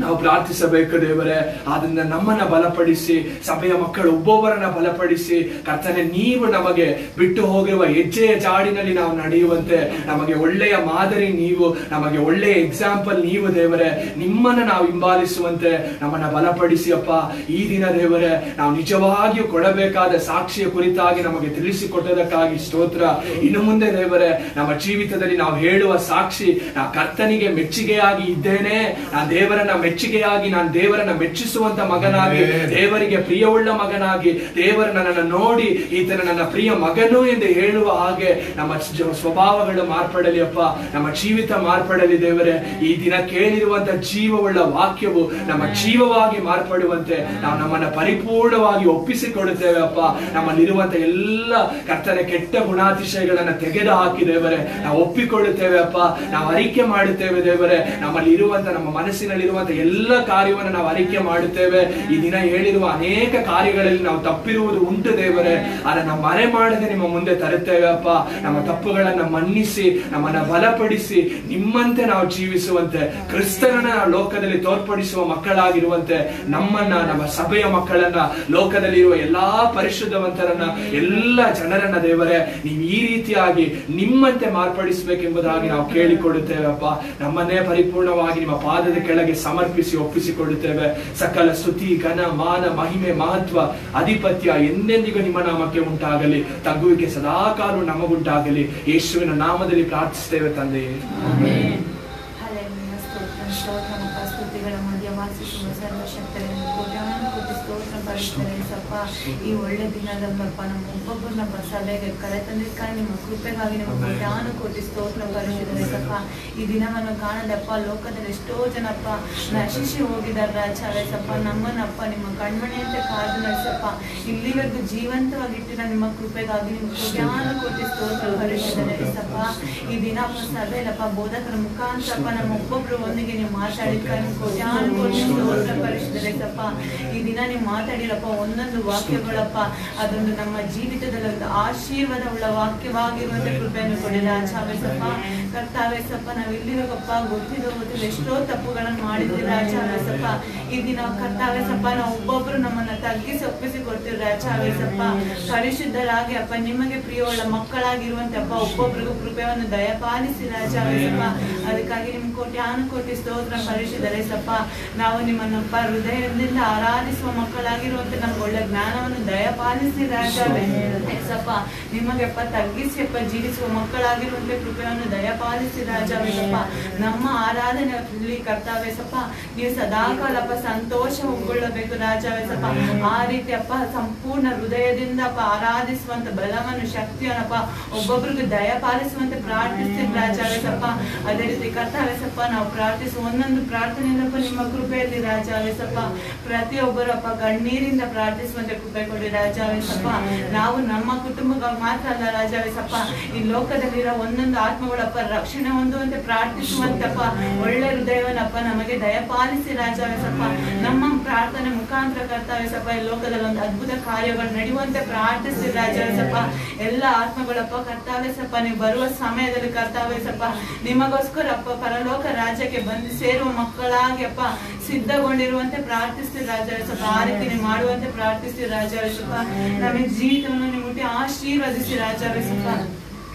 ನಾವು ಪ್ರಾರ್ಥಿಸಬೇಕು ದೇವರೇ. ಆದ್ರಿಂದ ನಮ್ಮನ್ನ ಬಲಪಡಿಸಿ, ಸಭೆಯ ಮಕ್ಕಳು ಒಬ್ಬೊಬ್ಬರನ್ನ ಬಲಪಡಿಸಿ ಕರ್ತನೆ, ನೀವು ನಮಗೆ ಬಿಟ್ಟು ಹೋಗಿರುವ ಹೆಜ್ಜೆಯ ಜಾಡಿನಲ್ಲಿ ನಾವು ನಡೆಯುವಂತೆ ನಮಗೆ ಒಳ್ಳೆಯ ಮಾದರಿ ನೀವು, ನಮಗೆ ಒಳ್ಳೆಯ ಎಕ್ಸಾಂಪಲ್ ನೀವು ದೇವರೇ. ನಿಮ್ಮನ್ನ ನಾವು ಹಿಂಬಾಲಿಸುವಂತೆ ನಮ್ಮನ್ನ ಬಲಪಡಿಸಿ ಅಪ್ಪ. ಈ ದಿನ ದೇವರೇ, ನಾವು ನಿಜವಾಗಿಯೂ ಕೊಡಬೇಕಾದ ಸಾಕ್ಷಿಯ ಕುರಿತಾಗಿ ನಮಗೆ ತಿಳಿಸಿಕೊಟ್ಟದಕ್ಕಾಗಿ ಸ್ತೋತ್ರ. ಇನ್ನು ಮುಂದೆ ದೇವರೇ, ನಮ್ಮ ಜೀವಿತದಲ್ಲಿ ನಾವು ಹೇಳುವ ಸಾಕ್ಷಿ, ನಾ ಕರ್ತನಿಗೆ ಮೆಚ್ಚುಗೆಯಾಗಿ ಇದ್ದೇನೆ, ನಾ ದೇವರನ್ನ ಮೆಚ್ಚುಗೆಯಾಗಿ, ನಾನು ದೇವರನ್ನ ಮೆಚ್ಚಿಸುವಂತ ಮಗನಾಗಿ, ದೇವರಿಗೆ ಪ್ರಿಯವುಳ್ಳ ಮಗನಾಗಿ, ದೇವರ ನನ್ನನ್ನು ನೋಡಿ ಈತನ ನನ್ನ ಪ್ರಿಯ ಮಗನು ಎಂದು ಹೇಳುವ ಹಾಗೆ ನಮ್ಮ ಸ್ವಭಾವಗಳು ಮಾರ್ಪಡಲಿ ಅಪ್ಪ, ನಮ್ಮ ಜೀವಿತ ಮಾರ್ಪಡಲಿ ದೇವರೇ. ಈ ದಿನ ಕೇಳಿರುವಂತ ಜೀವವುಳ್ಳ ವಾಕ್ಯವು ನಮ್ಮ ಜೀವವಾಗಿ ಮಾರ್ಪಡುವಂತೆ ನಾವು ನಮ್ಮನ್ನ ಪರಿಪೂರ್ಣವಾಗಿ ಒಪ್ಪಿಸಿಕೊಡುತ್ತೇವೆ ಅಪ್ಪ. ನಮ್ಮಲ್ಲಿರುವಂತ ಎಲ್ಲ ಕರ್ತನೆ ಕೆಟ್ಟ ಗುಣಾತಿಶಯಗಳನ್ನ ತೆಗೆದು ಹಾಕಿ ದೇವರೇ ನಾವು ಒಪ್ಪಿಕೊಳ್ಳುತ್ತೇವೆ ಅಪ್ಪ. ನಾವು ಅರಿಕೆ ಮಾಡುತ್ತೇವೆ ದೇವರೇ, ನಮ್ಮಲ್ಲಿ ಇರುವಂತ, ನಮ್ಮ ಮನಸ್ಸಿನಲ್ಲಿರುವಂತ ಎಲ್ಲ ಕಾರ್ಯವನ್ನು ನಾವು ಅರಿಕೆ ಮಾಡುತ್ತೇವೆ. ಈ ದಿನ ಹೇಳಿರುವ ಅನೇಕ ಕಾರ್ಯಗಳಲ್ಲಿ ನಾವು ತಪ್ಪಿರುವುದು ಉಂಟು ದೇವರೇ, ಅದನ್ನ ಮರೆ ಮಾಡದೆ ನಿಮ್ಮ ಮುಂದೆ ತರುತ್ತೇವೆ ಅಪ್ಪ. ನಮ್ಮ ತಪ್ಪುಗಳನ್ನ ಮನ್ನಿಸಿ, ನಮ್ಮನ್ನ ಬಲಪಡಿಸಿ, ನಿಮ್ಮಂತೆ ನಾವು ಜೀವಿಸುವಂತೆ, ಕ್ರಿಸ್ತನನ್ನ ಲೋಕದಲ್ಲಿ ತೋರ್ಪಡಿಸುವ ಮಕ್ಕಳಾಗಿರುವಂತೆ ನಮ್ಮನ್ನ, ನಮ್ಮ ಸಭೆಯ ಮಕ್ಕಳನ್ನ, ಲೋಕದಲ್ಲಿರುವ ಎಲ್ಲಾ ಪರಿಶುದ್ಧವಂತರನ್ನ, ಎಲ್ಲ ಜನರನ್ನ ದೇವರೇ ನೀವು ಈ ರೀತಿಯಾಗಿ ನಿಮ್ಮಂತೆ ಮಾರ್ಪಡಿಸಬೇಕೆಂಬುದಾಗಿ ನಾವು ಕೇಳಿಕೊಳ್ಳುತ್ತೇವೆ ಅಪ್ಪ. ನಮ್ಮನ್ನೇ ಪರಿಪೂರ್ಣವಾಗಿ ನಿಮ್ಮ ಪಾದದ ಕೆಳಗೆ ಸಮರ್ಪಿಸಿ ಒಪ್ಪಿಸಿಕೊಳ್ಳುತ್ತೇವೆ. ಸಕಲ ಸ್ತುತಿ, ಘನ, ಮಾನ, ಮಹಿಮೆ, ಮಹತ್ವ, ಅಧಿಪತ್ಯ ಎಂದೆಂದಿಗೂ ನಿಮ್ಮ ನಾಮಕ್ಕೆ ಉಂಟಾಗಲಿ. ತಗ್ಗುವಿಕೆ ಸದಾಕಾಲ ನಮಗುಂಟಾಗಲಿ. ಯೇಸುವಿನ ನಾಮದಲ್ಲಿ ಪ್ರಾರ್ಥಿಸುತ್ತೇವೆ ತಂದೆಯೇ. ಸ್ತೋತ್ರಮಪ್ಪ, ಸ್ತುತಿಗಳ ಮಧ್ಯ ವಾಸಿಸುವ ಸರ್ವಶಕ್ತರನ್ನು ಕೋಟಿ ಸ್ತೋತ್ರ ಪರಿಷ್ಠರೇ ಸಪ್ಪ. ಈ ಒಳ್ಳೆ ದಿನದಲ್ಲಪ್ಪ ನಮ್ಮ ಒಬ್ಬೊಬ್ಬರನ್ನಪ್ಪ ಸಭೆಗೆ ಕರೆತಂದಿದ್ದಕ್ಕಾಗಿ ನಿಮ್ಮ ಕೃಪೆಗಾಗಿ ನಿಮ್ಮ ಕೋಟಿ ಸ್ತೋತ್ರ ಪರಿಷ್ಠರೇ ಸಪ್ಪ. ಈ ದಿನವನ್ನು ಕಾಣದಪ್ಪ ಲೋಕದಲ್ಲಿ ಎಷ್ಟೋ ಜನಪ್ಪ ನಶಿಸಿ ಹೋಗಿದ್ದಾರೆ ರಾಜಾವೇ ಸಪ್ಪ. ನಮ್ಮನ್ನಪ್ಪ ನಿಮ್ಮ ಕಣ್ಮಣಿಯಂತೆ ಕಾದು ನಡೆಸಪ್ಪ. ಇಲ್ಲಿವರೆಗೂ ಜೀವಂತವಾಗಿಟ್ಟಿನ ನಿಮ್ಮ ಕೃಪೆಗಾಗಿ ನಿಮ್ಮ ಕೋಟಿ ಸ್ತೋತ್ರ ಪರಿಷ್ಠರೇ ಸಪ್ಪ. ಈ ದಿನ ಸಭೆಯಲ್ಲಪ್ಪ ಬೋಧಕರ ಮುಖಾಂತರಪ್ಪ ನಮ್ಮ ಒಬ್ಬೊಬ್ರು ಒಂದಿಗೆ ನೀವು ಮಾತಾಡಿದ್ಕಾಗಿ ಕೋಟಿ ಸ್ತೋತ್ರ ಪರಿಷ್ಠರೇ ಸಪ್ಪ. ಈ ದಿನ ನೀವು ಮಾತಾಡಿರಪ್ಪ ಒಂದೊಂದು ವಾಕ್ಯಗಳಪ್ಪ ಅದೊಂದು ನಮ್ಮ ಜೀವಿತದಲ್ಲಿ ಒಂದು ಆಶೀರ್ವಾದವುಳ್ಳ ವಾಕ್ಯವಾಗಿರುವಂತೆ ಕೃಪೆಯನ್ನು ಕೊಡಿ ರಾಜಾವೇ ಸಪ್ಪ. ಕರ್ತಾವೇ ಸಪ್ಪ, ನಾವು ಇಲ್ಲಿರೋಗಪ್ಪ ಗೊತ್ತಿಲ್ಲ ಎಷ್ಟೋ ತಪ್ಪುಗಳನ್ನು ಮಾಡಿದ್ದೀವಿ ರಾಜಾವೇ ಸಪ್ಪ. ಈ ದಿನ ಕರ್ತಾವೇ ಸಪ್ಪ ನಾವು ಒಬ್ಬೊಬ್ರು ನಮ್ಮನ್ನ ತಗ್ಗಿಸಿ ಒಪ್ಪಿಸಿ ಕೊಡ್ತೀವಿ ರಾಜಾವೇ ಸಪ್ಪ. ಪರಿಶುದ್ಧರಾಗಿ ಅಪ್ಪ ನಿಮಗೆ ಪ್ರಿಯವುಳ್ಳ ಮಕ್ಕಳಾಗಿರುವಂತೆ ಅಪ್ಪ ಒಬ್ಬೊಬ್ರಿಗೂ ಕೃಪೆಯನ್ನು ದಯಪಾಲಿಸಿ ರಾಜಾವೇ ಸಪ್ಪ. ಅದಕ್ಕಾಗಿ ನಿಮ್ ಕೋಟಿ ಸ್ತೋತ್ರ ಪರಿಶುದ್ಧರೇ ಸಪ್ಪ. ನಾವು ನಿಮ್ಮನ್ನಪ್ಪ ಹೃದಯದಿಂದ ಆರಾಧಿಸುವ ಮಕ್ಕಳಾಗಿರುವಂತೆ ನಮ್ಗೆ ಒಳ್ಳೆ ಜ್ಞಾನವನ್ನು ದಯಪಾಲಿಸಿ ರಾಜಾವೇ ಸಪ್ಪ. ನಿಮಗೆಪ್ಪ ತಗ್ಗಿಸಿಯಪ್ಪ ಜೀವಿಸುವ ಮಕ್ಕಳಾಗಿರುವಂತೆ ಕೃಪೆಯನ್ನು ದಯಪಾಲಿಸಿ ರಾಜಾವೇ ಸಪ್ಪ. ನಮ್ಮ ಆರಾಧನೆಯಲ್ಲಿ ಕರ್ತಾವೇ ಸಪ್ಪ ನೀವು ಸದಾಕಾಲಪ್ಪ ಸಂತೋಷ ಒಗ್ಗೊಳ್ಳಬೇಕು ರಾಜಾವೇ ಸಪ್ಪ. ಆ ರೀತಿ ಅಪ್ಪ ಸಂಪೂರ್ಣ ಹೃದಯದಿಂದ ಅಪ್ಪ ಆರಾಧಿಸುವಂತ ಬಲವನ್ನು ಶಕ್ತಿಯನ್ನಪ್ಪ ಒಬ್ಬೊಬ್ರಿಗೆ ದಯಪಾಲಿಸುವಂತೆ ಪ್ರಾರ್ಥಿಸ್ತೀನಿ ರಾಜಾವೇ ಸಪ್ಪ. ಅದೇ ರೀತಿ ಕರ್ತಾವೇ ಸಪ್ಪ ನಾವು ಪ್ರಾರ್ಥಿಸುವ ಒಂದೊಂದು ಪ್ರಾರ್ಥನೆಯಲ್ಲಪ್ಪ ನಿಮ್ಮ ಕೃಪೆಯಲ್ಲಿ ರಾಜಾವೇ ಸಪ್ಪ ಪ್ರತಿಯೊಬ್ಬರಪ್ಪ ಕಣ್ಣೀರಿಂದ ಪ್ರಾರ್ಥಿಸುವಂತೆ ಕೃಪೆ ಕೊಡಿ ರಾಜಾವೇ ಸಪ್ಪ. ನಾವು ನಮ್ಮ ಕುಟುಂಬಗಳು ಮಾತ್ರ ಅಲ್ಲ ರಾಜಾವೇ ಸಪ್ಪ, ಈ ಲೋಕದಲ್ಲಿರೋ ಒಂದೊಂದು ಆತ್ಮಗಳಪ್ಪ ರಕ್ಷಣೆ ಹೊಂದುವಂತೆ ಪ್ರಾರ್ಥಿಸುವಂತಪ್ಪ ಒಳ್ಳೆ ಹೃದಯವನ್ನಪ್ಪ ನಮಗೆ ದಯಪಾಲಿಸಿ ರಾಜಾವೇ ಸಪ್ಪ. ನಮ್ಮ ಪ್ರಾರ್ಥನೆ ಮುಖಾಂತರ ಕರ್ತಾವೇ ಸಪ್ಪ ಈ ಲೋಕದಲ್ಲಿ ಒಂದು ಅದ್ಭುತ ಕಾರ್ಯಗಳು ನಡೆಯುವಂತೆ ಪ್ರಾರ್ಥಿಸಿ ರಾಜಾವೇ ಸಪ್ಪ. ಎಲ್ಲ ಆತ್ಮಗಳಪ್ಪ ಕರ್ತಾವೇ ಸಪ್ಪ ನೀವು ಬರುವ ಸಮಯದಲ್ಲಿ ಕರ್ತಾವೇ ಸಪ್ಪ ನಿಮಗೋಸ್ಕರಪ್ಪ ಪರಲೋಕ ರಾಜ್ಯಕ್ಕೆ ಬಂದು ಸೇರುವ ಮಕ್ಕಳಾಗಿ ಅಪ್ಪ ಸಿದ್ಧಗೊಂಡಿರುವಂತೆ ಪ್ರಾರ್ಥಿಸ್ತೀವಿ ರಾಜಾವೇ ಸಪ್ಪ. ಆ ರೀತಿ ನೀವು ಮಾಡುವಂತೆ ಪ್ರಾರ್ಥಿಸ್ತೀವಿ ರಾಜಾವೇ ಸಪ್ಪ. ನಮಗೆ ಜೀವಿತವನ್ನು ನೀವು ಮುಟ್ಟಿ ಆಶೀರ್ವದಿಸಿ ರಾಜಾವೇ ಸಪ್ಪ.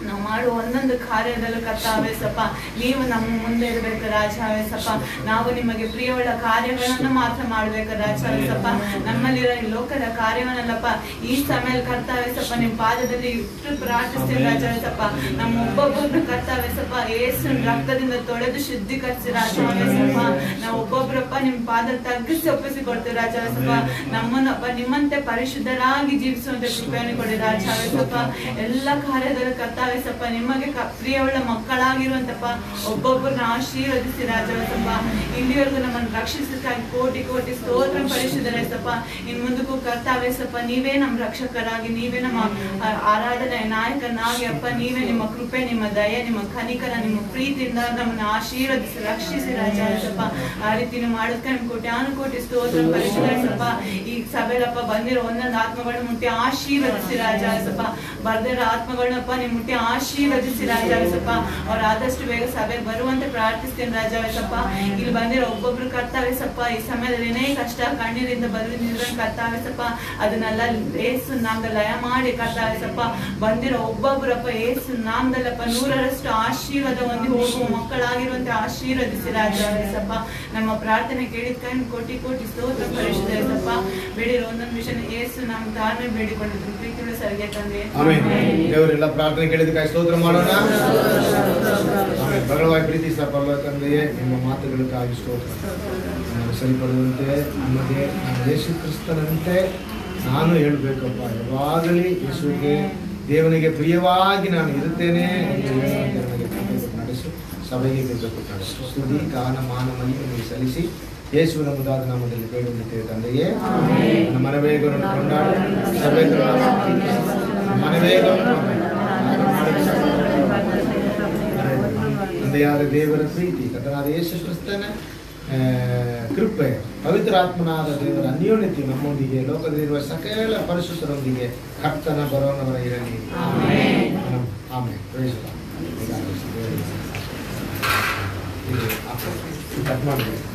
ನಾವು ಮಾಡುವ ಒಂದೊಂದು ಕಾರ್ಯದಲ್ಲೂ ಕರ್ತಾವೇ ಸಪ್ಪ ನೀವು ನಮ್ಮ ಮುಂದೆ ಇರಬೇಕು ರಾಜಾವೇ ಸಪ್ಪ. ನಾವು ನಿಮಗೆ ಪ್ರಿಯವುಳ್ಳ ಕಾರ್ಯಗಳನ್ನು ಮಾತ್ರ ಮಾಡ್ಬೇಕು ರಾಜಾವೇ ಸಪ್ಪ. ನಮ್ಮಲ್ಲಿರೋ ಈ ಲೋಕದ ಕಾರ್ಯವನ್ನಲ್ಲಪ್ಪ ಈ ಸಮಯದಲ್ಲಿ ಕರ್ತಾವೇ ಸಪ್ಪ ನಿಮ್ ಪಾದದಲ್ಲಿ ಇಟ್ಟು ಪ್ರಾರ್ಥಿಸ್ತೀವಿ ರಾಜಾವೇ ಸಪ್ಪ. ನಮ್ಮ ಒಬ್ಬೊಬ್ಬರು ಕರ್ತಾವೇ ಸಪ್ಪ ಏಸು ರಕ್ತದಿಂದ ತೊಳೆದು ಶುದ್ಧೀಕರಿಸಿ ರಾಜಾವೇ ಸಪ್ಪ. ನಾವು ಒಬ್ಬೊಬ್ರಪ್ಪ ನಿಮ್ ಪಾದ ತಗ್ಗಿಸಿ ಒಪ್ಪಿಸಿ ಕೊಡ್ತೀವಿ ರಾಜಾವೇ ಸಪ್ಪ. ನಮ್ಮನ್ನಪ್ಪ ನಿಮ್ಮಂತೆ ಪರಿಶುದ್ಧರಾಗಿ ಜೀವಿಸುವಂತೆ ಕೃಪೆಯನ್ನು ಕೊಡಿ ರಾಜಾವೇ ಸಪ್ಪ. ಎಲ್ಲ ಕಾರ್ಯದಲ್ಲಿ ಕರ್ತಾವೇ ಸಪ್ಪ ನಿಮಗೆ ಪ್ರಿಯವುಳ್ಳ ಮಕ್ಕಳಾಗಿರುವಂತಪ್ಪ ಒಬ್ಬೊಬ್ಬರನ್ನ ಆಶೀರ್ವದಿಸಿ ರಾಜಾವೇ ಸಪ್ಪ. ಇಲ್ಲಿವರೆಗೂ ನಮ್ಮನ್ನು ರಕ್ಷಿಸಕ್ಕಾಗಿ ಕೋಟಿ ಸ್ತೋತ್ರ ಪರಿಶುದ್ಧರೇ ಸಪ್ಪ. ಇನ್ ಮುಂದಕ್ಕೂ ಕರ್ತಾವೇ ಸಪ್ಪ ನೀವೇ ನಮ್ಮ ರಕ್ಷಕರಾಗಿ ನೀವೇ ನಮ್ಮ ಆರಾಧನೆ ನಾಯಕನಾಗಿ ಅಪ್ಪ ನೀವೇ ನಿಮ್ಮ ಕೃಪೆ ನಿಮ್ಮ ದಯೆ ನಿಮ್ಮ ಕನಿಕರ ನಿಮ್ಮ ಪ್ರೀತಿಯಿಂದ ನಮ್ಮನ್ನು ಆಶೀರ್ವದಿಸಿ ರಕ್ಷಿಸಿ ರಾಜಾವೇ ಸಪ್ಪ. ಆ ರೀತಿ ನೀವು ಮಾಡೋದಕ್ಕೆ ನಿಮ್ಗೆ ಕೋಟಿ ಸ್ತೋತ್ರ ಪರಿಶುದ್ಧರೇ ಸಪ್ಪ. ಈ ಸಭೆಲಪ್ಪ ಬಂದಿರೋ ಒಂದೊಂದು ಆತ್ಮಗಳನ್ನ ಮುಟ್ಟಿ ಆಶೀರ್ವದಿಸಿ ರಾಜಾವೇ ಸಪ್ಪ. ಬರ್ದಿರೋ ಆತ್ಮಗಳನ್ನಪ್ಪ ನೀವು ಮುಟ್ಟಿ ಆಶೀರ್ವದಿಸಿ ರಾಜಾವೇ ಸಪ್ಪ. ಅವ್ರು ಆದಷ್ಟು ಬೇಗ ಸಭೆಗೆ ಬರುವಂತೆ ಪ್ರಾರ್ಥಿಸ್ತೀನಿ ರಾಜಾವೇ ಸಪ್ಪ. ಇಲ್ಲಿ ಬಂದಿರೋ ಒಬ್ಬೊಬ್ರು ಕರ್ತಾವೇ ಸಪ್ಪ ಈ ಸಮಯದಲ್ಲಿ ಏನೇ ಕಷ್ಟ ಕಣ್ಣೀರಿಂದ ಬಂದಿರೋ ಕರ್ತಾವೇ ಸಪ್ಪ ಅದನ್ನೆಲ್ಲ ಏಸು ನಾಮದಲ್ಲಿ ಲಯ ಮಾಡಿ ಕರ್ತಾವೇ ಸಪ್ಪ. ಬಂದಿರೋ ಒಬ್ಬೊಬ್ರಪ್ಪ ಏಸು ನಾಮದಲ್ಲಪ್ಪ 100ರಷ್ಟು ಆಶೀರ್ವಾದ ಹೊಂದಿ ಹೋಗುವ ಮಕ್ಕಳಾಗಿರುವಂತೆ ಆಶೀರ್ವದಿಸಿ ರಾಜಾವೇ ಸಪ್ಪ. ನಮ್ಮ ಪ್ರಾರ್ಥನೆ ಕೇಳಿದ್ಕೊಂಡು ಕೋಟಿ ಸ್ತೋತ್ರ ಪರಿಶುದ್ಧರೇ ಸಪ್ಪ. ಬೇಡಿರೋ ಒಂದೊಂದು ವಿಷಯ ಏಸು ನಮ್ಮ ತಾಳ್ಮೆ ಬೇಡಿಕೊಂಡಿದ್ರು ಪ್ರೀತಿಗಳ ಸರಿಗೆ ತಂದೆ. ದೇವರೆಲ್ಲ ಪ್ರಾರ್ಥನೆ ಕೇಳಿದಕ್ಕಾಗಿ ಸ್ತೋತ್ರ ಮಾಡೋಣ. ಬಹಳವಾಗಿ ಪ್ರೀತಿಸಿದ ಪರಲೋಕ ತಂದೆಯೇ ನಿಮ್ಮ ಮಾತುಗಳಿಗಾಗಿ ಸ್ತೋತ್ರ. ನಾನು ಸರಿಪಡುವಂತೆ ನಿಮಗೆ ನಾನು ಯೇಸು ಕ್ರಿಸ್ತನಂತೆ ನಾನು ಹೇಳಬೇಕಪ್ಪ. ಯಾವಾಗಲೂ ಯೇಸುವಿಗೆ ದೇವನಿಗೆ ಪ್ರಿಯವಾಗಿ ನಾನು ಇರುತ್ತೇನೆ ಎಂದು ಹೇಳುವಂತೆ ನನಗೆ ಕೃಪೆ ನಡೆಸು. ಸಭೆಗೆ ಕೃಪೆ ನಡೆಸು. ಸ್ತುತಿ ಗಾನ ಮಾನ ಮಹಿಮೆಯನ್ನು ಸಲ್ಲಿಸಿ ಯೇಸುವಿನ ಮುದಾದ ನಾಮದಲ್ಲಿ ಬೇಡುತ್ತೇವೆ ತಂದೆಯೇ. ನನ್ನ ಮನವೇಗವನ್ನು ಕೊಂಡಾಡಿ ಮನವೇಗವನ್ನು ತಂದೆಯಾದ ದೇವರ ಪ್ರೀತಿ ಕರ್ತನಾದ ಯೇಸು ಕ್ರಿಸ್ತನ ಕೃಪೆ ಪವಿತ್ರಾತ್ಮನಾದ ದೇವರ ಅನ್ಯೋನ್ಯತೆ ನಮ್ಮೊಂದಿಗೆ ಲೋಕದಲ್ಲಿರುವ ಸಕಲ ಪರಿಶುದ್ಧರೊಂದಿಗೆ ಕರ್ತನ ಬರೋಣವರ ಇರಲಿ. ಆಮೇಲೆ ಕಟ್ ಮಾಡಬೇಕು.